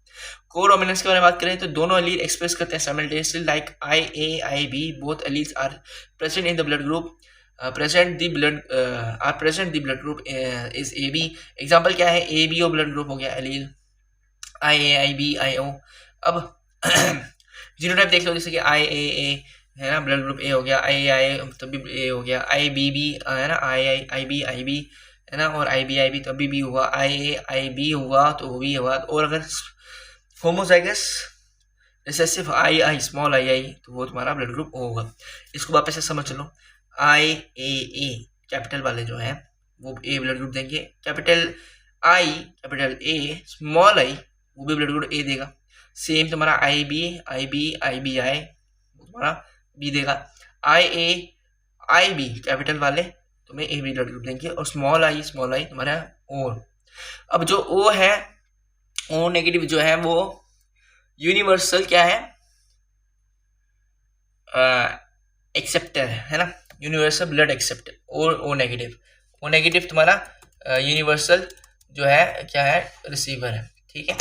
कोडोमिनेंस के बारे में बात करें तो दोनों एलील एक्सप्रेस करते हैं simultaneously, like IA IB, both alleles are present in the blood group, present the blood group is AB। Example क्या है, ABO ब्लड ग्रुप हो गया एलील, IA IB IO। अब जीनोटाइप देख लो, जैसे कि IAA है ना, ब्लड ग्रुप A हो गया, IAI तब भी A हो गया, IBB है ना, II IB IB है ना, और IB IB तब भी B हुआ, IA IB हुआ तो वो भी हुआ। और अगर homozygous recessive II small II तो वो तुम्हारा ब्लड ग्रुप O होगा। इसको वापस से समझ लो, IAA कैपिटल वाले जो है वो A ब्लड ग्रुप देंगे, capital I capital A small I वो भी ब्लड ग्रुप A देगा। सेम तुम्हारा IB IBI वो तुम्हारा B देगा। IA IB कैपिटल वाले तुम्हें A ब्लड ग्रुप देंगे और स्मॉल I तुम्हारा O। अब जो O है, O नेगेटिव जो है वो यूनिवर्सल क्या है, एक्सेप्टर है ना, यूनिवर्सल ब्लड एक्सेप्टर। और O नेगेटिव तुम्हारा यूनिवर्सल जो है क्या है, रिसीवर है, ठीक है।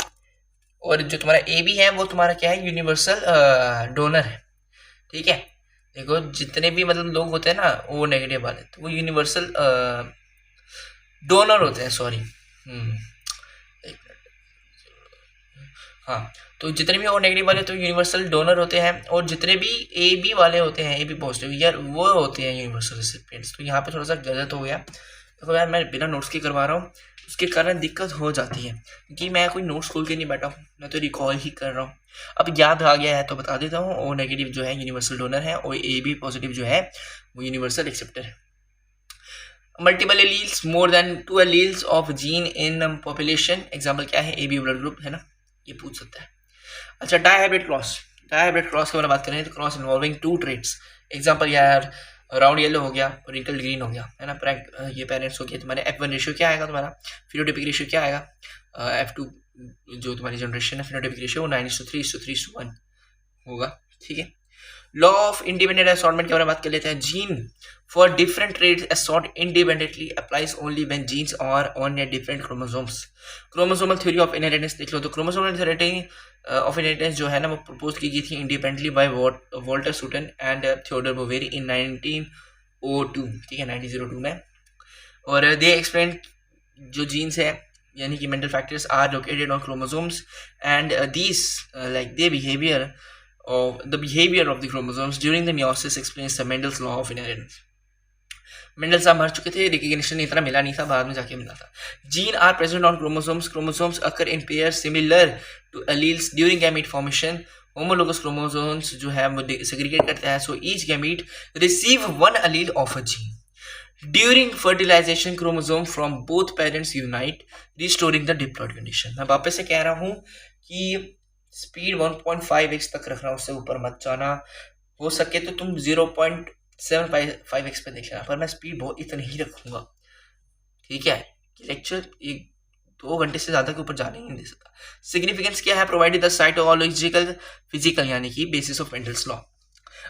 और जो तुम्हारा AB है वो तुम्हारा क्या है, यूनिवर्सल डोनर है, ठीक है। देखो जितने भी मतलब लोग होते हैं ना O नेगेटिव वाले, तो वो यूनिवर्सल डोनर होते हैं, सॉरी हाँ। तो जितने भी O नेगेटिव वाले तो यूनिवर्सल डोनर होते हैं, और जितने भी AB वाले होते हैं, AB पॉजिटिव यार, वो होते हैं यूनिवर्सल रेसिपिएंट्स। तो यहाँ पे थोड़ा सा गलत हो गया, तो यार मैं बिना नोट्स के करवा रहा हूँ, उसके कारण दिक्कत हो जाती है, क्योंकि मैं कोई नोट्स खोल के नहीं बैठा हूँ, मैं तो रिकॉल ही कर रहा हूँ। अब याद आ गया है तो बता देता हूँ, O नेगेटिव जो है यूनिवर्सल डोनर है, और AB पॉजिटिव जो है वो यूनिवर्सल एक्सेप्टर है। Multiple alleles, more than 2 alleles of gene in population, example क्या है, AB ब्लड ग्रुप है ना, ये पूछ सकता है। अच्छा, डायहाइब्रिड क्रॉस के बारे में बात करें तो क्रॉस इन्वॉल्विंग 2 ट्रेट्स, एग्जांपल यार राउंड येलो हो गया और रिंकल्ड ग्रीन हो गया है ना, ये पेरेंट्स हो गए तुम्हारे। F1 रेशियो क्या आएगा तुम्हारा, फिनोटाइपिक रेशियो क्या आएगा, F2 जो तुम्हारी जनरेशन है फिनोटाइपिक रेशियो 9:3:3:1 होगा, ठीक है। लॉ ऑफ इंडिपेंडेंट असॉर्टमेंट के बारे में बात कर लेते हैं। Gene for different traits assort independently applies only when genes are on a different chromosomes. Chromosomal theory of inheritance देख लो, तो क्रोमोसोमल थ्योरी ऑफ इनहेरिटेंस जो है ना वो प्रपोज की गई थी independently by Walter Sutton and Theodor Boveri in 1902, ठीक है, 1902 में। और दे एक्सप्लेन जो जीन्स है यानी कि Mendel factors are located on chromosomes and these like the behaviour of the behavior of the chromosomes during the meiosis explains the Mendel's law of inheritance. Mendel साहब मर चुके थे, रिकग्निशन इतना मिला नहीं था, बाद में जाके मिला था। Gene are present on chromosomes occur in pair similar to alleles during gamete formation. Homologous chromosomes जो है वो सेग्रीगेट करते हैं, so each gamete receive 1 allele of a gene. During fertilisation chromosome from both parents unite restoring the diploid condition. मैं वापस से कह रहा हूँ कि स्पीड 1.5x तक रखना, उससे ऊपर मत जाना। हो सके तो तुम 0.75x पे देख लेना, पर मैं स्पीड बहुत इतनी ही रखूंगा, ठीक है। लेक्चर 1-2 घंटे से ज़्यादा के ऊपर जाने ही नहीं दे सकता। सिग्निफिकेंस क्या है, प्रोवाइडेड द साइटोलॉजिकल फिजिकल यानी कि बेसिस ऑफ मेंडल्स लॉ।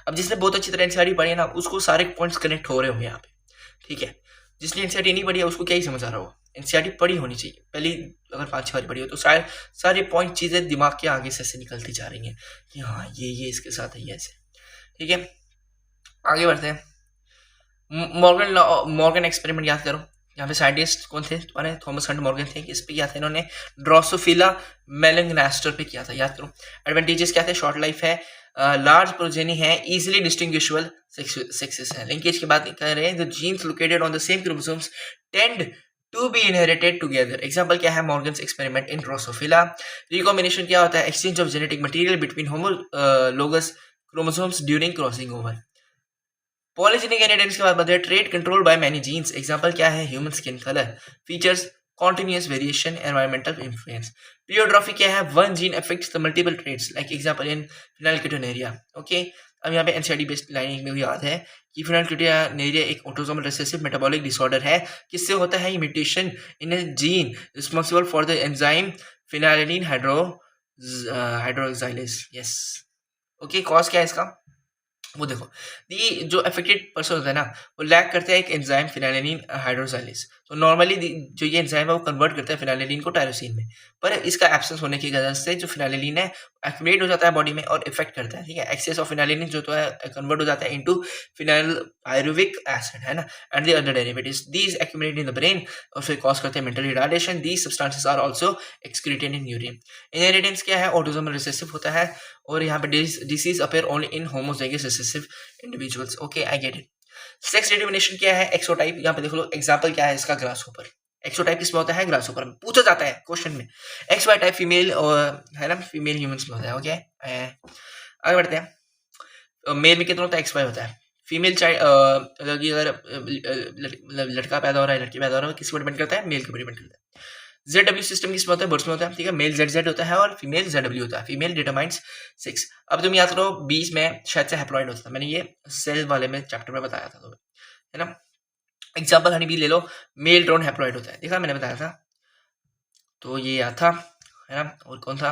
अब जिसने बहुत अच्छी तरह एनसीईआरटी पढ़ी है ना उसको सारे पॉइंट्स कनेक्ट हो रहे होंगे यहाँ पे, ठीक है। जिसने एनसीईआरटी नहीं पढ़ी है उसको क्या ही समझ आ रहा होगा। एनसीईआरटी पढ़ी होनी चाहिए, पहली अगर 5-6 बार पढ़ी हो तो सारे पॉइंट चीज़ें दिमाग के आगे से ऐसे निकलती जा रही हैं कि हाँ ये इसके साथ है, ये ऐसे, ठीक है। आगे बढ़ते हैं। मॉर्गन एक्सपेरिमेंट याद करो, यहाँ पे साइंटिस्ट कौन थे तुम्हारे, थॉमस हंट मॉर्गन थे। किस पे किया था इन्होंने, ड्रोसोफिला मेलंगनास्टर पे किया था, याद करो। एडवांटेजेस क्या थे, शॉर्ट लाइफ है, लार्ज प्रोजेनी है, इजीली डिस्टिंग्विशेबल सेक्सेस है। लिंकेज की बात कर रहे हैं, the genes located on the same chromosomes tend to be inherited together. Example क्या है, Morgan's experiment in drosophila. Recombination क्या होता है, exchange of genetic material between homologous chromosomes during crossing over. Polygenic inheritance के बाद बताया, trait control by many genes. Example क्या है, human skin colour. Features continuous variation, environmental influence. Pleiotropy क्या है? One gene affects the multiple traits like example in phenylketonuria. Okay, अब यहाँ पे एनसीईआरटी बेस्ड लाइनिंग में भी याद है कि फिनाइलकेटोनेरिया एक ऑटोसोमल रिसेसिव मेटाबॉलिक डिसऑर्डर है। किससे होता है? Mutation in a gene responsible for the enzyme phenylalanine hydroxylase. Yes. Okay, cause क्या है इसका? वो देखो, ये जो अफेक्टेड पर्सन होता है ना, वो लैक करता है एक एंजाइम फिनाइलिन हाइड्रोक्साइलेज। तो नॉर्मली जो ये एंजाइम है वो कन्वर्ट करता है फिनाइलिन को टायरोसिन में, पर इसका एब्सेंस होने की वजह से जो फिनाइलिन है एक्यूमुलेट हो जाता है बॉडी में और इफेक्ट करता है। ठीक है, एक्सेस ऑफ फिनाइलिन जो तो है कन्वर्ट हो जाता है इनटू फिनाइल पायरुविक एसिड, है ना, and the other derivatives these accumulate in the brain और फिर कॉज करते हैं mental retardation. These substances are also excreted in urine. Inheritance क्या है? ऑटोसोमल रिसेसिव होता है और यहाँ पे disease appear only in homozygous recessive individuals. Okay, I get it. Sex determination क्या है? एक्सोटाइप। यहाँ पे देख लो एग्जांपल क्या है इसका, ग्रासहोपर। एक्सोटाइप किसमें होता है? ग्रासहोपर में। पूछा जाता है क्वेश्चन में। एक्स वाई टाइप फीमेल है ना, फीमेल ह्यूमंस में होता है। ओके, आगे बढ़ते हैं। मेल में कितना होता है? एक्स वाई होता है। फीमेल चाइल्ड अगर लड़का पैदा हो रहा है, लड़की पैदा हो रहा है, किस पर डिपेंड करता है? मेल के ऊपर डिपेंड करता है। ZW सिस्टम किसमें होता है? बर्ड्स में होता है। ठीक है, मेल ZZ होता है और फीमेल ZW होता है। Female determines sex. अब तुम याद करो 20 में शायद से हैप्लॉइड होता था, मैंने ये सेल वाले में चैप्टर में बताया था तुम्हें, है ना। एग्जाम्पल हनी बी ले लो, मेल ड्रोन हैप्लॉइड होता है, देखा मैंने बताया था। तो ये याद था, है ना। और कौन था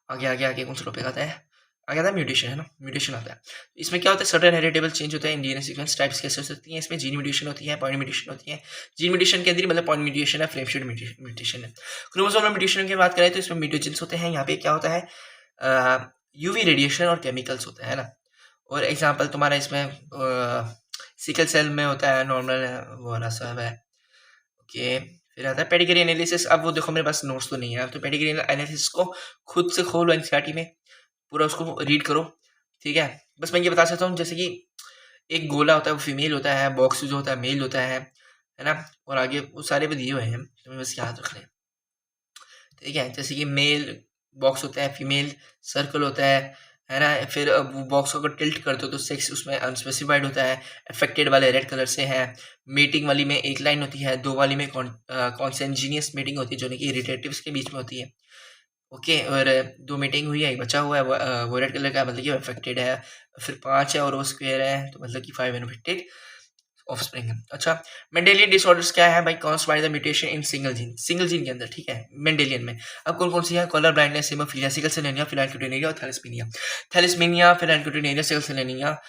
आगे आगे आगे कौन सा टॉपिक आता है? आगे आता है म्यूटेशन, है ना, म्यूटेशन आता है। इसमें क्या होता है? सडन हेरिटेबल चेंज होता है इन डीएनए सीक्वेंस। टाइप्स कैसे हो सकती हैं इसमें? जीन म्यूटेशन होती है, पॉइंट म्यूटेशन होती है। जीन म्यूटेशन के अंदर मतलब पॉइंट म्यूटेशन है, फ्रेम शिफ्ट म्यूटेशन है। क्रोमोसोमल म्यूटेशन की बात करें तो इसमें म्यूटेशंस होते हैं। यहाँ पे क्या होता है? यूवी रेडिएशन और केमिकल्स होते हैं, है ना। और एग्जाम्पल तुम्हारा इसमें सिकल सेल में होता है, नॉर्मल वो वाला सब है। ओके, फिर आता है पेडिग्री एनालिसिस। अब वो देखो मेरे पास नोट्स तो नहीं है, तो पेडिग्री एनालिसिस को खुद से खोलो एनसीईआरटी में, पूरा उसको रीड करो। ठीक है, बस मैं ये बता सकता हूँ जैसे कि एक गोला होता है वो फीमेल होता है, बॉक्स जो होता है मेल होता है ना, और आगे वो सारे भी दिए हुए हैं, तुम्हें बस याद रखना है। ठीक है, जैसे कि मेल बॉक्स होता है, फीमेल सर्कल होता है ना। फिर वो बॉक्स को अगर टिल्ट करते हो तो सेक्स उसमें अनस्पेसिफाइड होता है। अफेक्टेड वाले रेड कलर से है। मीटिंग वाली में एक लाइन होती है, दो वाली में कॉन्सेंजीनियस मीटिंग होती है जो कि इरिटेटिव्स के बीच में होती है। ओके, और दो मीटिंग हुई है, एक बचा हुआ है, वो रेड कलर का मतलब कि अफेक्टेड है। फिर 5 है और वो स्क्वायर है तो मतलब कि 5 अनअफेक्टेड ऑफस्प्रिंग है। अच्छा, मेंडेलियन डिसऑर्डर्स क्या है भाई? Caused by the mutation in single gene के अंदर। ठीक है, मेंडेलियन में अब कौन कौन सी है? Colour blindness, haemophilia, sickle cell anaemia, phenylketonuria और thalassaemia, phenylketonuria, sickle cell anaemia,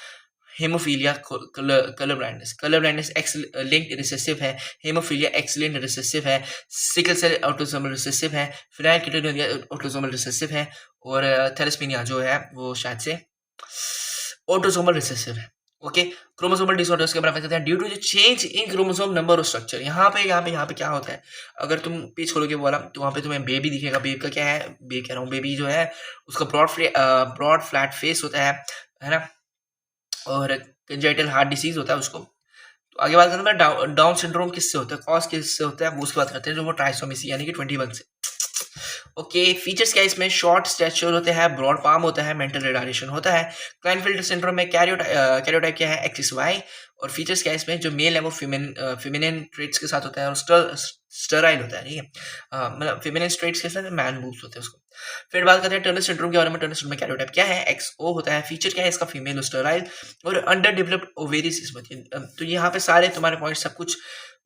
haemophilia, colour blindness X linked recessive है, हेमोफीलिया एक्स लिंक्ड रिसेसिव है, सिकल सेल ऑटोसोमल रिसेसिव है, फिनाइलकेटोनुरिया ऑटोसोमल रिसेसिव है, और थैलेसीमिया जो है वो शायद से ऑटोसोमल रिसेसिव है। ओके, क्रोमोसोमल डिसऑर्डर्स के बारे में कहते हैं due to the change in chromosome number और स्ट्रक्चर। यहाँ पे क्या होता है? अगर तुम पेज खोलोगे वाला तो वहाँ पे तुम्हें बेबी दिखेगा। बेबी का क्या है? बेबी कह रहा हूँ, बेबी जो है उसका ब्रॉड फ्लैट फेस होता है ना, और कंजेनिटल हार्ट डिसीज होता है उसको। तो आगे बात करते हैं डाउन सिंड्रोम किससे होता है, कॉज किससे होता है, वो उसकी बात करते हैं, जो वो ट्राइसोमी यानी कि 21 से। ओके, फीचर्स क्या है इसमें? शॉर्ट स्टैचर होते हैं, ब्रॉड पाम होता है, मेंटल रिटार्डेशन होता है। क्लाइनफील्ड सिंड्रोम में कैरियोटाइप क्या है? XXY। और फीचर्स क्या है इसमें? जो मेल है वो फेमिनिन ट्रेट्स के साथ होता है और स्टराइल होता है। ठीक है, मतलब फेमिनिन ट्रेट्स के साथ मैन बूब्स होते हैं उसको। फिर बात करते हैं टर्नर सिंड्रोम के बारे में। टर्नर सिंड्रोम में कैरियोटाइप क्या है? XO होता है। फीचर क्या है इसका? फीमेल और स्टराइल और अंडर डेवलप्ड ओवेरीज इसमें। तो यहाँ पे सारे तुम्हारे पॉइंट सब कुछ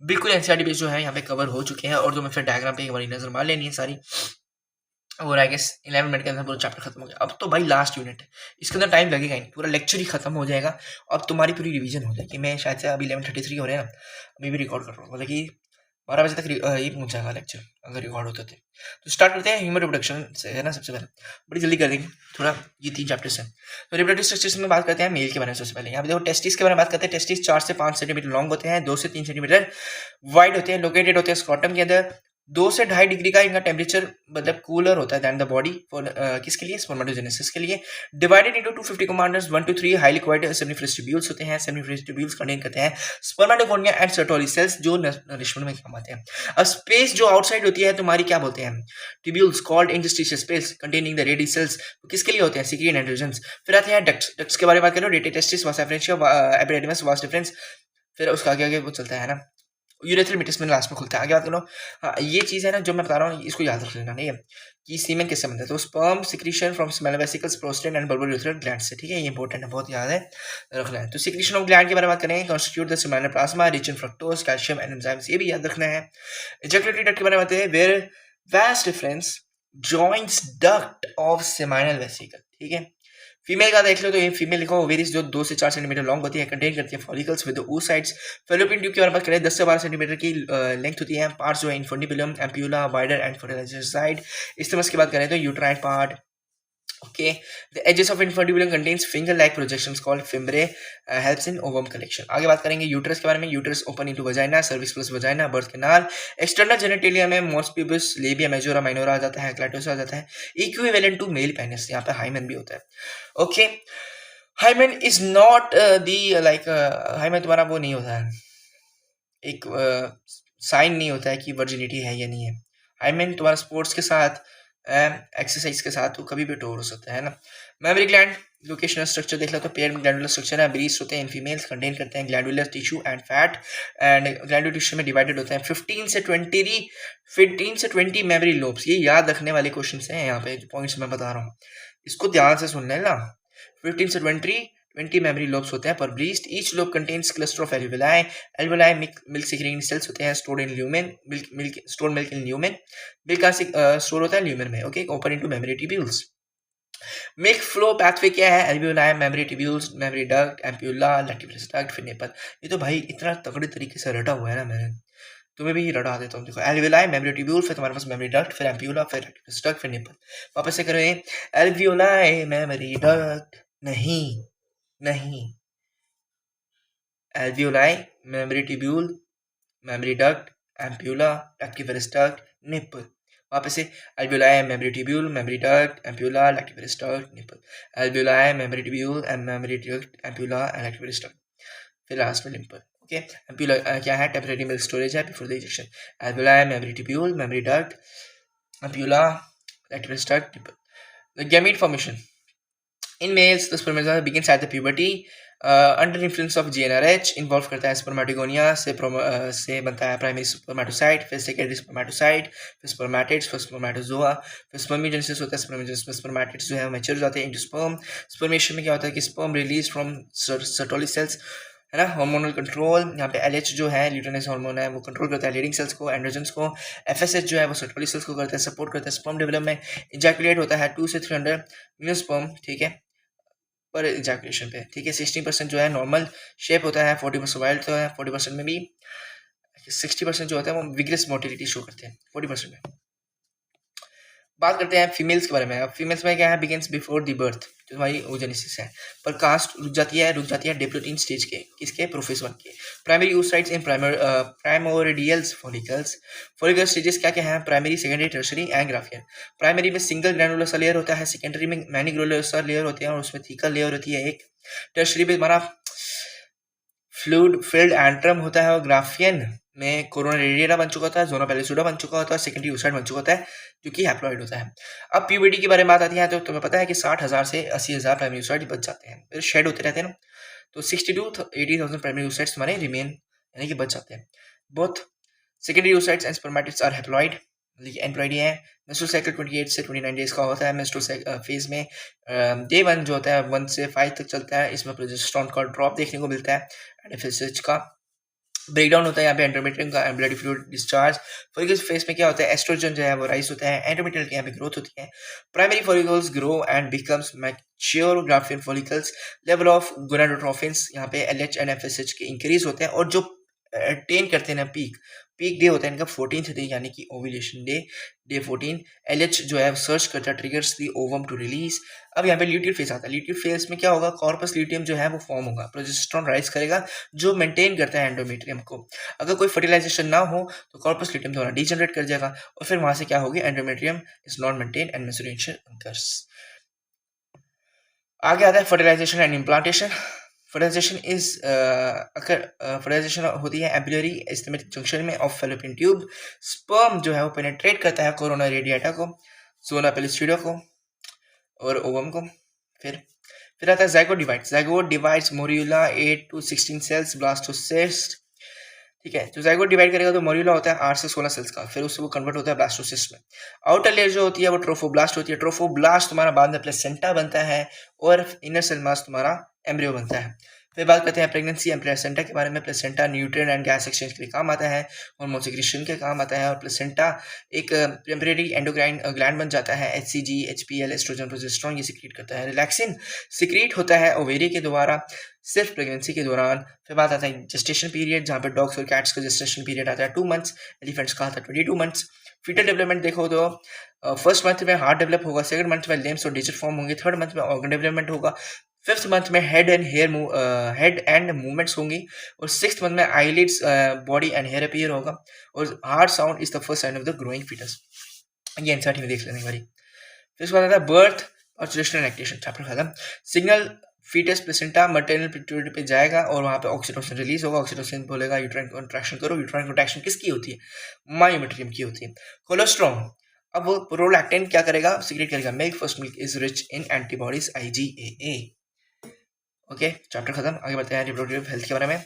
बिल्कुल एनसीईआरटी बेस जो है यहाँ पे कवर हो चुके हैं, और तुम्हें फिर डायग्राम पे एक बार नजर मार लेनी है सारी। और आई गेस 11 मिनट के अंदर पूरा चैप्टर खत्म हो गया। अब तो भाई लास्ट यूनिट है, इसके अंदर टाइम लगेगा ही नहीं, पूरा लेक्चर ही खत्म हो जाएगा। अब तुम्हारी पूरी रिवीजन हो जाएगी। मैं शायद से अभी 11:33 हो रहे हैं ना, अभी भी रिकॉर्ड कर रहा हूँ, मतलब कि 12 बजे तक ये पहुंच जाएगा लेक्चर अगर रिकॉर्ड होते थे। तो स्टार्ट करते हैं ह्यूमन रिप्रोडक्शन से, है ना। सबसे पहले बड़ी जल्दी कर देंगे, थोड़ा ये 3 चैप्टर्स हैं। तो रिप्रोडक्टिव स्ट्रक्चर्स में बात करते हैं मेल के बारे में। सबसे पहले यहाँ पे देखो टेस्टिस के बारे में बात करते हैं। टेस्टिस 4 से 5 सेंटीमीटर लॉन्ग होते हैं, 2 से 3 सेंटीमीटर वाइड होते हैं, लोकेटेड होते हैं स्क्रॉटम के अंदर। 2 से 2.5 डिग्री का इनका टेम्परेचर मतलब कूलर होता है दैन द बॉडी फॉर किसके लिए? स्पर्मेटोजेनेसिस के लिए। Divided into 250 commanders 1 to 3 highly quite seminiferous tubules होते हैं। सेमिनिफरस ट्यूब्यूल्स कंटेन करते हैं स्पर्मेटोगोनिया एंड सर्टोरी सेल्स जो नरिशमेंट में काम आते हैं। अब स्पेस जो आउटसाइड होती है तुम्हारी क्या बोलते हैं? Tubules called interstitial space containing the Leydig cells किसके लिए होते हैं? Secrete nitrogens. फिर आते हैं डक्ट्स। डक्ट्स के बारे में बात करो। डेटा टेस्टिस वास एफरेंशिया एपिडेडिमस वास डिफरेंस। फिर उसका आगे आगे वो चलता है ना, यूरेथ्रल मेटास्पर्म लास्ट में खुलता है। आगे बात करो। हाँ, ये चीज़ है ना जो मैं बता रहा हूँ, इसको याद रख लेना, ठीक है, कि सीमेन किससे बनता है। तो sperm secretion from small vesicles, prostate and bulbo urethral gland से, ठीक है, ये इंपॉर्टेंट है, बहुत याद है, रखना है। तो सिक्रीशन ऑफ ग्लैंड के बारे में बात करेंगे, constitute the seminal plasma rich in fructose, calcium and enzymes, ये भी याद रखना है। इजैकुलेटरी डक्ट के बारे में बात करें, where vas deferens joins duct of seminal vesicle, ठीक है। फीमेल का देख लो तो ये फीमेल लिखो ओवेरीज जो 2 से 4 सेंटीमीटर लॉन्ग होती है, कंटेन करती है follicles with oocytes। Fallopian tube की बात करें 10 से 12 सेंटीमीटर की लेंथ होती है। पार्ट्स जो है infundibulum, ampulla, wider end fertilizer side. Isthmus की बात करें तो uterine part, okay, the edges of infundibulum contains finger like projections called fimbriae, helps in ovum collection। आगे बात करेंगे यूट्रस के बारे में, uterus open into vagina, cervix plus vagina, birth canal. External genitalia में mons pubis, labia majora minora आ जाता है, क्लैटोस आ जाता है। इक्विवेलेंट टू मेल पेनिस, यहाँ पे हाइमेन भी होता है, okay. Hymen is not the like, hymen तुम्हारा वो नहीं होता है, एक साइन नहीं होता है कि वर्जिनिटी है या नहीं है। हाइमेन तुम्हारा स्पोर्ट्स के साथ, एक्सरसाइज के साथ तो कभी भी टोर हो सकता है ना। मेमोरी ग्लैंड लोकेशनल स्ट्रक्चर देख लो तो पेयर में ग्लैंडुलर स्ट्रक्चर है, ब्रीस्ट होते हैं इन फीमेल्स, कंटेन करते हैं glandular tissue and fat, and glandular tissue में डिवाइडेड होते हैं 15 से 20 मेमोरी लोब्स। ये याद रखने वाले क्वेश्चन हैं, यहाँ पे पॉइंट्स मैं बता रहा हूँ, इसको ध्यान से सुन लेना। 15 से 20 memory lobes होते हैं पर breast। each lobe contains cluster of alveoli। alveoli milk secreting cells होते हैं, stored in lumen, stored milk in lumen। milk का store होता है lumen में, okay, open into memory tubules। Milk flow pathway क्या है, alveoli, mammary tubules, mammary duct, ampulla, lactiferous duct, फिर नेपल। ये तो भाई इतना तगड़े तरीके से रटा हुआ है ना मैंने, तुम्हें भी रटा देता हूँ। देखो एल्वियोलाई, मेमोरी ट्यूब्यूल, फिर तुम्हारे पास मेमोरी डक्ट, फिर एम्प्यूला, फिर लैक्टिवस डक्ट, फिर नेपल। वापस से करें, एल्वियोलाई, मेमोरी डक्ट, नहीं नहीं, alveoli, mammary tubule, mammary duct, ampulla, lactiferous duct, nipple. वापस से alveoli, mammary tubule, mammary duct, ampulla, lactiferous duct, nipple. Alveoli, mammary tubule and mammary duct, ampulla and lactiferous duct, फिर लास्ट में निपल, ओके। एम्प्यूला क्या है, टेम्परेरी मिल्क स्टोरेज है before the ejection. Alveoli, mammary tubule, mammary duct, ampulla, lactiferous duct, nipple. The gamete formation in males, the spermatozoa begins at the puberty under influence of GnRH, involve करता है स्पर्मेटोगोनिया से बनता है प्राइमरी स्पर्मेटोसाइट, फिर सेकेंडरी स्पर्मेटोसाइट, फिर स्पर्मेटिड्स, फिर स्पर्मेटोजोआ, फिर स्पर्मियोजेनेसिस होता है। स्पर्मियोजेनेसिस में स्पर्मेटिड्स जो है मैच्योर हो जाते हैं इनटू स्पर्म। स्पर्मेशन में क्या होता है कि sperm release from Sertoli cells, है ना। हार्मोनल कंट्रोल, यहाँ पे LH जो है ल्यूटेनस हार्मोन है, वो कंट्रोल करता है लीडिंग सेल्स को, एंड्रोजन्स को। FSH जो है वो सर्टोली सेल्स को करता है, सपोर्ट करता है स्पर्म डेवलपमेंट। इजैकुलेट होता है 2 से 300 मिलियन स्पर्म, ठीक है, पर इजैकुलेशन पे, ठीक है। 60% जो है नॉर्मल शेप होता है, 40% वाइल्ड होता है, 40% में भी 60% जो होता है वो विग्रेस मोटिलिटी शो करते हैं 40% में। बात करते हैं फीमेल्स के बारे में। अब फीमेल्स में क्या है, बिगिंस बिफोर द बर्थ, जो हमारी ओजेनेसिस है, पर कास्ट रुक जाती है डिप्लोटीन स्टेज के, किसके, प्रोफेज 1 के। प्राइमरी oocytes इन प्राइमोर्डियल्स फॉलिकल्स। फॉलिकल स्टेजेस क्या क्या है, primary, secondary, tertiary and Graafian. Primary में सिंगल ग्रैनुलर सा लेयर होता है, सेकेंडरी में मैनी ग्रैनुलर सा लेयर होती है और उसमें थीकर लेयर होती है एक। टर्शरी में हमारा फ्लूइड फिल्ड एंट्रम होता है और ग्राफियन में कोरोना रेडिएटा बन चुका होता है, जोना पेलिसुडा बन चुका होता है, सेकेंडरी oocyte बन चुका होता है जो कि हैप्लॉइड होता है। अब प्यूबर्टी के बारे में बात आती है तो तुम्हें पता है कि 60,000 से 80,000 प्राइमरी oocyte बच जाते हैं, फिर शेड होते रहते हैं ना, तो 60 to 80,000 प्राइमरी oocytes हमारे रिमेन यानी कि बच जाते हैं। Both secondary oocytes and spermatids are haploid, एंप्लॉइड है। मेंस्ट्रुअल साइकिल 28 से 29 डेज का होता है। मेंस्ट्रुअल फेज में डे 1 जो होता है 1 से 5 तक चलता है, इसमें प्रोजेस्टेरोन का ड्रॉप देखने को मिलता है, एंड FSH का ब्रेकडाउन होता है यहाँ पे, एंडोमेट्रियम का bloody fluid discharge. Follicles face में क्या होता है, एस्ट्रोजन जो है वो राइज होता है, एंडोमेट्रियल के यहाँ पे ग्रोथ होती है। Primary follicles grow and becomes mature Graafian follicles. Level of gonadotrophins यहाँ पे LH एंड FSH के इंक्रीज होते हैं, और जो अटेन करते हैं ना पीक डे होता है इनका 14th डे यानी कि ओव्यूलेशन डे, डे 14। LH जो है सर्च करता है, triggers the ovum to release. अब यहाँ पे ल्यूटियल फेज आता है। ल्यूटियल फेज में क्या होगा, कॉर्पस ल्यूटियम जो है वो फॉर्म होगा, प्रोजेस्टेरोन राइज करेगा जो मेंटेन करता है एंडोमेट्रियम को। अगर कोई फर्टिलाइजेशन ना हो तो कॉर्पस ल्यूटियम द्वारा डिजनरेट कर जाएगा, और फिर वहां से क्या होगी, endometrium is not maintain and menstruation occurs. आगे आता है फर्टिलाइजेशन एंड इम्प्लांटेशन। फर्टिलाइजेशन होती है एम्ब्रियोनरी एस्टिमेटिक जंक्शन में ऑफ फैलोपियन ट्यूब। स्पर्म जो है वो पेनिट्रेट करता है कोरोना रेडिएटा को, जोना पेलिस्टिडा को और ओवम को। फिर आता है zygote divides. Zygote divides morula 8 to 16 cells, blastocyst, ठीक है। तो ज़ाइगोट डिवाइड करेगा तो मोर्यूला होता है 8 से 16 सेल्स का, फिर उससे वो कन्वर्ट होता है ब्लास्टोसिस्ट में। आउटर लेयर जो होती है वो ट्रोफोब्लास्ट होती है। ट्रोफोब्लास्ट तुम्हारा बाद में प्लेसेंटा बनता है और इनर सेल मास तुम्हारा एम्ब्रियो बनता है। फिर बात करते हैं प्रेगनेंसी एंड प्लेसेंटा के बारे में। Placenta nutrient and gas exchange के लिए काम आता है, हार्मोन सिक्रीशन के काम आता है, और प्लेसेंटा एक टेम्परेरी एंडोक्राइन ग्लैंड बन जाता है। एचसीजी, एचपीएल, एस्ट्रोजन, प्रोजेस्टेरोन ये सिक्रीट करता है। रिलैक्सिन सिक्रीट होता है ओवेरी के द्वारा सिर्फ प्रेगनेंसी के दौरान। फिर बात आता है जेस्टेशन पीरियड, जहाँ पे डॉग्स और कैट्स का जेस्टेशन पीरियड आता है 2 मंथ्स, एलिफेंट्स का आता है 22 मंथ्स। फीटल डेवलपमेंट देखो तो फर्स्ट मंथ में हार्ट डेवलप होगा, सेकंड मंथ में लिम्स और डिजिट फॉर्म होंगे, थर्ड मंथ में ऑर्गन डेवलपमेंट होगा, फिफ्थ मंथ में हेड एंड मूवमेंट्स होंगी, और सिक्स्थ मंथ में eyelids, body and hair appear होगा, और heart sound is the first sign of the growing foetus. ये एनसीईआरटी में देख लेने एक बारी। फिर उसके बाद आता है बर्थ और जेस्टेशनल लैक्टेशन, चैप्टर खत्म। Signal foetus placenta maternal pituitary पे जाएगा और वहाँ पे ऑक्सीटोसिन रिलीज होगा। ऑक्सीटोसिन बोलेगा यूट्राइन कॉन्ट्रैक्शन करो। यूट्राइन कॉन्ट्रैक्शन किसकी होती है? मायोमेट्रियम की होती है। कोलेस्ट्रॉल, अब वो प्रोलैक्टिन क्या करेगा? सीक्रेट करेगा। Milk, first milk is rich in antibodies IgA। Okay, chapter खत्म। आगे बढ़ते हैं रिप्रोडक्टिव हेल्थ के बारे में।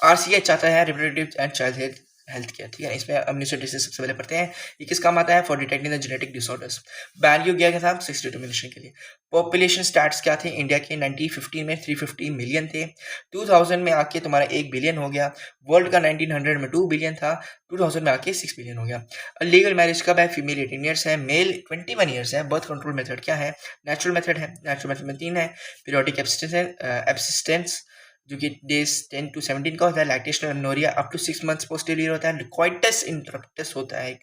RCH आता है reproductive and child health care, ठीक है। इसमें अम्यूनिटी डिसीज सबसे पहले पढ़ते हैं। ये किस काम आता है? For detecting the genetic disorders. Ban गया क्या था? सेक्स डिटर्मिनेशन के लिए। पॉपुलेशन स्टैट्स क्या थे इंडिया के? 1915 में 350 मिलियन थे, 2000 में आके तुम्हारा 1 बिलियन हो गया। वर्ल्ड का 1900 में 2 बिलियन था, 2000 में आके 6 बिलियन हो गया। लीगल मैरिज कब है? फीमेल 18 ईयर्स है, मेल 21 ईयर्स है। बर्थ कंट्रोल मेथड क्या है? नेचुरल मेथड है। नेचुरल मेथड में 3 है। पीरियोडिक एब्सिस्टेंस जो कि डेज 10 to 17 का होता है। Lactational amenorrhea up to 6 months posterior होता है। कोइटस इंटरप्टस होता है।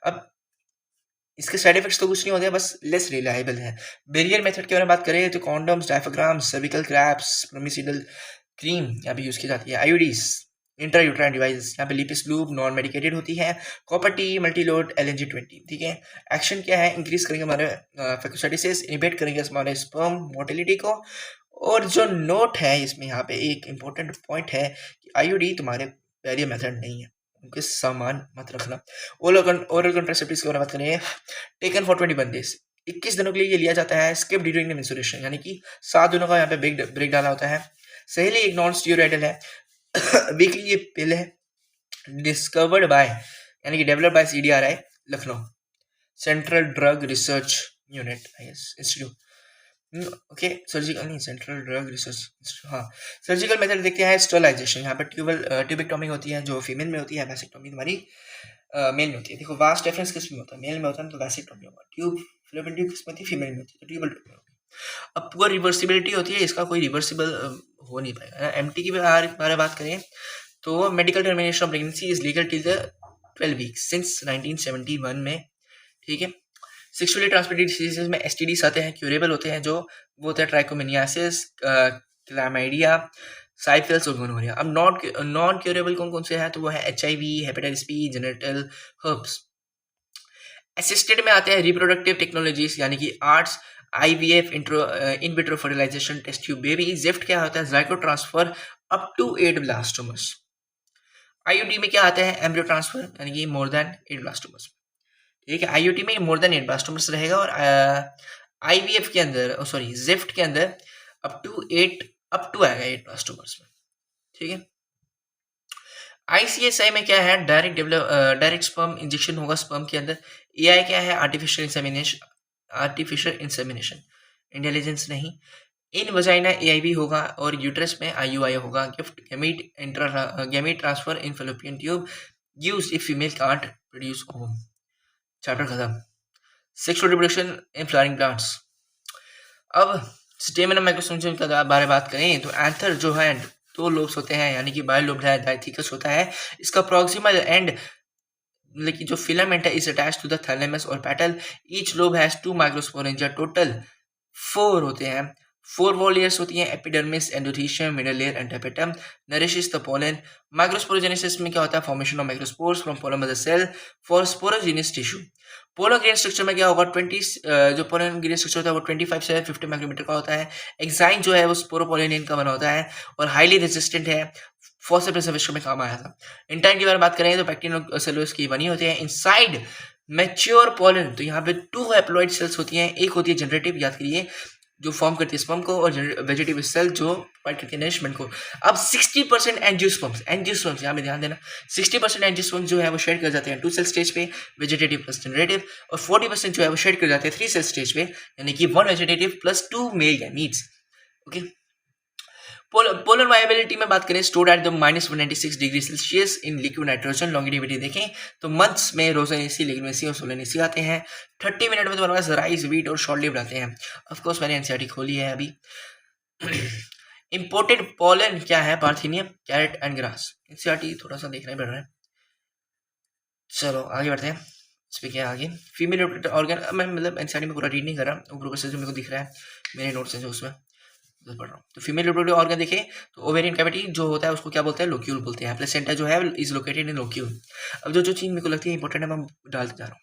अब इसके साइड इफेक्ट्स तो कुछ नहीं होते, बस लेस रिलायबल है। बेरियर मेथड के बारे में बात करें तो कॉन्डम्स, डायफ्राग्राम्स, सर्विकल क्रैप्स, प्रोमिसिडल क्रीम यहाँ पे यूज की जाती है। आईयूडीज, इंट्रा यूट्राइन डिवाइस, यहाँ पे लिपिस लूप नॉन मेडिकेटेड होती है। कॉपर टी, मल्टीलोड, LNG-20, ठीक है। एक्शन क्या है? इंक्रीज करेंगे हमारे फैगोसाइटोसिस, इनहिबिट करेंगे हमारे स्पर्म मोटिलिटी को। और जो नोट है इसमें, यहाँ पे एक इंपॉर्टेंट पॉइंट है कि आईयूडी तुम्हारे बैरियर मेथड नहीं है, उनके सामान मत रखना। ओरल कंट्रासेप्टिव्स के बारे में बात करें, टेकन फॉर 21 डेज, 21 दिनों के लिए ये लिया जाता है। स्किप ड्यूरिंग द मेंस्ट्रुएशन, यानी कि 7 दिनों का यहाँ पे ब्रेक डाला होता है। सहेली एक नॉन स्टीरोइडल है। वीकली ये पिल है। डिस्कवर्ड बाय यानी कि developed by CDRI Lucknow, central drug research unit institute. Okay, surgical नहीं, सेंट्रल ड्रग रिसर्च। हाँ, सर्जिकल मेथड देखते हैं। स्टरलाइजेशन, यहाँ पर ट्यूबेक्टोमी होती है जो फीमेल में होती है, वैसेक्टोमी तुम्हारी मेल में होती है। देखो वास्ट डिफरेंस किस में होता है? मेल में होता है तो वैसेक्टोमी होगा। फैलोपियन ट्यूब किस में होती है? फीमेल में होती है, तो ट्यूबेक्टोमी होगी। अब पुअर रिवर्सिबिलिटी होती है, इसका कोई रिवर्सिबल हो नहीं पाएगा। MT की बारे में बात करें तो medical termination of pregnancy is legal till the 12 weeks since 1971 में, ठीक है। सेक्सुअली ट्रांसमिटेड डिसीजेज में STDs आते हैं, क्यूरेबल होते हैं, जो वो होता है ट्राइकोमोनियासिस, क्लैमाइडिया, साइफिल्स और गोनोरिया। अब नॉन क्यूरेबल कौन कौन से हैं? तो वो है HIV, hepatitis B, genital herpes. Assisted में आते हैं रिप्रोडक्टिव टेक्नोलॉजीज, यानी कि ARTs, IVF, in vitro fertilisation, test tube baby. GIFT क्या होता है? Zygote transfer up to 8 blastomeres. IUD में क्या आता है? एम्ब्रियो ट्रांसफर, यानी कि मोर देन 8 ब्लास्टोमर्स, ठीक है। IUT में मोर देन 8 ब्लास्टोमर्स रहेगा, और IVF के अंदर, सॉरी जिफ्ट के अंदर अप टू आएगा 8 ब्लास्टोमर्स में, ठीक है। ICSI में क्या है? डायरेक्ट स्पर्म इंजेक्शन होगा स्पर्म के अंदर। AI क्या है? आर्टिफिशियल इंसेमिनेशन, इंटेलिजेंस नहीं। इन वजाइना AIV होगा, और यूट्रस में IUI होगा। GIFT gamete transfer in fallopian tube used if female can't produce ovum. Chapter खत्म। Sexual reproduction in flowering plants. अब स्टेमन माइक्रोसोमल का बारे में बात करें तो एंथर जो है 2 लोब्स होते हैं, यानी कि बायोलोब है, डायथिकस होता है। इसका प्रॉक्सिमल एंड लेकिन जो फिलामेंट है is attached to the thalamus और petal. Each lobe has 2 microsporangia, total 4 होते हैं। 4 वॉल लेयर्स होती हैं, epidermis, endothecium, middle layer and tapetum. Nourishes the pollen. Microsporogenesis में क्या होता है? Formation of microspores from pollen of the cell for sporogenous tissue. Pollen grain structure में क्या होगा? 20 जो पोलर ग्रेन स्ट्रक्चर होता है वो 25 से 50 माइक्रोमीटर का होता है। एग्जाइन जो है वो स्पोरोपोलिनियन का बना होता है और हाईली रेजिस्टेंट है। फॉस्फेट प्रिजर्वेशन में काम आया था। इंटाइन की बारे में बात करें तो पैक्टिन और सेलुलोज की बनी होती है। इनसाइड मैच्योर पोलन, तो यहाँ पे 2 हैप्लॉइड सेल्स होती हैं, एक होती है जनरेटिव, याद करिए जो फॉर्म करती है स्पर्म को, और वेजिटेटिव सेल जो प्रोवाइड करती है नरिशमेंट को। अब 60% एंजियोस्पर्म्स यहाँ पे ध्यान देना, 60% एंजियोस्पर्म्स जो है वो शेड कर जाते हैं 2 सेल स्टेज पे, वेजिटेटिव प्लस जनरेटिव, और 40% जो है वो शेड कर जाते हैं 3 सेल स्टेज पे, यानी कि 1 vegetative plus 2 male gametes. Okay, polar viability में बात करें, stored at the -196 degree Celsius in liquid nitrogen. Longevity देखें तो मंथ्स में रोजानेसी, लिग्नेसी और सोलेनेसी आते हैं। 30 मिनट में तुम्हारे पास राइस, व्हीट और शॉर्ट लिव्ड आते हैं। ऑफ कोर्स मैंने एनसीईआरटी खोली है अभी। इंपोर्टेड पोलन क्या है? Parthenium, carrot and grass. NCERT थोड़ा सा देखना पड़ रहा है। चलो आगे बढ़ते हैं। इस पे क्या आगे, फीमेल रिप्रोडक्टिव ऑर्गन। मैं मतलब एनसीईआरटी में पूरा रीड नहीं कर रहा, ऊपर से जो मेरे को दिख रहा है मेरे नोट्स हैं जो उसमें पढ़ रहा हूँ। तो फीमेल रिप्रोडक्टिव ऑर्गन देखें तो ओवेरियन कैविटी जो होता है उसको क्या बोलते हैं? लोक्यूल बोलते हैं। प्लेसेंटा जो है इज लोकेटेड इन लोक्यूल। अब जो चीज़ मेरे को लगती है इंपॉर्टेंट है मैं डालते जा रहा हूँ।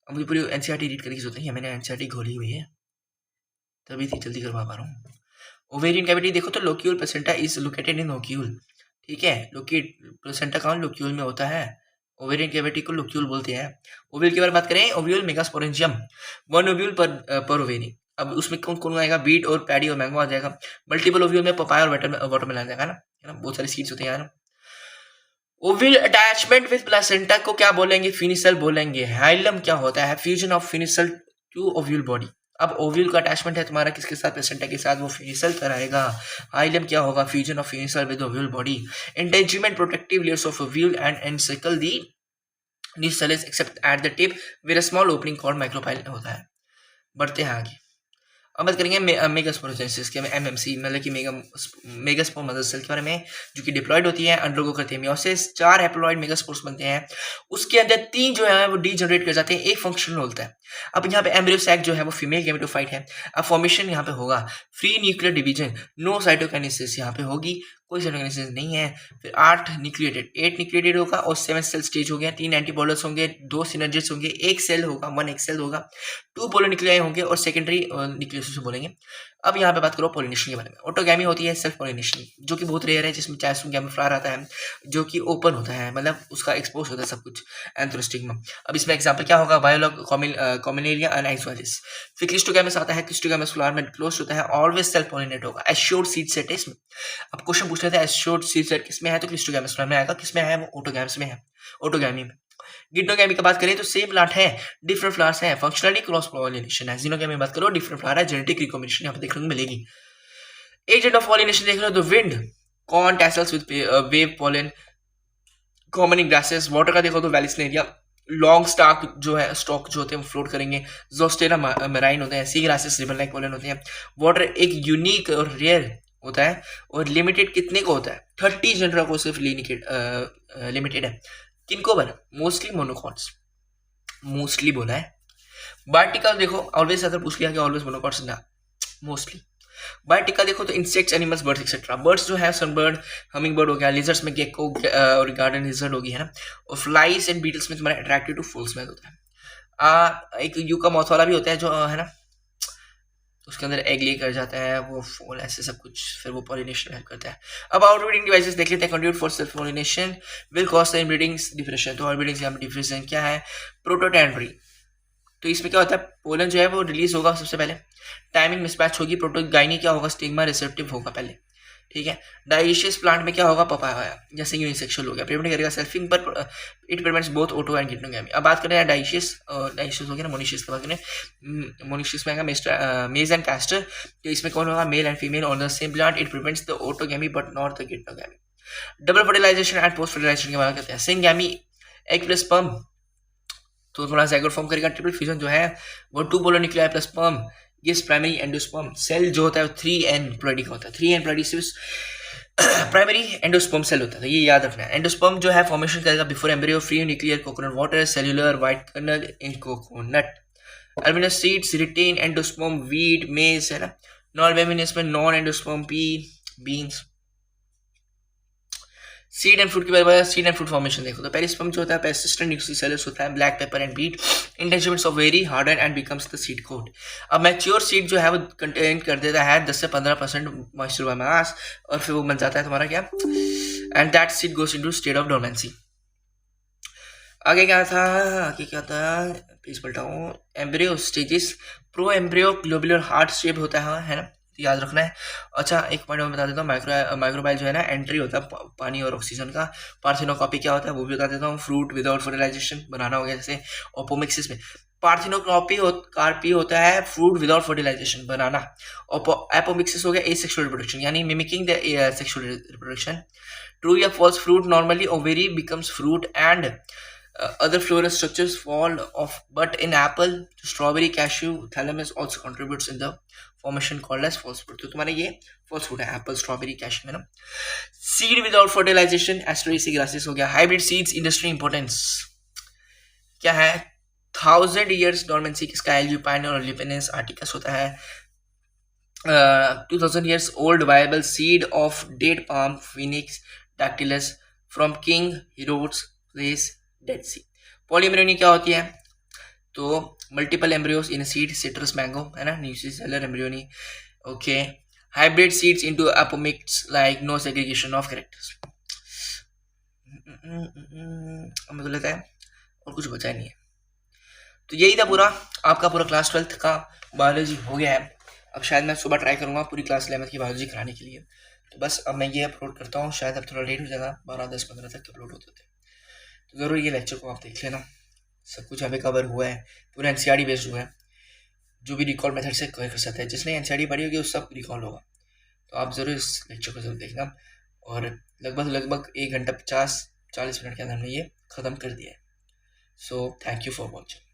अब मुझे पूरी एनसीईआरटी रीड करने की जरूरत नहीं है, मैंने एनसीईआरटी खोली हुई है तभी थी जल्दी करवा पा रहा हूँ। ओवेरियन कैविटी देखो तो locule, placenta is located in locule. ठीक है, प्लेसेंटा कौन लोक्यूल में होता है, ओवेरियन कैविटी को लोक्यूल बोलते हैं। ओव्यूल की बात करें, ओव्यूल मेगास्पोरेंजियम, 1 ओव्यूल पर ओवेरी। अब उसमें कौन कौन आएगा? बीट और पैडी और मैंगो आ जाएगा। मल्टीपल ओव्यूल में पपाया और वाटरमेलन आ जाएगा ना, है ना, बहुत सारी सीड्स होते हैं यार। ओव्यूल अटैचमेंट विद प्लेसेंटा को क्या बोलेंगे? फिनिसल बोलेंगे। हाइलम क्या होता है? Fusion of funicle to ovule body. अब ओव्यूल का अटैचमेंट है तुम्हारा किसके साथ? प्लेसेंटा के साथ, वो फिनिसल कराएगा। हाइलम क्या होगा? Fusion of funicle with ovule body. Integument protective layers of ovule and encircle the nucellus except at the tip where a small opening called micropyle होता है। बढ़ते हैं आगे। अब बात करेंगे मेगास्पोरेंजिस के, एमएमसी मतलब कि मेगास्पोर मदर सेल के बारे में, जो कि डिप्लॉयड होती है, अंडरगो करती है मियोसिस। 4 हैप्लॉइड मेगास्पोर्स बनते हैं, उसके अंदर 3 जो है वो डीजनरेट कर जाते हैं, एक फंक्शनल होता है। अब यहाँ पे एम्ब्रियो सैक जो है वो फीमेल गैमेटोफाइट है। अब फॉर्मेशन यहाँ पे होगा free nuclear division, no cytokinesis यहाँ पे होगी, कोई साइटोकाइनेसिस नहीं है। फिर 8 न्यूक्लिएटेड होगा और 7 सेल स्टेज हो गया। 3 एंटीबॉडल्स होंगे, 2 सिनर्जिस्ट होंगे, 1 सेल होगा, 1 एक्सेल होगा, 2 पोलर न्यूक्लियाई होंगे और सेकेंडरी न्यूक्लियस बोलेंगे। अब यहाँ पे बात करो पॉलिनेशन के बारे में। ऑटोगैमी होती है सेल्फ पॉलिनेशन, जो कि बहुत रेयर है, जिसमें चाइसोम गैमेफ्लावर आता है जो कि ओपन होता है, मतलब उसका एक्सपोज होता है सब कुछ एंथ्रोस्टिग्मा। अब इसमें एग्जांपल क्या होगा? बायोलॉग, कॉमिनेरिया एंड आइसोलिस। फिर क्लिस्टोगैमस आता है, क्लिस्टोगैमस फ्लावर में क्लोज होता है, ऑलवेज सेल्फ पॉलिनेट होगा। एश्योर्ड सीड सेट है इसमें। अब क्वेश्चन पूछ रहे थे एश्योर्ड सीड सेट किसमें है, तो क्लिस्टोगैमस फ्लावर में आएगा। किसमें है? वो ऑटोगैमस में है, ऑटोगैमी में। गिनोगैमी की बात करें तो सेम प्लांट है, डिफरेंट फ्लावर्स हैं, फंक्शनली क्रॉस पॉलिनेशन है। जीनोगैमी की बात करो डिफरेंट फ्लावर है, जेनेटिक रिकॉम्बिनेशन यहाँ पे देखने को मिलेगी। एजेंट ऑफ पॉलिनेशन देख रहे हो तो wind, corn tassels with wave pollen, common in grasses. Water का देखो तो वैलिसनेरिया, लॉन्ग स्टॉक जो है, स्टॉक जो होते हैं वो फ्लोट करेंगे। जोस्टेरा मैराइन होते हैं, सी ग्रासेस रिबन लाइक पॉलन होते हैं। वाटर एक यूनिक और रेयर होता है और लिमिटेड कितने को होता है? 30 जनरा को सिर्फ लिमिटेड है। किनको बना? मोस्टली मोनोकॉट्स, मोस्टली बोला है। बायोटिकल देखो, ऑलवेज अगर पूछ लिया कि ऑलवेज मोनोकॉट्स ना, मोस्टली। बायोटिकल देखो तो insects, animals, birds etcetera. Birds जो है सनबर्ड, हमिंग बर्ड हो गया, लिजर्ड्स में गेको और गार्डन लिजर्ड होगी, है ना। और फ्लाइज एंड बीटल्स में तुम्हारा अट्रैक्टिव टू फूल स्मेल होता है। एक यूका मौथ वाला भी होता है जो है ना, उसके अंदर एग ले कर जाता है वो फूल, ऐसे सब कुछ, फिर वो पॉलिनेशन हेल्प करता है। अब आउटब्रीडिंग डिवाइसेस देख लेते हैं। Contribute for self pollination, will cause the inbreeding differentiation. तो आउटब्रीडिंग का डिफरेंशिएशन क्या है? प्रोटोटैंड्री। तो इसमें क्या होता है? पोलन जो है वो रिलीज होगा सबसे पहले, टाइमिंग मिसमैच होगी। प्रोटोगाइनी क्या होगा? स्टिग्मा रिसेप्टिव होगा पहले, ठीक है। डाइशियस प्लांट में क्या होगा? पपाया, जैसे यूनिसेक्सुअल हो गया, प्रिवेंट करेगा सेल्फिंग, पर it prevents both auto and geitonogamy. अब बात करें डाइशियस हो गया ना, मोनिशियस की बात करें। मोनिशियस में आएगा मेज एंड कैस्टर। तो इसमें कौन होगा? Male and female on the same plant, it prevents the autogamy but not the geitonogamy. Double fertilization and post fertilization की बात करते हैं। सिंगैमी, एग प्लस स्पर्म, तो थोड़ा ज़ाइगोट फॉर्म करेगा। ट्रिपल फ्यूजन जो है वो 2 पोलर न्यूक्लियाई प्लस स्पर्म, ये प्राइमरी एंडोस्पर्म। सेल जो होता है 3N प्लॉइडी का होता है। 3N प्लॉइडी सिर्फ प्राइमरी एंडोस्पर्म सेल होता है, तो ये याद रखना है। एंडोस्पर्म जो है फॉर्मेशन करेगा before embryo, free nuclear coconut water, cellular white kernel in coconut. Albuminous seeds retain endosperm, wheat, maize, है ना। नॉन बेमिनस में non endosperm, pea, beans. Seed and fruit की बात करें, सीड एंड फ्रूट फॉर्मेशन देखो तो पेरिस्पर्म जो होता है पेरिसिस्टेंट न्यूक्लियोलस होता है, black pepper and beet, integuments of very harden and becomes the seed coat. अब मैच्योर सीड जो है वो कंटेन कर देता है 10 से 15% मॉइस्चर बाय मास, और फिर वो बन जाता है तुम्हारा क्या, and that seed goes into state of dormancy. आगे क्या था, आगे क्या था, प्लीज पलटाऊँ। Embryo stages, pro embryo globular heart shape होता है ना, तो याद रखना है। अच्छा एक पॉइंट मैं बता देता हूँ, माइक्रोबाइल जो है ना एंट्री होता है पानी और ऑक्सीजन का। पार्थिनोकॉपी क्या होता है वो भी बता देता हूँ, फ्रूट विदाउट फर्टिलाइजेशन, बनाना हो गया जैसे। ओपोमिक्सिस में पार्थिनोकॉपी कार्पी होता है फ्रूट विदाउट फर्टिलाइजेशन, बनाना। एपोमिक्सिस हो गया एसेक्सुअल रिप्रोडक्शन, यानी mimicking the sexual reproduction. True या false, fruit normally ovary becomes fruit and other floral structures fall off, but in apple, strawberry, cashew, thalamus also contributes in the formation called as false fruit। तो तुम्हारा ये false fruit है, एप्पल स्ट्रॉबेरी कैशू है ना। Seed without fertilisation, asteraceae grasses हो गया। हाइब्रिड सीड्स इंडस्ट्री इंपॉर्टेंस क्या है, 1000 years डोरमेंसी किसका, एल्यूपाइन और ल्यूपिनेस आर्टिकस होता है। 2000 years old viable seed of date palm phoenix dactylus from king herodes place dead sea। पॉलीम्ब्रियोनी क्या होती है, तो multiple embryos in seed, citrus mango है ना, nucellar embryony. Okay, hybrid seeds into apomixis like no segregation of characters. मुझे लगता है और कुछ बचा ही नहीं है। तो यही था पूरा आपका पूरा क्लास 12th का बायोलॉजी हो गया है। अब शायद मैं सुबह ट्राई करूँगा पूरी क्लास 11th की बायोलॉजी कराने के लिए। तो बस अब मैं ये अपलोड करता हूँ, शायद अब थोड़ा लेट हो जाएगा, 12, 10, 15 तक अपलोड होते थे। तो ज़रूर ये लेक्चर को आप देख लेना, सब कुछ हमें कवर हुआ है, पूरा एनसीईआरटी बेस्ड हुआ है, जो भी रिकॉल मेथड से कवर कर सकता है। जिसने एनसीईआरटी पढ़ी होगी उस सब रिकॉल होगा। तो आप ज़रूर इस लेक्चर को ज़रूर देखना, और लगभग 1 घंटा 50-40 मिनट के अंदर हमने ये ख़त्म कर दिया है। So thank you for watching.